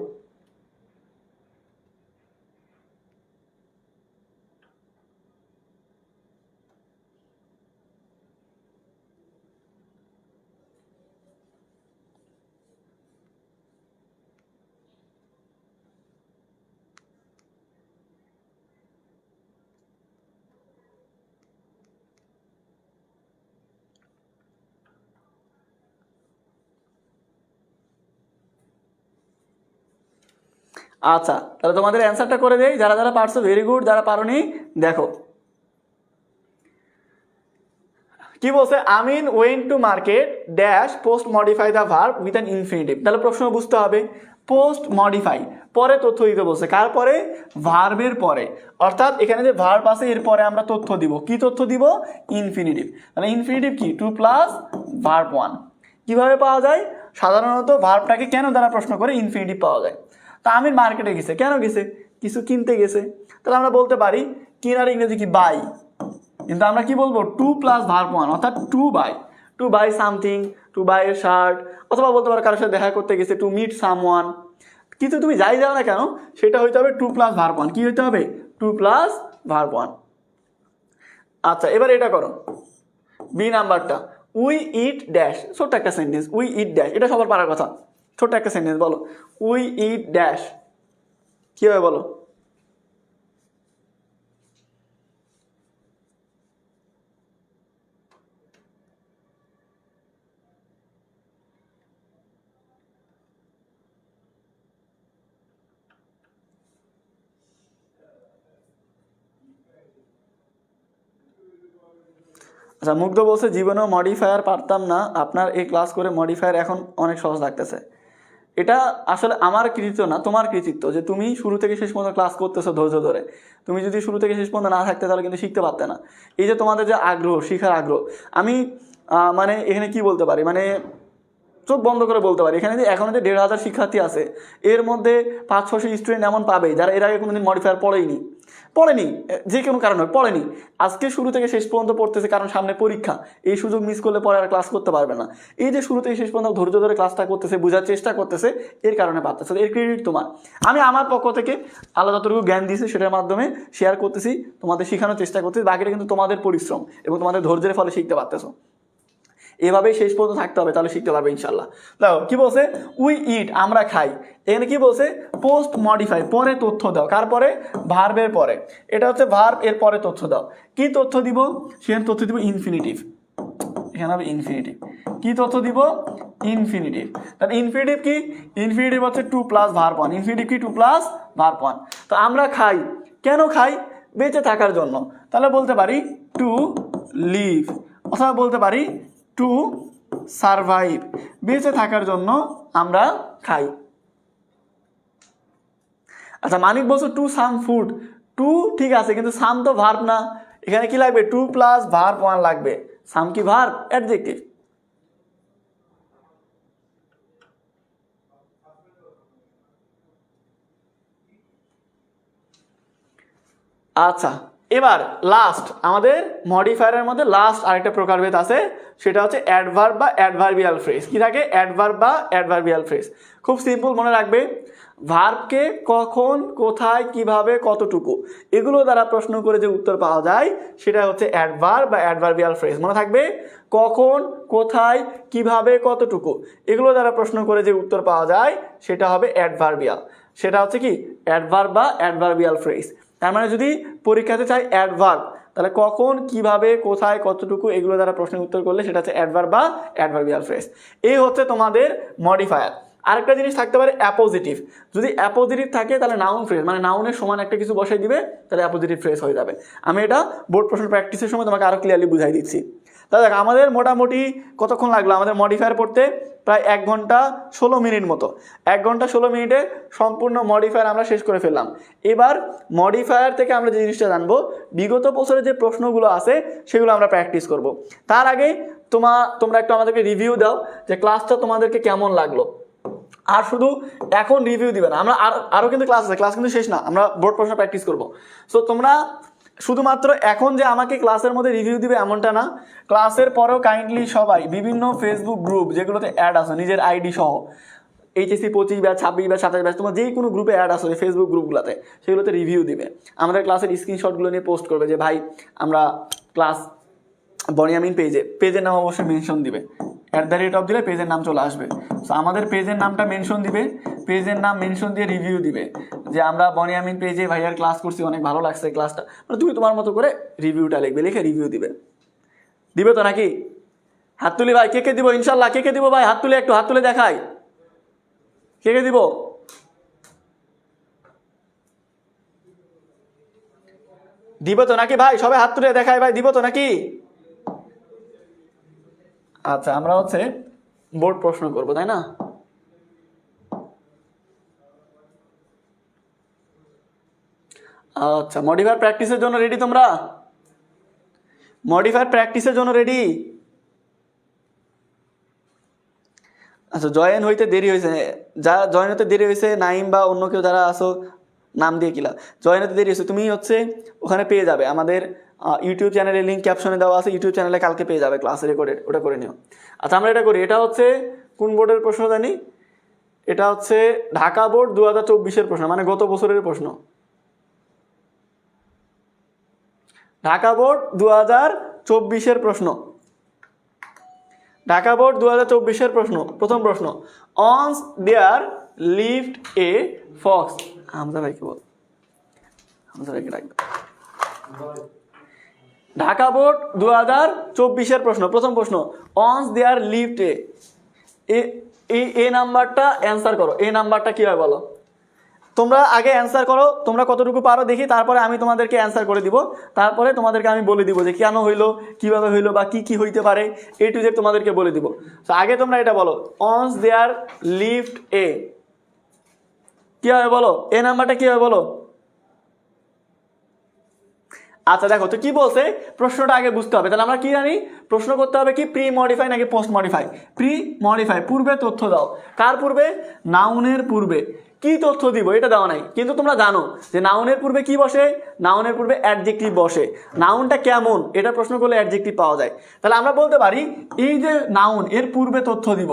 আচ্ছা, তাহলে তোমাদের অ্যান্সারটা করে দেই। যারা যারা পারছো ভেরি গুড, যারা পারোনি দেখো কি বলছে। Amin went to market dash, post modify the verb with an infinitive. তাহলে প্রশ্ন বুঝতে হবে, পোস্ট মডিফাই পরে তথ্য দিতে বলছে। কার পরে? ভার্বের পরে। অর্থাৎ এখানে যে ভার্ব আছে এর পরে আমরা তথ্য দিব। কি তথ্য দিব? ইনফিনিটিভ। তাহলে ইনফিনিটিভ কি? To plus verb one. কিভাবে পাওয়া যায়? সাধারণত ভার্বটাকে কেন দ্বারা প্রশ্ন করে ইনফিনিটিভ পাওয়া যায়। তা আমিন মার্কেটে গেছে, কেন গেছে? কিছু কিনতে গেছে। তাহলে আমরা বলতে পারি কেনার ইংরেজি কি? বাই। কিন্তু আমরা কি বলবো? টু প্লাস ভার্ব ওয়ান, অর্থাৎ to buy something, to buy a shirt, অথবা বলতে পারো কারোর সাথে দেখা করতে গেছে, টু মিট সামওয়ান। কিন্তু তুমি যাই যাও না কেন সেটা হইতে হবে টু প্লাস ভার্ব ওয়ান। কি হইতে হবে? To plus verb one. আচ্ছা, এবার এটা করো, বি নাম্বারটা। উই ইট ড্যাশ, ছোট্ট একটা সেন্টেন্স। উই ইট ড্যাশ, এটা সবার পারার কথা। ছোট্ট একটা সেন্টেন্স বলো, উই ইট ড্যাশ, কি হবে বলো। আচ্ছা, মুগ্ধ বলছে জীবনেও মডিফায়ার পারতাম না, আপনার এই ক্লাস করে মডিফায়ার এখন অনেক সহজ লাগতেছে। এটা আসলে আমার কৃতিত্ব না, তোমার কৃতিত্ব, যে তুমি শুরু থেকে শেষ পর্যন্ত ক্লাস করতেছো ধৈর্য ধরে। তুমি যদি শুরু থেকে শেষ পর্যন্ত না থাকতে তাহলে কিন্তু শিখতে পারতে না। এই যে তোমাদের যে আগ্রহ, শিখার আগ্রহ, আমি মানে এখানে কি বলতে পারি, মানে চোখ বন্ধ করে বলতে পারি, এখানে যে এখন যে 1,500 শিক্ষার্থী আছে, এর মধ্যে 500-600 স্টুডেন্ট এমন পাবে যারা এর আগে কোনোদিন মডিফায়ার পড়েনি, যে কোনো কারণে পড়েনি, আজকে শুরু থেকে শেষ পর্যন্ত পড়তেছে, কারণ সামনে পরীক্ষা, এই সুযোগ মিস করলে পরে আর ক্লাস করতে পারবে না। এই যে শুরু থেকে শেষ পর্যন্ত ধৈর্য ধরে ক্লাসটা করতেছে, বোঝার চেষ্টা করতেছে, এর কারণে পারতেছে, এর ক্রেডিট তোমার। আমি আমার পক্ষ থেকে আলাদা যতটুকু জ্ঞান দিয়েছি সেটার মাধ্যমে শেয়ার করতেছি, তোমাদের শেখানোর চেষ্টা করতেছি, বাকিটা কিন্তু তোমাদের পরিশ্রম এবং তোমাদের ধৈর্যের ফলে শিখতে পারতেছো। এভাবেই শেষ পর্যন্ত থাকতে হবে, তাহলে শিখতে পারবে ইনশাল্লাহ। দেখো কি বলছে, উই ইট, আমরা খাই। এখানে কি বলছে, পোস্ট মডিফাই, পরে তথ্য দাও, কার পরে, ভার্বের পরে। এটা হচ্ছে ভার্ব, এর পরে তথ্য দাও। কি তথ্য দিব, সেখানে তথ্য দিব ইনফিনিটিভ, এখানে হবে ইনফিনিটিভ। কি তথ্য দিব, ইনফিনিটিভ। তাহলে ইনফিনিটিভ কি, ইনফিনিটিভ হচ্ছে 2 + ভার্ব 1, ইনফিনিটিভ কি 2 + ভার্ব 1। তো আমরা খাই, কেন খাই, বেঁচে থাকার জন্য, তাহলে বলতে পারি টু লিভ, অথবা বলতে পারি টু সারভাইভ, বেঁচে থাকার জন্য আমরা খাই। আচ্ছা, মানিক বলছো টু সাম ফুড, টু ঠিক আছে, কিন্তু সাম তো ভার্ব না, এখানে কি লাগবে, 2 + ভার্ব 1 লাগবে। সাম কি ভার্ব, অ্যাডজেক্টিভ। আচ্ছা, এবার লাস্ট আমাদের মডিফায়ারের মধ্যে লাস্ট আরেকটা প্রকারভেদ আছে, সেটা হচ্ছে অ্যাডভার্ব বা অ্যাডভার্বিয়াল ফ্রেজ। কি থাকে, অ্যাডভার্ব বা অ্যাডভার্বিয়াল ফ্রেজ। খুব সিম্পল, মনে রাখবে, ভার্বকে কখন, কোথায়, কিভাবে, কতটুকু, এগুলো দ্বারা প্রশ্ন করে যে উত্তর পাওয়া যায় সেটা হচ্ছে অ্যাডভার্ব বা অ্যাডভার্বিয়াল ফ্রেজ। মনে থাকবে, কখন, কোথায়, কিভাবে, কতটুকু, এগুলো দ্বারা প্রশ্ন করে যে উত্তর পাওয়া যায় সেটা হবে অ্যাডভার্বিয়াল, সেটা হচ্ছে কি অ্যাডভার্ব বা অ্যাডভার্বিয়াল ফ্রেজ। তার মানে যদি পরীক্ষাতে চাই অ্যাডভার্ব, তাহলে কখন, কিভাবে, কোথায়, কতটুকু, এগুলো দ্বারা প্রশ্নের উত্তর করলে সেটা হচ্ছে অ্যাডভার্ব বা অ্যাডভার্বিয়াল ফ্রেজ। এই হচ্ছে তোমাদের মডিফায়ার। আরেকটা জিনিস থাকতে পারে অ্যাপোজিটিভ। যদি অ্যাপোজিটিভ থাকে তাহলে নাউন ফ্রেজ, মানে নাউনের সমান একটা কিছু বসাই দিবে, তাহলে অ্যাপোজিটিভ ফ্রেজ হয়ে যাবে। আমি এটা বোর্ড প্রশ্ন প্র্যাকটিসের সময় তোমাকে আরও ক্লিয়ারলি বুঝাই দিচ্ছি। তাহলে দেখ, আমাদের মোটামুটি কতক্ষণ লাগলো আমাদের মডিফায়ার পড়তে, প্রায় 1 ঘন্টা 16 মিনিট মতো। 1 ঘন্টা 16 মিনিটে সম্পূর্ণ মডিফায়ার আমরা শেষ করে ফেললাম। এবার মডিফায়ার থেকে আমরা যে জিনিসটা জানবো, বিগত বছরের যে প্রশ্নগুলো আছে সেগুলো আমরা প্র্যাকটিস করব। তার আগে তোমরা একটু আমাদেরকে রিভিউ দাও যে ক্লাসটা তোমাদেরকে কেমন লাগলো। আর শুধু এখন রিভিউ দিবে না, আমরা আরও কিন্তু ক্লাস আছে, ক্লাস কিন্তু শেষ না, আমরা বোর্ড প্রশ্ন প্র্যাকটিস করবো। সো তোমরা শুধুমাত্র এখন যে আমাকে ক্লাসের মধ্যে রিভিউ দিবে এমনটা না, ক্লাসের পরেও কাইন্ডলি সবাই বিভিন্ন ফেসবুক গ্রুপ যেগুলোতে অ্যাড আছে নিজের আইডি সহ, এইচএসসি 25 ব্যাচ, 26 ব্যাচ, 27 ব্যাচ, তোমার যেই কোনো গ্রুপে অ্যাড আসো ফেসবুক গ্রুপগুলোতে, সেগুলোতে রিভিউ দিবে, আমাদের ক্লাসের স্ক্রিনশটগুলো নিয়ে পোস্ট করবে যে ভাই আমরা ক্লাস বনিয়ামিন পেজের নাম অবশ্যই মেনশন দিবে, @ দিলে পেজের নাম চলে আসবে। সো আমাদের পেজের নামটা মেনশন দিবে, পেজের নাম মেনশন দিয়ে রিভিউ দিবে যে আমরা বনিয়ামিন পেজে ভাইয়ার ক্লাস করছি, অনেক ভালো লাগছে ক্লাসটা, মানে তুমি তোমার মতো করে রিভিউটা লিখবে, লিখে রিভিউ দিবে তো নাকি? হাত তুলি ভাই, কে দিব ইনশাল্লাহ, কে দিব ভাই, হাত তুলে একটু হাত তুলে দেখাই, কে দিব? দিব তো নাকি ভাই, সবাই হাত তুলে দেখায় ভাই, দিব তো নাকি? আচ্ছা, আমরা হচ্ছে বোর্ড প্রশ্ন করব, তাই না? আচ্ছা, মডিফায়ার প্র্যাকটিসের জন্য রেডি তোমরা? মডিফায়ার প্র্যাকটিসের জন্য রেডি? আচ্ছা, জয়েন হইতে দেরি হয়েছে, জয়েন হতে দেরি হয়েছে, নাইম বা অন্য কেউ যারা আসো নাম দিয়ে কিলা, জয়েন হতে দেরি হয়েছে, তুমি হচ্ছে ওখানে পেয়ে যাবে আমাদের ইউটিউব চ্যানেলের লিঙ্ক ক্যাপশনে দেওয়া আছে, ইউটিউব চ্যানেলে কালকে পেয়ে যাবে ক্লাস রেকর্ডেড, ওটা করে নিও। আচ্ছা, আমরা এটা করি, এটা হচ্ছে কোন বোর্ডের প্রশ্ন জানি, এটা হচ্ছে ঢাকা বোর্ড 2024-এর প্রশ্ন, মানে গত বছরের প্রশ্ন, ঢাকা বোর্ড 2024-এর প্রশ্ন, ঢাকা বোর্ড 2024-এর প্রশ্ন। প্রথম প্রশ্ন, once there lived a fox. Hamza ভাইকে বল, হামজা ভাইকে ডাকবে। ঢাকা বোর্ড 2024-এর প্রশ্ন, প্রথম প্রশ্ন, অনস দেয়ার লিভড এ নাম্বারটা অ্যান্সার করো, এই নাম্বারটা কি হয় বলো? তোমরা আগে অ্যান্সার করো, তোমরা কতটুকু পারো দেখি, তারপরে আমি তোমাদেরকে অ্যান্সার করে দিব, তারপরে তোমাদেরকে আমি বলে দিব যে কেন হইলো, কিভাবে হইলো, বা কি কি হইতে পারে, A to Z তোমাদেরকে বলে দিব। তো আগে তোমরা এটা বলো, অনস দেয়ার লিফট এ, কি হবে বলো, এ নাম্বারটা কি হবে বলো। আচ্ছা দেখো তো কি বলছে, প্রশ্নটা আগে বুঝতে হবে। তাহলে আমরা কি জানি, প্রশ্ন করতে হবে কি প্রি মডিফাই নাকি পোস্ট মডিফাই। প্রি মডিফাই, পূর্বে তথ্য দাও। কার পূর্বে? নাউনের পূর্বে। কি তথ্য দিব এটা দেওয়া নাই, কিন্তু তোমরা জানো যে নাউনের পূর্বে কি বসে, নাউনের পূর্বে অ্যাডজেক্টিভ বসে। নাউনটা কেমন এটা প্রশ্ন করলে অ্যাডজেক্টিভ পাওয়া যায়। তাহলে আমরা বলতে পারি এই যে নাউন, এর পূর্বে তথ্য দিব।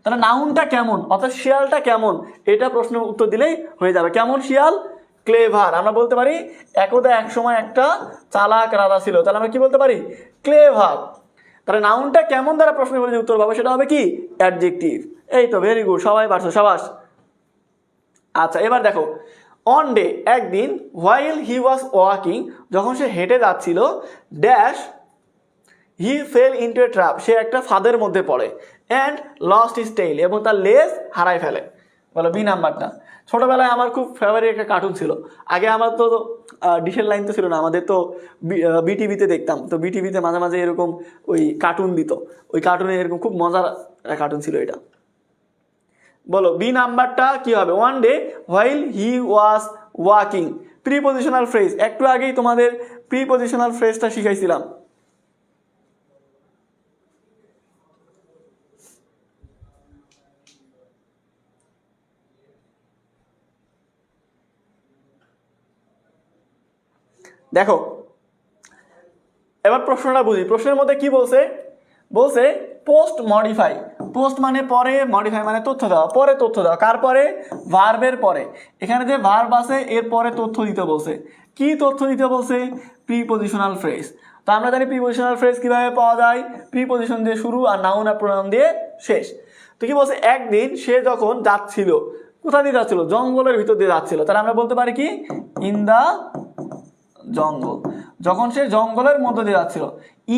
তাহলে নাউনটা কেমন অর্থাৎ শিয়ালটা কেমন, এটা প্রশ্ন উত্তর দিলেই হয়ে যাবে। কেমন শিয়াল? ক্লেভার। আমরা বলতে পারি একদা এক সময় একটা চালাক রাজা ছিল, তাহলে আমরা কি বলতে পারি? ক্লেভার। তাহলে নাউনটা কেমন দ্বারা প্রশ্ন করে যে উত্তর পাবো সেটা হবে কি? অ্যাডজেক্টিভ। এই তো ভেরি গুড, সবাই পারছো, সাবাস। আচ্ছা এবার দেখো, অন ডে, একদিন, হোয়াইল হি ওয়াজ ওয়াকিং, যখন সে হেঁটে যাচ্ছিল, dash he fell into a trap, সে একটা ফাঁদের মধ্যে পড়ে, অ্যান্ড লস্ট হিজ টেইল, এবং তার লেজ হারায় ফেলে। বলো বি নাম্বারটা। ছোটবেলায় আমার খুব ফেভারিট একটা কার্টুন ছিল। আগে আমার তো ডিশের লাইন তো ছিল না, আমাদের তো বিটিভিতে দেখতাম, তো বিটিভিতে মাঝে মাঝে এরকম ওই কার্টুন দিত, ওই কার্টুনে এরকম খুব মজার কার্টুন ছিল এটা। বলো বি নাম্বারটা কি হবে? One day while he was walking, prepositional phrase. একটু আগেই তোমাদের প্রিপজিশনাল ফ্রেজটা শিখাইছিলাম। দেখো এবার প্রশ্নটা বুঝি। প্রশ্নের মধ্যে কি বলছে? বলছে পোস্ট মডিফাই। পোস্ট মানে পরে, মডিফাই মানে তথ্য দেওয়া, পরে তথ্য দেওয়া। কার পরে? ভার্বের পরে। এখানে যে ভার্ব আছে এর পরে তথ্য দিতে বলছে। কি তথ্য দিতে বলছে? Prepositional phrase. তো আমরা জানি প্রিপজিশনাল ফ্রেজ কিভাবে পাওয়া যায়, প্রিপজিশন দিয়ে শুরু আর নাউন আর প্রোনাউন দিয়ে শেষ। তো কি বলছে? একদিন সে যখন যাচ্ছিল, কোথা দিয়ে যাচ্ছিল? জঙ্গলের ভিতর দিয়ে যাচ্ছিল, তাহলে আমরা বলতে পারি কি? ইন দা জঙ্গল। যখন সে জঙ্গলের মধ্যে দিয়ে যাচ্ছিল,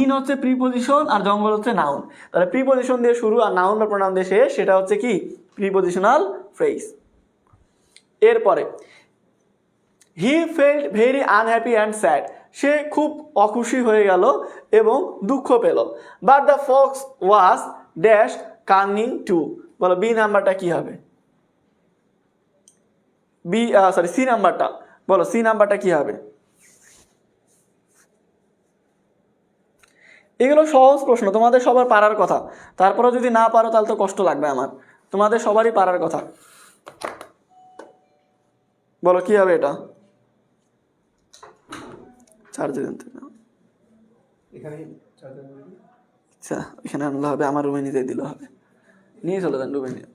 ইন হচ্ছে প্রিপজিশন আর জঙ্গল হচ্ছে নাউন, তাহলে প্রিপজিশন দিয়ে শুরু আর নাউন বা প্রোনাউন দিয়ে শেষ, সেটা হচ্ছে কি? Prepositional phrase. এরপরে he felt very unhappy and sad, সে খুব অখুশি হয়ে গেল এবং দুঃখ পেল। But the fox was dash cunning too. বলো বি নাম্বারটা কি হবে? বি সরি সি নাম্বারটা। বলো সি নাম্বারটা কি হবে? এগুলো সহজ প্রশ্ন, তোমাদের সবার পারার কথা। তারপরে যদি না পারো তাহলে তো কষ্ট লাগবে আমার। তোমাদের সবারই পারার কথা। বলো কি হবে এটা? চার্জে দিতে এখানে চার্জার। আচ্ছা, এখানে আনলে হবে, আমার রুমে নিতে দিলে হবে। নিয়ে চলে যান রুমে নিয়ে।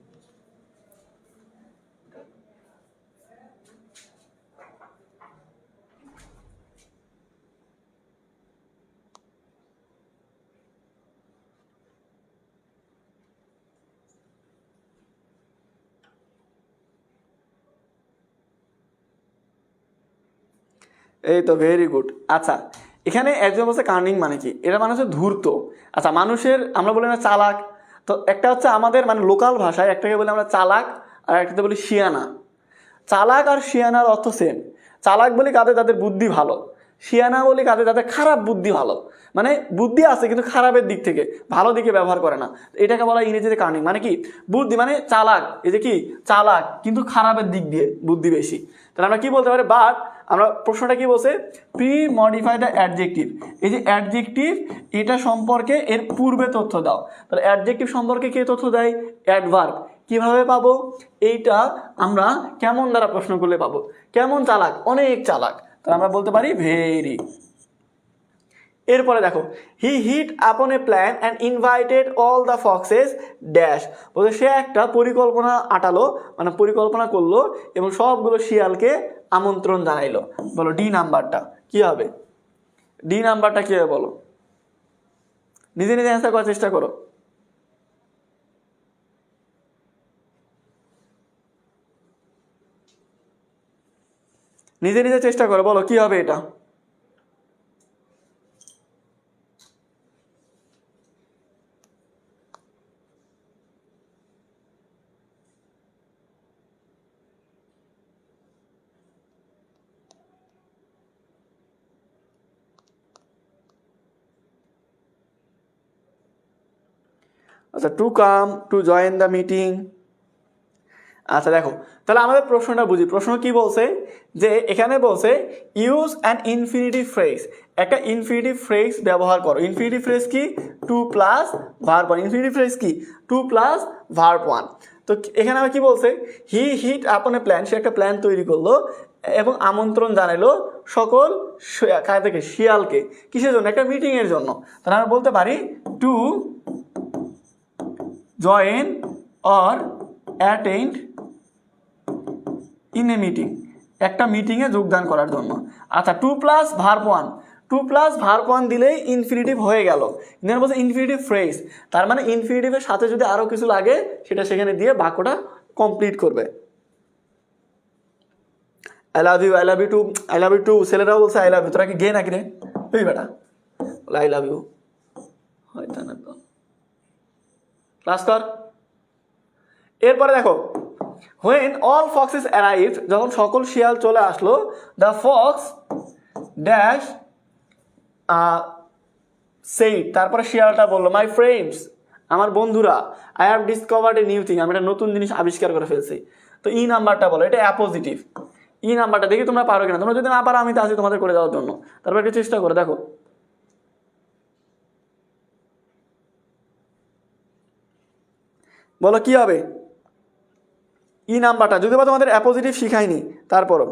এই তো ভেরি গুড। আচ্ছা এখানে একজন বলছে কার্নিং মানে কি? এটা মানে হচ্ছে ধূর্ত। আচ্ছা মানুষের আমরা বলি না চালাক, তো একটা হচ্ছে আমাদের মানে লোকাল ভাষায় একটাকে বলি আমরা চালাক আর একটাতে বলি শিয়ানা। চালাক আর শিয়ানার অর্থ সেম। চালাক বলি কাদের যাদের বুদ্ধি ভালো, শিয়ানা বলি কাদের যাদের খারাপ বুদ্ধি ভালো, মানে বুদ্ধি আছে কিন্তু খারাপের দিক থেকে, ভালো দিকে ব্যবহার করে না। এটাকে বলা ইংরেজিতে কার্নিং। মানে কি? বুদ্ধি মানে চালাক, এই যে কি চালাক কিন্তু খারাপের দিক দিয়ে বুদ্ধি বেশি। তাহলে আমরা কি বলতে পারি? বাট আমরা প্রশ্নটা কি বলছে? Pre modify the adjective. এই যে অ্যাডজেক্টিভ, এটা সম্পর্কে এর পূর্বে তথ্য দাও। তাহলে অ্যাডজেক্টিভ সম্পর্কে কে তথ্য দেয়? অ্যাডভার্ব। কিভাবে পাবো এইটা? আমরা কেমন দ্বারা প্রশ্ন করলে পাবো। কেমন চালাক? অনেক চালাক। তাহলে আমরা বলতে পারি ভেরি। এরপরে দেখো, he hit upon a plan and invited all the foxes dash. বলতে সে একটা পরিকল্পনা আটালো, মানে পরিকল্পনা করলো এবং সবগুলো শিয়ালকে আমন্ত্রণ জানাইলো। বলো ডি নাম্বারটা কি হবে? ডি নাম্বারটা কি হবে বলো? নিজে নিজে অ্যান্সার করার চেষ্টা করো। নিজে নিজে চেষ্টা করো, বলো কি হবে এটা? আচ্ছা, to come, to join the meeting. আচ্ছা দেখো, তাহলে আমাদের প্রশ্নটা বুঝি। প্রশ্ন কি বলছে, যে এখানে বলছে ইউজ অ্যান ইনফিনিটিভ ফ্রেজ, একটা ইনফিনিটিভ ফ্রেজ ব্যবহার করো। ইনফিনিটিভ ফ্রেজ কি, to plus verb one. Infinitive phrase কি, টু প্লাস ভার্ব ওয়ান। তো এখানে আবার কি বলছে, হি হিট আপন এ প্ল্যান, সে একটা প্ল্যান তৈরি করলো এবং আমন্ত্রণ জানালো সকল কার থেকে, শিয়ালকে। কিসের জন্য, একটা মিটিংয়ের জন্য। তাহলে আমরা বলতে পারি to join or attend in a meeting, একটা মিটিংয়ে যোগদান করার জন্য। আচ্ছা, to plus verb one, to plus verb one দিলেই ইনফিনিটিভ হয়ে গেল। এখানে বলছে ইনফিনিটিভ ফ্রেজ, তার মানে ইনফিনিটিভের সাথে যদি আরও কিছু লাগে সেটা সেখানে দিয়ে বাক্যটা কমপ্লিট করবে। I love you, I love you too, I love you too, ছেলেরাও বলছে আই লাভ ইউ। তোরা কি গে নাকি রে, তুই বেটা আই লাভ ইউ হয় তা না, ক্লাস কর। এরপরে দেখো, when all foxes arrived, যখন সকল শিয়াল চলে আসলো, the fox dash said, তারপরে শিয়ালটা বললো my friends, আমার বন্ধুরা, I have discovered a new thing, আমি একটা নতুন জিনিস আবিষ্কার করে ফেলছি। তো ই নাম্বারটা বলো, এটা অ্যাপোজিটিভ। ই নাম্বারটা দেখি তোমরা পারো কিনা, তোমরা যদি না পারো আমি তো আছি তোমাদের করে দেওয়ার জন্য। তারপর একটু চেষ্টা করে দেখো। বলো কি হবে ই নাম্বারটা, যদি বা তোমাদের অ্যাপোজিটিভ শিখায়নি তারপরও।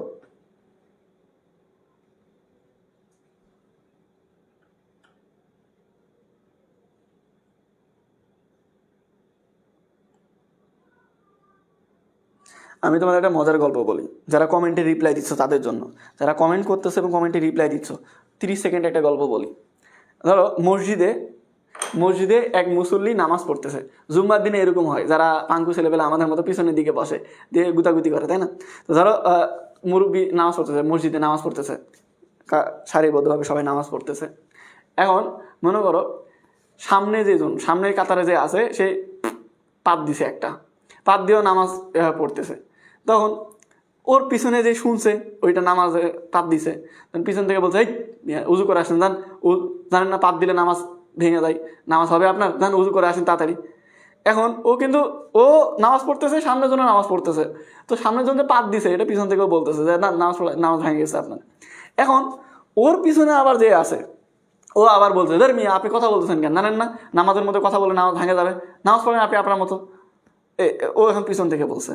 আমি তোমাদের একটা মজার গল্প বলি, যারা কমেন্টে রিপ্লাই দিচ্ছ তাদের জন্য, যারা কমেন্ট করতেছো এবং কমেন্টে রিপ্লাই দিচ্ছ, 30 সেকেন্ড একটা গল্প বলি। ধরো মসজিদে এক মুসল্লি নামাজ পড়তেছে। জুম্মার দিনে এরকম হয়, যারা পাঙ্কু ছেলেবেলা আমাদের মতো পিছনের দিকে বসে দিয়ে গুতাগুতি করে, তাই না? তো ধরো মুরব্বী নামাজ পড়তেছে, মসজিদে নামাজ পড়তেছে, সারিবদ্ধভাবে সবাই নামাজ পড়তেছে। এখন মনে করো সামনের কাতারে যে আছে সে পাত দিছে, একটা পাত দিয়েও নামাজ পড়তেছে। তখন ওর পিছনে যে শুনছে ওইটা নামাজে পাত দিছে, পিছন থেকে বলছে এই উজু করে আসেন, জানেন না পাত দিলে নামাজ ভেঙে যায়, নামাজ হবে আপনার, জান উজু করে আসেন তাড়াতাড়ি। এখন ও নামাজ পড়তেছে, সামনের জন্য নামাজ পড়তেছে, তো সামনের জন্য পাত দিছে, এটা পিছন থেকেও বলতেছে যে না নামাজ ভেঙে গেছে আপনার। এখন ওর পিছনে আবার যে আছে ও আবার বলছে ধর মিয়া আপনি কথা বলতেছেন কেন, জানেন না নামাজের মধ্যে কথা বলে নামাজ ভেঙে যাবে, নামাজ পড়েন আপনি আপনার মতো। ও এখন পিছন থেকে বলছে।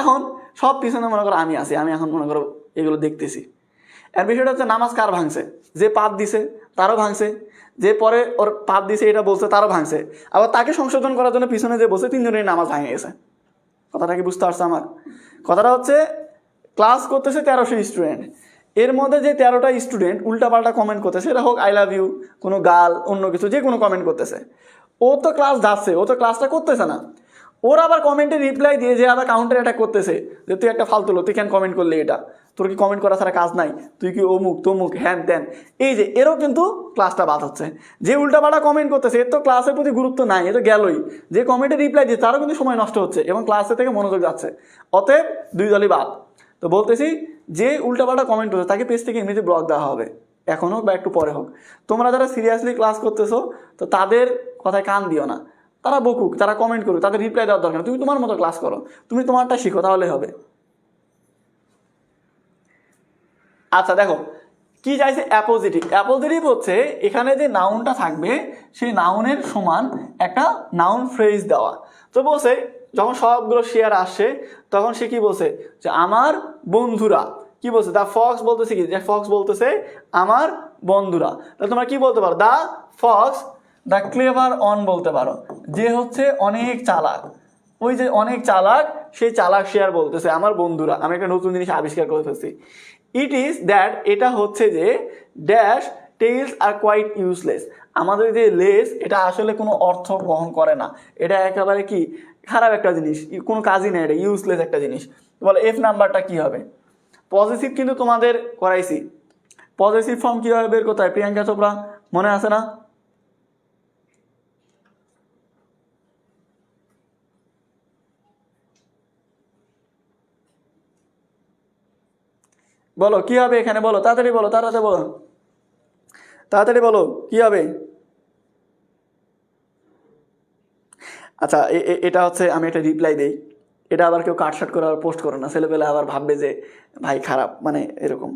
এখন সব পিছনে মনে করো আমি আছি, আমি এখন মনে করো এগুলো দেখতেছি। এর বিষয়টা হচ্ছে নামাজ কার ভাঙছে, যে পাত দিছে তারও ভাঙছে, যে পরে ওর পাত দিছে এটা বলছে তারও ভাঙছে, আবার তাকে সংশোধন করার জন্য পিছনে যে বলছে, তিনজনের নামাজ ভাঙে গেছে। কথাটা কি বুঝতে পারছো আমার? কথাটা হচ্ছে ক্লাস করতেছে 1300 স্টুডেন্ট, এর মধ্যে যে 13টা স্টুডেন্ট উল্টাপাল্টা কমেন্ট করতেছে, এটা হোক আই লাভ ইউ, কোনো গাল, অন্য কিছু, যে কোনো কমেন্ট করতেছে। ও তো ক্লাস যাচ্ছে, ও তো ক্লাসটা করতেছে না, ওর আবার কমেন্টে রিপ্লাই দিয়ে যে আবার কাউন্টার অ্যাটাক করতেছে যে তুই একটা ফালতু, তুই কেন কমেন্ট করলি, এটা তোর কি কমেন্ট করা ছাড়া কাজ নাই, তুই কি অমুক তমুক হ্যান ত্যান, এই যে এরও কিন্তু ক্লাসটা বাদ হচ্ছে। যে উল্টাপাল্টা কমেন্ট করতেছে এর তো ক্লাসের প্রতি গুরুত্ব নাই, এ তো গেলই, যে কমেন্টে রিপ্লাই দিয়ে তারও কিন্তু সময় নষ্ট হচ্ছে এবং ক্লাসের থেকে মনোযোগ যাচ্ছে। অতএব দুই দলই বাদ। তো বলতেছি যে উল্টাপাল্টা কমেন্ট করছে তাকে পেজ থেকে এমনিতে ব্লক দেওয়া হবে, এখন হোক বা একটু পরে হোক। তোমরা যারা সিরিয়াসলি ক্লাস করতেছো তো তাদের কথায় কান দিও না, তারা বকুক, তারা কমেন্ট করুক, তাদের রিপ্লাই দেওয়ার দরকার, তুমি তোমার মতো ক্লাস করো, তুমি তোমারটা শিখো, তাহলে হবে। আচ্ছা দেখো কি চাইছে, অ্যাপোজিটিভ হচ্ছে এখানে যে নাউনটা থাকবে সেই নাউনের সমান একটা নাউন ফ্রেজ দেওয়া। তো বলছে যখন সবগুলো শেয়ার আসছে তখন সে কি বলছে, যে আমার বন্ধুরা, কি বলছে, দ্য ফক্স বলতেছে কি, যে ফক্স বলতেছে আমার বন্ধুরা। তাহলে তোমরা কি বলতে পারো, the Fox the clever on বলতে পারো, যে হচ্ছে অনেক চালাক, ওই যে অনেক চালাক সেই চালাক শেয়ার বলতেছে আমার বন্ধুরা, আমি একটা নতুন জিনিস আবিষ্কার করে ফেলছি। ইট ইজ দ্যাট, এটা হচ্ছে যে dash tails are quite useless, আমাদের যে লেস এটা আসলে কোনো অর্থ বহন করে না, এটা একেবারে কি খারাপ একটা জিনিস, কোনো কাজই নেই, এটা ইউজলেস একটা জিনিস। বলে এফ নাম্বারটা কি হবে, পজিটিভ কিন্তু তোমাদের করাইছি, পজিটিভ ফর্ম কীভাবে বের করতে হয় প্রিয়াঙ্কা চোপড়া মনে আছে না? বলো কি হবে এখানে, বলো তাড়াতাড়ি বলো, তাড়াতাড়ি বলো কি হবে। আচ্ছা এটা হচ্ছে আমি একটা রিপ্লাই দেই, এটা আবার কেউ কাটশাট করে আবার পোস্ট করে না, ছেলেপেলে আবার ভাববে যে ভাই খারাপ, মানে এরকম।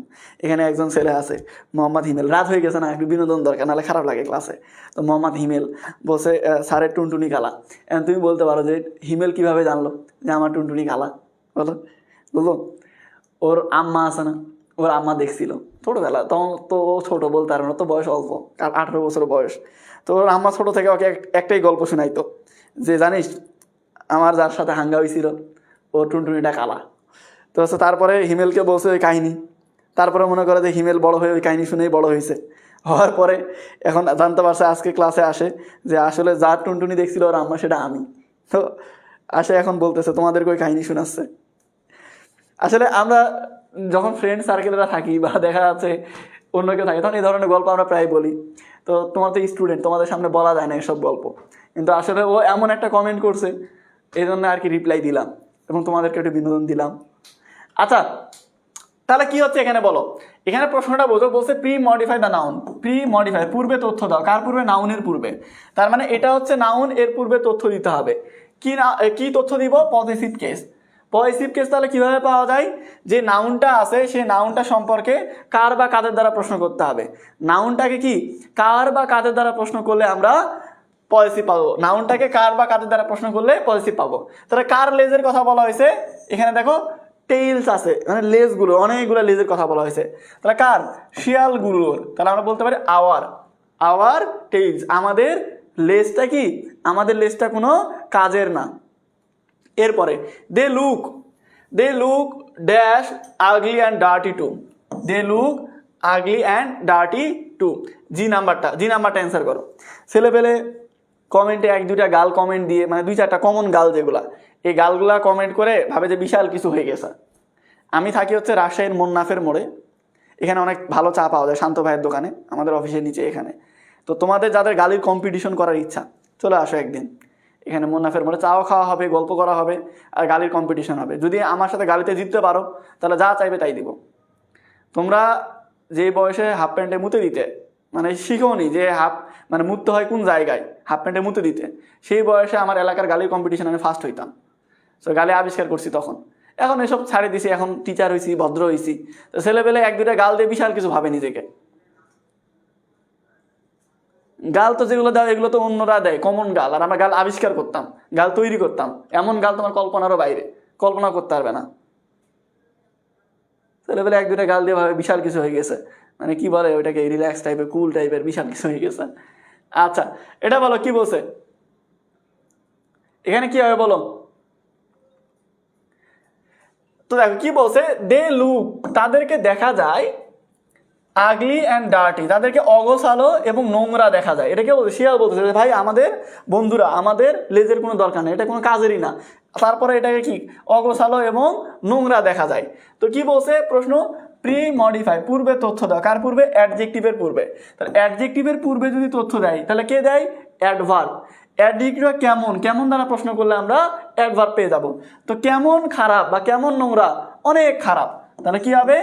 এখানে একজন ছেলে আছে মোহাম্মদ হিমেল, রাত হয়ে গেছে না, একটু বিনোদন দরকার, নাহলে খারাপ লাগে ক্লাসে। তো মোহাম্মদ হিমেল বলছে স্যারের টুনটুনি কালা। এখন তুমি বলতে পারো যে হিমেল কিভাবে জানলো যে আমার টুনটুনি কালা, বলো বুঝলো? ওর আম্মা আছে না, ওর আম্মা দেখছিল ছোটোবেলা, তখন তো ও ছোটো, বলতে পারবে না, তো বয়স অল্প, 18 বছর বয়স। তো ওর আম্মা ছোটো থেকে ওকে একটাই গল্প শোনাইতো যে জানিস আমার যার সাথে হাঙ্গা হয়েছিল ওর টুনটুনিটা কালা। তো হচ্ছে তারপরে হিমেলকে বলছে ওই কাহিনী, তারপরে মনে করে যে হিমেল বড় হয়ে ওই কাহিনী শুনেই বড় হয়েছে। হওয়ার পরে এখন জানতে পারছে, আজকে ক্লাসে আসে যে আসলে যার টুনটুনি দেখছিল ওর আম্মা সেটা আমি। তো আসে এখন বলতেছে তোমাদেরকে ওই কাহিনী শোনাচ্ছে। আসলে আমরা যখন ফ্রেন্ড সার্কেলরা থাকি বা দেখা যাচ্ছে অন্য কেউ থাকে, তখন এই ধরনের গল্প আমরা প্রায় বলি। তো তোমার তো স্টুডেন্ট, তোমাদের সামনে বলা যায় না এসব গল্প, কিন্তু আসলে ও এমন একটা কমেন্ট করছে, এই জন্য আর কি রিপ্লাই দিলাম এবং তোমাদেরকে একটু বিনোদন দিলাম। আচ্ছা তাহলে কি হচ্ছে এখানে বলো, এখানে প্রশ্নটা বোঝো, বলছে pre modify the noun. Pre modify পূর্বে তথ্য দাও, কার পূর্বে? নাউনের পূর্বে। তার মানে এটা হচ্ছে নাউন, এর পূর্বে তথ্য দিতে হবে। কি তথ্য দিব? Positive case. পজিটিভ কেস তাহলে কিভাবে পাওয়া যায়? যে নাউনটা আছে সেই নাউনটা সম্পর্কে কার বা কাদের দ্বারা প্রশ্ন করতে হবে। নাউনটাকে কি কার বা কাদের দ্বারা প্রশ্ন করলে আমরা পজিটিভ পাবো, নাউনটাকে কার বা কাদের দ্বারা প্রশ্ন করলে পজিটিভ পাবো। তাহলে কার লেজের কথা বলা হয়েছে? এখানে দেখো টেইলস আছে, মানে লেজগুলো, অনেকগুলো লেজের কথা বলা হয়েছে। তাহলে কার? শিয়ালগুলোর। তাহলে আমরা বলতে পারি আওয়ার টেইলস। আমাদের লেজটা কি? আমাদের লেজটা কোনো কাজের না। এরপরে they look dash ugly and dirty too. They look ugly and dirty too. G নাম্বারটা অ্যান্সার করো। ছেলেপেলে কমেন্টে 1-2টা গাল কমেন্ট দিয়ে, মানে 2-4টা কমন গাল যেগুলা, এই গালগুলা কমেন্ট করে ভাবে যে বিশাল কিছু হয়ে গেছে। আমি থাকি হচ্ছে রাজশাহীর মোন্নাফের মোড়ে, এখানে অনেক ভালো চা পাওয়া যায়, শান্ত ভাইয়ের দোকানে, আমাদের অফিসের নিচে এখানে। তো তোমাদের যাদের গালির কম্পিটিশন করার ইচ্ছা চলে আসো একদিন, এখানে মোন্নাফের মোড়ে চাও খাওয়া হবে, গল্প করা হবে, আর গালির কম্পিটিশন হবে। যদি আমার সাথে গালিতে জিততে পারো তাহলে যা চাইবে তাই দিব। তোমরা যে বয়সে হাফ প্যান্টে মুতে দিতে, মানে শিখোনি যে মানে মুততে হয় কোন জায়গায়, হাফ প্যান্টে মুতে দিতে, সেই বয়সে আমার এলাকার গালির কম্পিটিশন আমি ফার্স্ট হইতাম। সো গালি আবিষ্কার করছি তখন। এখন এসব ছাড়ে দিছি, এখন টিচার হয়েছি, ভদ্র হয়েছি। তো ছেলেপেলে 1-2টা গাল দিয়ে বিশাল কিছু ভাবে নিজেকে। গাল তো যেগুলো দেয় এগুলো তো অন্যরা দেয়, কমন গাল, আর আমরা গাল আবিষ্কার করতাম, গাল তৈরি করতাম। এমন গাল তোমার কল্পনারও বাইরে, কল্পনা করতে পারবে না। ছেলেপেলে 1-2টা গাল দিয়ে ভাবে বিশাল কিছু হয়ে গেছে, মানে কি বলে ওইটাকে, রিল্যাক্স টাইপের, কুল টাইপের, বিশাল কিছু হয়ে গেছে। আচ্ছা এটা বলো কি বলছে এখানে, কি হবে বলো? তো দেখো কি বলছে, দে লুক, তাদেরকে দেখা যায়, আগলি অ্যান্ড ডার্টি, তাদেরকে অগোছালো এবং নোংরা দেখা যায়। এটা কে বলছে? শিয়াল বলতেছে যে ভাই আমাদের বন্ধুরা, আমাদের লেজের কোনো দরকার নেই, এটা কোনো কাজেরই না। তারপরে এটাকে কি অগোছালো এবং নোংরা দেখা যায়। তো কি বলছে প্রশ্ন? প্রি মডিফাই, পূর্বে তথ্য দাও, কার পূর্বে? অ্যাডজেক্টিভের পূর্বে। তাহলে অ্যাডজেক্টিভের পূর্বে যদি তথ্য দেয় তাহলে কে দেয়? অ্যাডভার্ব। অ্যাডজেক্টিভটা কেমন দ্বারা প্রশ্ন করলে আমরা অ্যাডভার্ব পেয়ে যাব। তো কেমন খারাপ বা কেমন নোংরা? অনেক খারাপ। তাহলে কি হবে?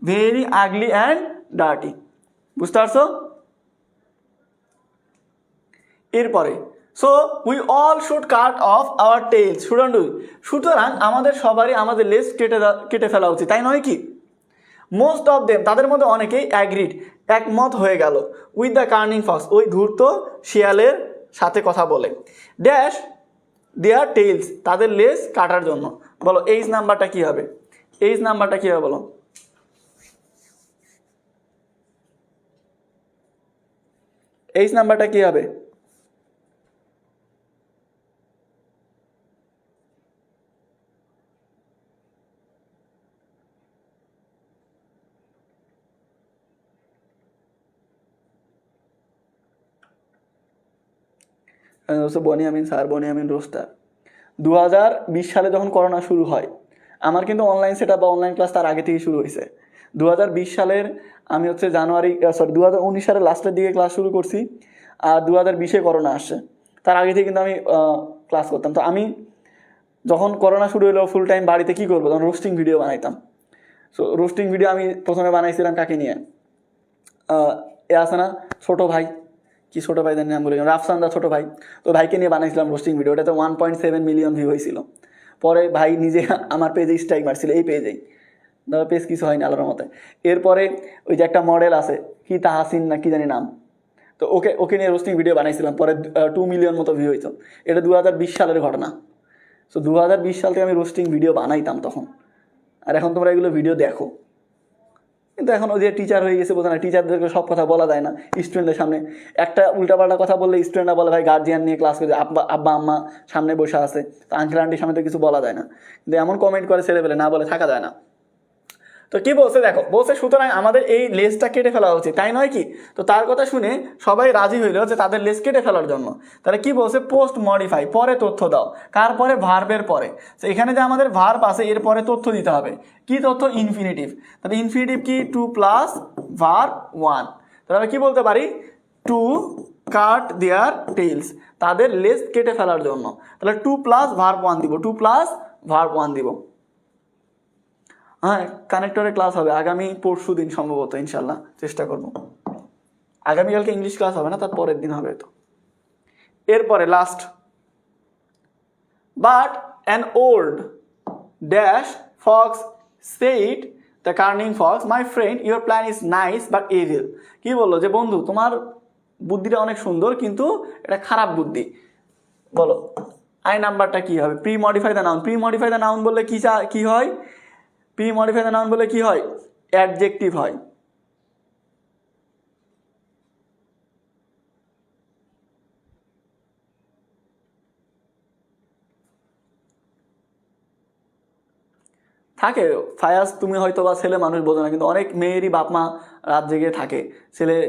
Very ugly and dirty. বুঝতে পারছো? এরপরে so we all should cut off hour tales, shouldn't we? সুতরাং আমাদের সবারই আমাদের লেজ কেটে ফেলা উচিত, তাই নয় কি? মোস্ট অফ দেম, তাদের মধ্যে অনেকেই অ্যাগ্রিড, একমত হয়ে গেল, উইথ দ্য কার্নিং ফক্স, ওই ধূর্ত শিয়ালের সাথে কথা বলে, ড্যাশ দেয়ার টেইলস, তাদের লেজ কাটার জন্য। বলো এইচ নাম্বারটা কি হবে? এইচ নাম্বারটা কি হবে বলো? এইচ নাম্বারটা কি হবে? হচ্ছে বনিয়ামিন স্যার, বনিয়ামিন রোস্টার। 2020 সালে যখন করোনা শুরু হয়, আমার কিন্তু অনলাইন সেট আপ বা অনলাইন ক্লাস তার আগে থেকে শুরু হয়েছে। 2020 সালের আমি হচ্ছে 2019 সালের লাস্টের দিকে ক্লাস শুরু করছি, আর 2020-এ করোনা আসছে। তার আগে থেকে কিন্তু আমি ক্লাস করতাম। তো আমি যখন করোনা শুরু হলো ফুল টাইম বাড়িতে কী করবো, তখন রোস্টিং ভিডিও বানাইতাম। সো রোস্টিং ভিডিও আমি প্রথমে বানাইছিলাম কাকে নিয়ে? এ আছে না ছোটো ভাই, কি ছোটো ভাইদের নাম বলে রাফসান দা ছোটো ভাই, তো ভাইকে নিয়ে বানাইছিলাম রোস্টিং ভিডিও, ওটাতে 1.7 মিলিয়ন ভিউ হয়েছিল। পরে ভাই নিজে আমার পেজে স্ট্রাইক মারছিল, এই পেজেই, পেজ কিছু হয়নি আল্লাহর মতে। এরপরে ওই যে একটা মডেল আছে কি তাহাসিন না কি জানি নাম, তো ওকে ওকে নিয়ে রোস্টিং ভিডিও বানাইছিলাম, পরে 2 মিলিয়ন মতো ভিউ হইতো। এটা 2020 সালের ঘটনা। সো 2020 সাল থেকে আমি রোস্টিং ভিডিও বানাইতাম তখন, আর এখন তোমরা এগুলো ভিডিও দেখো। কিন্তু এখন ওই যে টিচার হয়ে গেছে, বোঝো না, টিচারদেরকে সব কথা বলা যায় না স্টুডেন্টদের সামনে। একটা উল্টাপাল্টা কথা বললে স্টুডেন্টরা বলে ভাই গার্জিয়ান নিয়ে ক্লাস করে, আব্বা আম্মা সামনে বসে আছে, তো আঙ্কেল আন্টির সামনে তো কিছু বলা যায় না, কিন্তু এমন কমেন্ট করে ছেলেপেলে, না বলে থাকা যায় না। তো কি বলছে দেখো, বলছে সুতরাং আমাদের এই লেজটা কেটে ফেলা উচিত, তাই নয় কি? তো তার কথা শুনে সবাই রাজি হইল যে তাদের লেজ কেটে ফেলার জন্য। তাহলে কি বলছে, পোস্ট মডিফাই, পরে তথ্য দাও। কার পরে? ভার্বের পরে। তো এখানে যে আমাদের ভার্ব আছে এর পরে তথ্য দিতে হবে। কি তথ্য? ইনফিনিটিভ। তাহলে ইনফিনিটিভ কি? 2 প্লাস ভার্ব 1। তাহলে আমরা কি বলতে পারি? টু কাট দেয়ার টেইলস, তাদের লেজ কেটে ফেলার জন্য। তাহলে 2 প্লাস ভার্ব 1 দিব, 2 প্লাস ভার্ব 1 দিব। হ্যাঁ, কানেক্টরের ক্লাস হবে আগামী পরশু দিন সম্ভবত, ইনশাল্লাহ চেষ্টা করব। আগামীকালকে ইংলিশ ক্লাস হবে না, তার পরের দিন হবে। তো এরপরে last, but an old dash fox said the কার্নিং fox, my friend your plan is nice but evil. কি বললো? যে বন্ধু তোমার বুদ্ধিটা অনেক সুন্দর কিন্তু এটা খারাপ বুদ্ধি। বলো আই নাম্বারটা কি হবে? Pre modify the noun. Pre modify the noun বললে কি হয়? প্রি মডিফাই দ্য নাউন বলে কি হয়? অ্যাডজেক্টিভ হয়। থাকে ফায়াজ, তুমি হয়তো বা ছেলে মানুষ বোঝো না, কিন্তু অনেক মেয়েরই বাপ মা রাত জেগে থাকে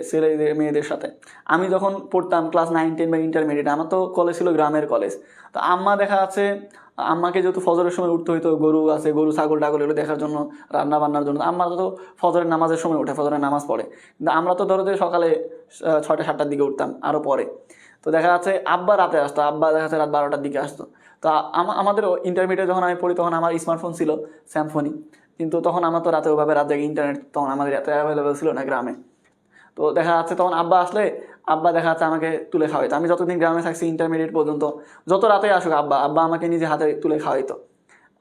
ছেলেদের মেয়েদের সাথে। আমি যখন পড়তাম ক্লাস 9, 10 বা ইন্টারমিডিয়েট, আমার তো কলেজ ছিল গ্রামের কলেজ। তো আম্মা দেখা যাচ্ছে, আম্মাকে যেহেতু ফজরের সময় উঠতে হইতো, গরু আছে, গরু ছাগল টাগল এগুলো দেখার জন্য, রান্না বান্নার জন্য, আম্মা তো ফজরের নামাজের সময় উঠে, ফজরের নামাজ পড়ে। কিন্তু আমরা তো ধরো যে সকালে 6টা 7টার দিকে উঠতাম, আরও পরে। তো দেখা যাচ্ছে আব্বা রাতে আসতো, আব্বা দেখা যাচ্ছে রাত 12টার দিকে আসতো। তো আমাদের ইন্টারমিডিয়েট যখন আমি পড়ি তখন আমার স্মার্টফোন ছিল স্যামসনি, কিন্তু তখন আমার তো রাতে ওইভাবে রাত জায়গায় ইন্টারনেট তখন আমাদের এত অ্যাভেলেবেল ছিল না গ্রামে। তো দেখা যাচ্ছে তখন আব্বা আসলে আব্বা দেখা যাচ্ছে আমাকে তুলে খাওয়াইতো। আমি যতদিন গ্রামে থাকছি ইন্টারমিডিয়েট পর্যন্ত, যত রাতে আসুক আব্বা আমাকে নিজে হাতে তুলে খাওয়াইতো।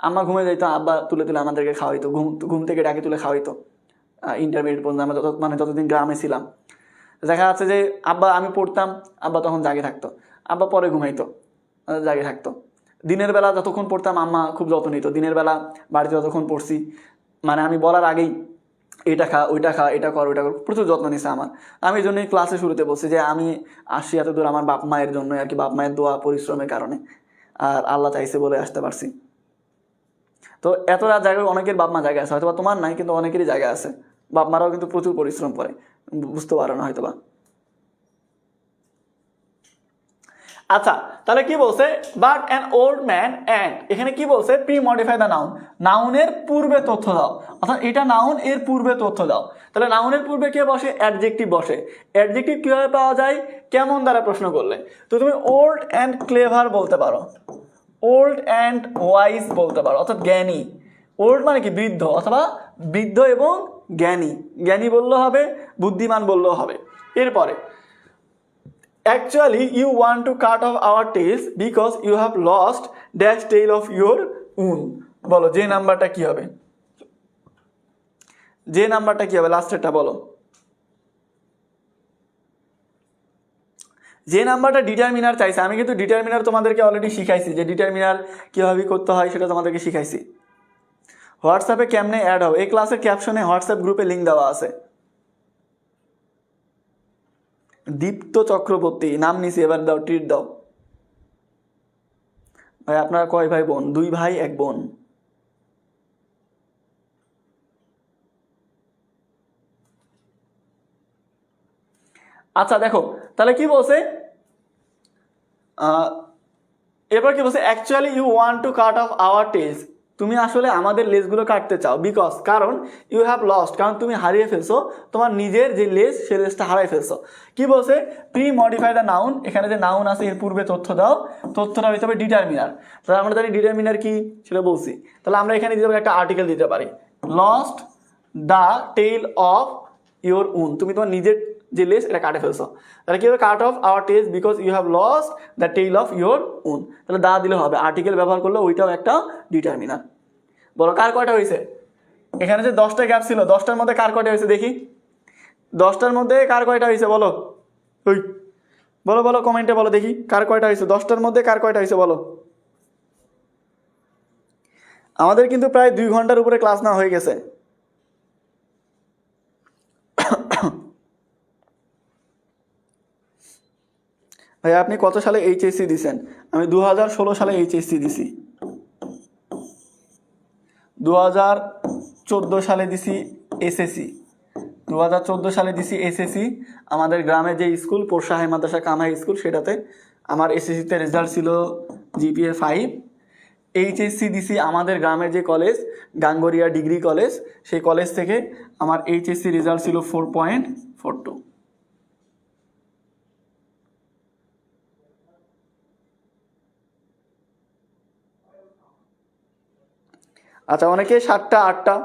আম্মা ঘুমে যাইতো, আব্বা তুলে আমাদেরকে খাওয়াইতো, ঘুম থেকে ডাকে তুলে খাওয়াইতো ইন্টারমিডিয়েট পর্যন্ত আমরা যতদিন গ্রামে ছিলাম। দেখা যাচ্ছে যে আব্বা, আমি পড়তাম, আব্বা তখন জাগে থাকতো, আব্বা পরে ঘুমাইতো, জাগে থাকতো। দিনের বেলা যতক্ষণ পড়তাম আম্মা খুব যত্ন নিত। দিনের বেলা বাড়িতে যতক্ষণ পড়ছি, মানে আমি বলার আগেই এটা খা, ওইটা খা, এটা কর, ওইটা কর, প্রচুর যত্ন নিছে আমার। আমি এই জন্যই ক্লাসে শুরুতে বলছি যে আমি আসছি এত দূর আমার বাপ মায়ের জন্য আর কি, বাপ মায়ের দোয়া পরিশ্রমের কারণে, আর আল্লাহ চাইছে বলে আসতে পারছি। তো এত রাত জায়গায় অনেকের বাপ মা জায়গা আছে, হয়তো বা তোমার নাই, কিন্তু অনেকেরই জায়গা আছে। বাপ মারাও কিন্তু প্রচুর পরিশ্রম করে, বুঝতে পারো না হয়তো বা। আচ্ছা, তাহলে কি বলছে? But an old man and, এখানে কি বলছে? প্রি মডিফাই দ্য নাউন, নাউনের পূর্বে তথ্য দাও, অর্থাৎ এটা নাউন, এর পূর্বে তথ্য দাও। তাহলে নাউনের পূর্বে কে বসে? অ্যাডজেক্টিভ বসে। অ্যাডজেক্টিভ কীভাবে পাওয়া যায়? কেমন দ্বারা প্রশ্ন করলে? তো তুমি ওল্ড অ্যান্ড ক্লেভার বলতে পারো, ওল্ড অ্যান্ড ওয়াইজ বলতে পারো, অর্থাৎ জ্ঞানী। ওল্ড মানে কি? বৃদ্ধ, অথবা বৃদ্ধ এবং জ্ঞানী। জ্ঞানী বললেও হবে, বুদ্ধিমান বললেও হবে। এরপরে actually you want to cut off our tails because you have lost dash tail of your own। বলো যে নাম্বারটা কি হবে? যে নাম্বারটা কি হবে? লাস্টেরটা বলো। যে নাম্বারটা ডিটারমিনার চাইছে, আমি কিন্তু ডিটারমিনার তোমাদেরকে অলরেডি শিখাইছি, যে ডিটারমিনার কীভাবে করতে হয় সেটা তোমাদেরকে শিখাইছি। হোয়াটসঅ্যাপে কেমনে অ্যাড হবে? এই ক্লাসের ক্যাপশনে হোয়াটসঅ্যাপ গ্রুপে লিঙ্ক দেওয়া আছে। দীপ্ত চক্রবর্তী নাম নিছি, এবার দাও, ট্রিট দাও। ভাই আপনারা কয় ভাই বোন? 2 ভাই 1 বোন। আচ্ছা দেখো, তাহলে কি বলছে? এবার কি বলছে? Actually you want to cut off our tails, তুমি আসলে আমাদের লেজগুলো কাটতে চাও। বিকজ, কারণ, ইউ হ্যাভ লস্ট, কারণ তুমি হারিয়ে ফেলছো তোমার নিজের যে লেজ, সে লেজটা হারাই ফেলছো। কি বলছে? প্রি মডিফাই দ্য নাউন, এখানে যে নাউন আছে এর পূর্বে তথ্য দাও, তথ্যটা হইতে হবে ডিটারমিনার। তাহলে আমরা জানি ডিটারমিনার কি সেটা বলছি। তাহলে আমরা এখানে দিতে পারি একটা আর্টিকেল দিতে পারি, lost the tail of your own, তুমি তোমার নিজের যে লেস এটা কাটে ফেলছো, তাহলে কি হবে cut off our tail because you have lost the tail of your own, তাহলে দা দিলে হবে, আর্টিকেল ব্যবহার করলে ওইটাও একটা ডিটারমিনার। বলো কার কয়টা হয়েছে? এখানে যে 10টা গ্যাপ ছিল 10টার মধ্যে কার কয়টা হয়েছে দেখি, 10টার মধ্যে কার কয়টা হয়েছে বলো, ওই বলো বলো কমেন্টে বলো দেখি কার কয়টা হয়েছে, 10টার মধ্যে কার কয়টা হয়েছে বলো। আমাদের কিন্তু প্রায় 2 ঘন্টার উপরে ক্লাস না হয়ে গেছে। ভাই আপনি কত সালে এইচএসসি দিছেন? আমি 2016 সালে এইচএসসি দিছি, 2014 সালে দিছি এসএসসি, 2014 সালে দিছি এসএসসি। আমাদের গ্রামে যে স্কুল পোরশা হাই মাদ্রাসা কাম হাই স্কুল, সেটাতে আমার এসএসসিতে রেজাল্ট ছিল জিপিএ 5। এইচএসসি দিছি আমাদের গ্রামের যে কলেজ গাঙ্গরিয়া ডিগ্রি কলেজ, সেই কলেজ থেকে আমার এইচএসসি রেজাল্ট ছিল 4.42। আচ্ছা অনেকে 7টা 8টা,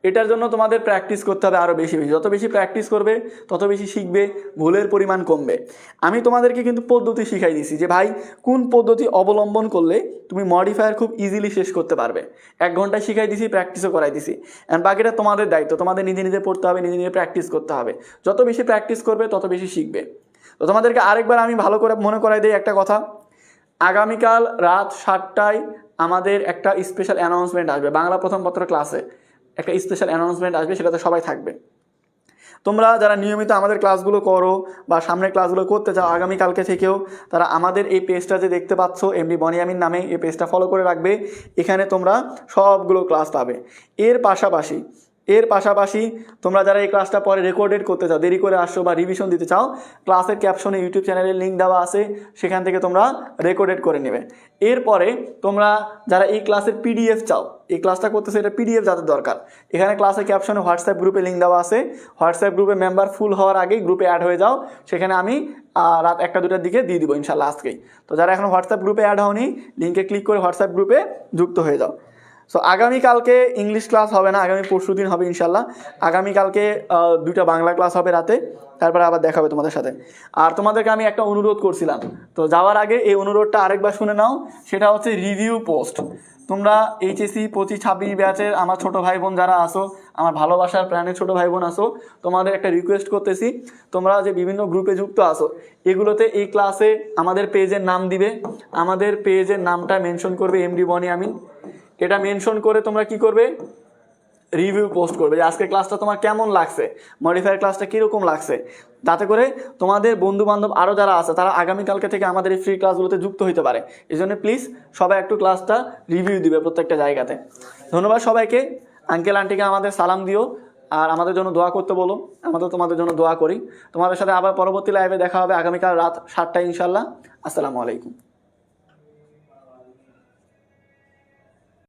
এটার জন্য তোমাদের প্র্যাকটিস করতে হবে আরও বেশি বেশি, যত বেশি প্র্যাকটিস করবে তত বেশি শিখবে, ভুলের পরিমাণ কমবে। আমি তোমাদেরকে কিন্তু পদ্ধতি শিখাই দিছি যে ভাই কোন পদ্ধতি অবলম্বন করলে তুমি মডিফায়ার খুব ইজিলি শেষ করতে পারবে। 1 ঘন্টায় শিখাই দিছি, প্র্যাকটিসও করাই দিছি, অ্যান্ড বাকিটা তোমাদের দায়িত্ব, তোমাদের নিজে নিজে পড়তে হবে, নিজে নিজে প্র্যাকটিস করতে হবে। যত বেশি প্র্যাকটিস করবে তত বেশি শিখবে। তো তোমাদেরকে আরেকবার আমি ভালো করে মনে করাই দিই একটা কথা, আগামীকাল রাত 7টায় আমাদের একটা স্পেশাল অ্যানাউন্সমেন্ট আসবে, বাংলা প্রথম পত্র ক্লাসে একটা স্পেশাল অ্যানাউন্সমেন্ট আসবে, সেটাতে সবাই থাকবে। তোমরা যারা নিয়মিত আমাদের ক্লাসগুলো করো বা সামনের ক্লাসগুলো করতে চাও, আগামীকালকে থেকেও তারা আমাদের এই পেজটা যে দেখতে পাচ্ছ এমডি বনিয়ামিন নামে, এই পেজটা ফলো করে রাখবে। এখানে তোমরা সবগুলো ক্লাস পাবে। এর পাশাপাশি তোমরা যারা এই ক্লাসটা পরে রেকর্ডেড করতে চাও, দেরি করে আসছো বা রিভিশন দিতে চাও, ক্লাসের ক্যাপশনে ইউটিউব চ্যানেলের লিঙ্ক দেওয়া আছে, সেখান থেকে তোমরা রেকর্ডেড করে নেবে। এরপরে তোমরা যারা এই ক্লাসের পিডিএফ চাও, এই ক্লাসটা করতেছে এটা পিডিএফ যাদের দরকার, এখানে ক্লাসের ক্যাপশনে হোয়াটসঅ্যাপ গ্রুপে লিঙ্ক দেওয়া আছে, হোয়াটসঅ্যাপ গ্রুপে মেম্বার ফুল হওয়ার আগেই গ্রুপে অ্যাড হয়ে যাও, সেখানে আমি রাত 1টা 2টার দিকে দিয়ে দিব ইনশাল্লাহ আজকেই। তো যারা এখন হোয়াটসঅ্যাপ গ্রুপে অ্যাড হওনি, লিঙ্কে ক্লিক করে হোয়াটসঅ্যাপ গ্রুপে যুক্ত হয়ে যাও। সো আগামীকালকে ইংলিশ ক্লাস হবে না, আগামী পরশু দিন হবে ইনশাল্লাহ। আগামীকালকে 2টা বাংলা ক্লাস হবে রাতে, তারপরে আবার দেখা হবে তোমাদের সাথে। আর তোমাদেরকে আমি একটা অনুরোধ করছিলাম, তো যাওয়ার আগে এই অনুরোধটা আরেকবার শুনে নাও, সেটা হচ্ছে রিভিউ পোস্ট। তোমরা এইচএসসি 25-26 ব্যাচের আমার ছোটো ভাই বোন যারা আসো, আমার ভালোবাসার প্রাণের ছোটো ভাই বোন আসো, তোমাদের একটা রিকোয়েস্ট করতেছি, তোমরা যে বিভিন্ন গ্রুপে যুক্ত আসো, এগুলোতে এই ক্লাসে আমাদের পেজের নাম দিবে, আমাদের পেজের নামটা মেনশন করবে এমডি বনিয়ামিন। এটা মেনশন করে তোমরা কি করবে, রিভিউ পোস্ট করবে যে আজকের ক্লাসটা তোমার কেমন লাগছে, মডিফায়ার ক্লাসটা কীরকম লাগছে, যাতে করে তোমাদের বন্ধু বান্ধব আরও যারা আছে তারা আগামীকালকে থেকে আমাদের এই ফ্রি ক্লাসগুলোতে যুক্ত হতে পারে। এই জন্য প্লিজ সবাই একটু ক্লাসটা রিভিউ দিবে প্রত্যেকটা জায়গাতে। ধন্যবাদ সবাইকে। আঙ্কেল আন্টিকে আমাদের সালাম দিও, আর আমাদের জন্য দোয়া করতে বলো, আমাদের তোমাদের জন্য দোয়া করি। তোমাদের সাথে আবার পরবর্তী লাইভে দেখা হবে আগামীকাল রাত 7টায় ইনশাল্লাহ। আসসালামু আলাইকুম।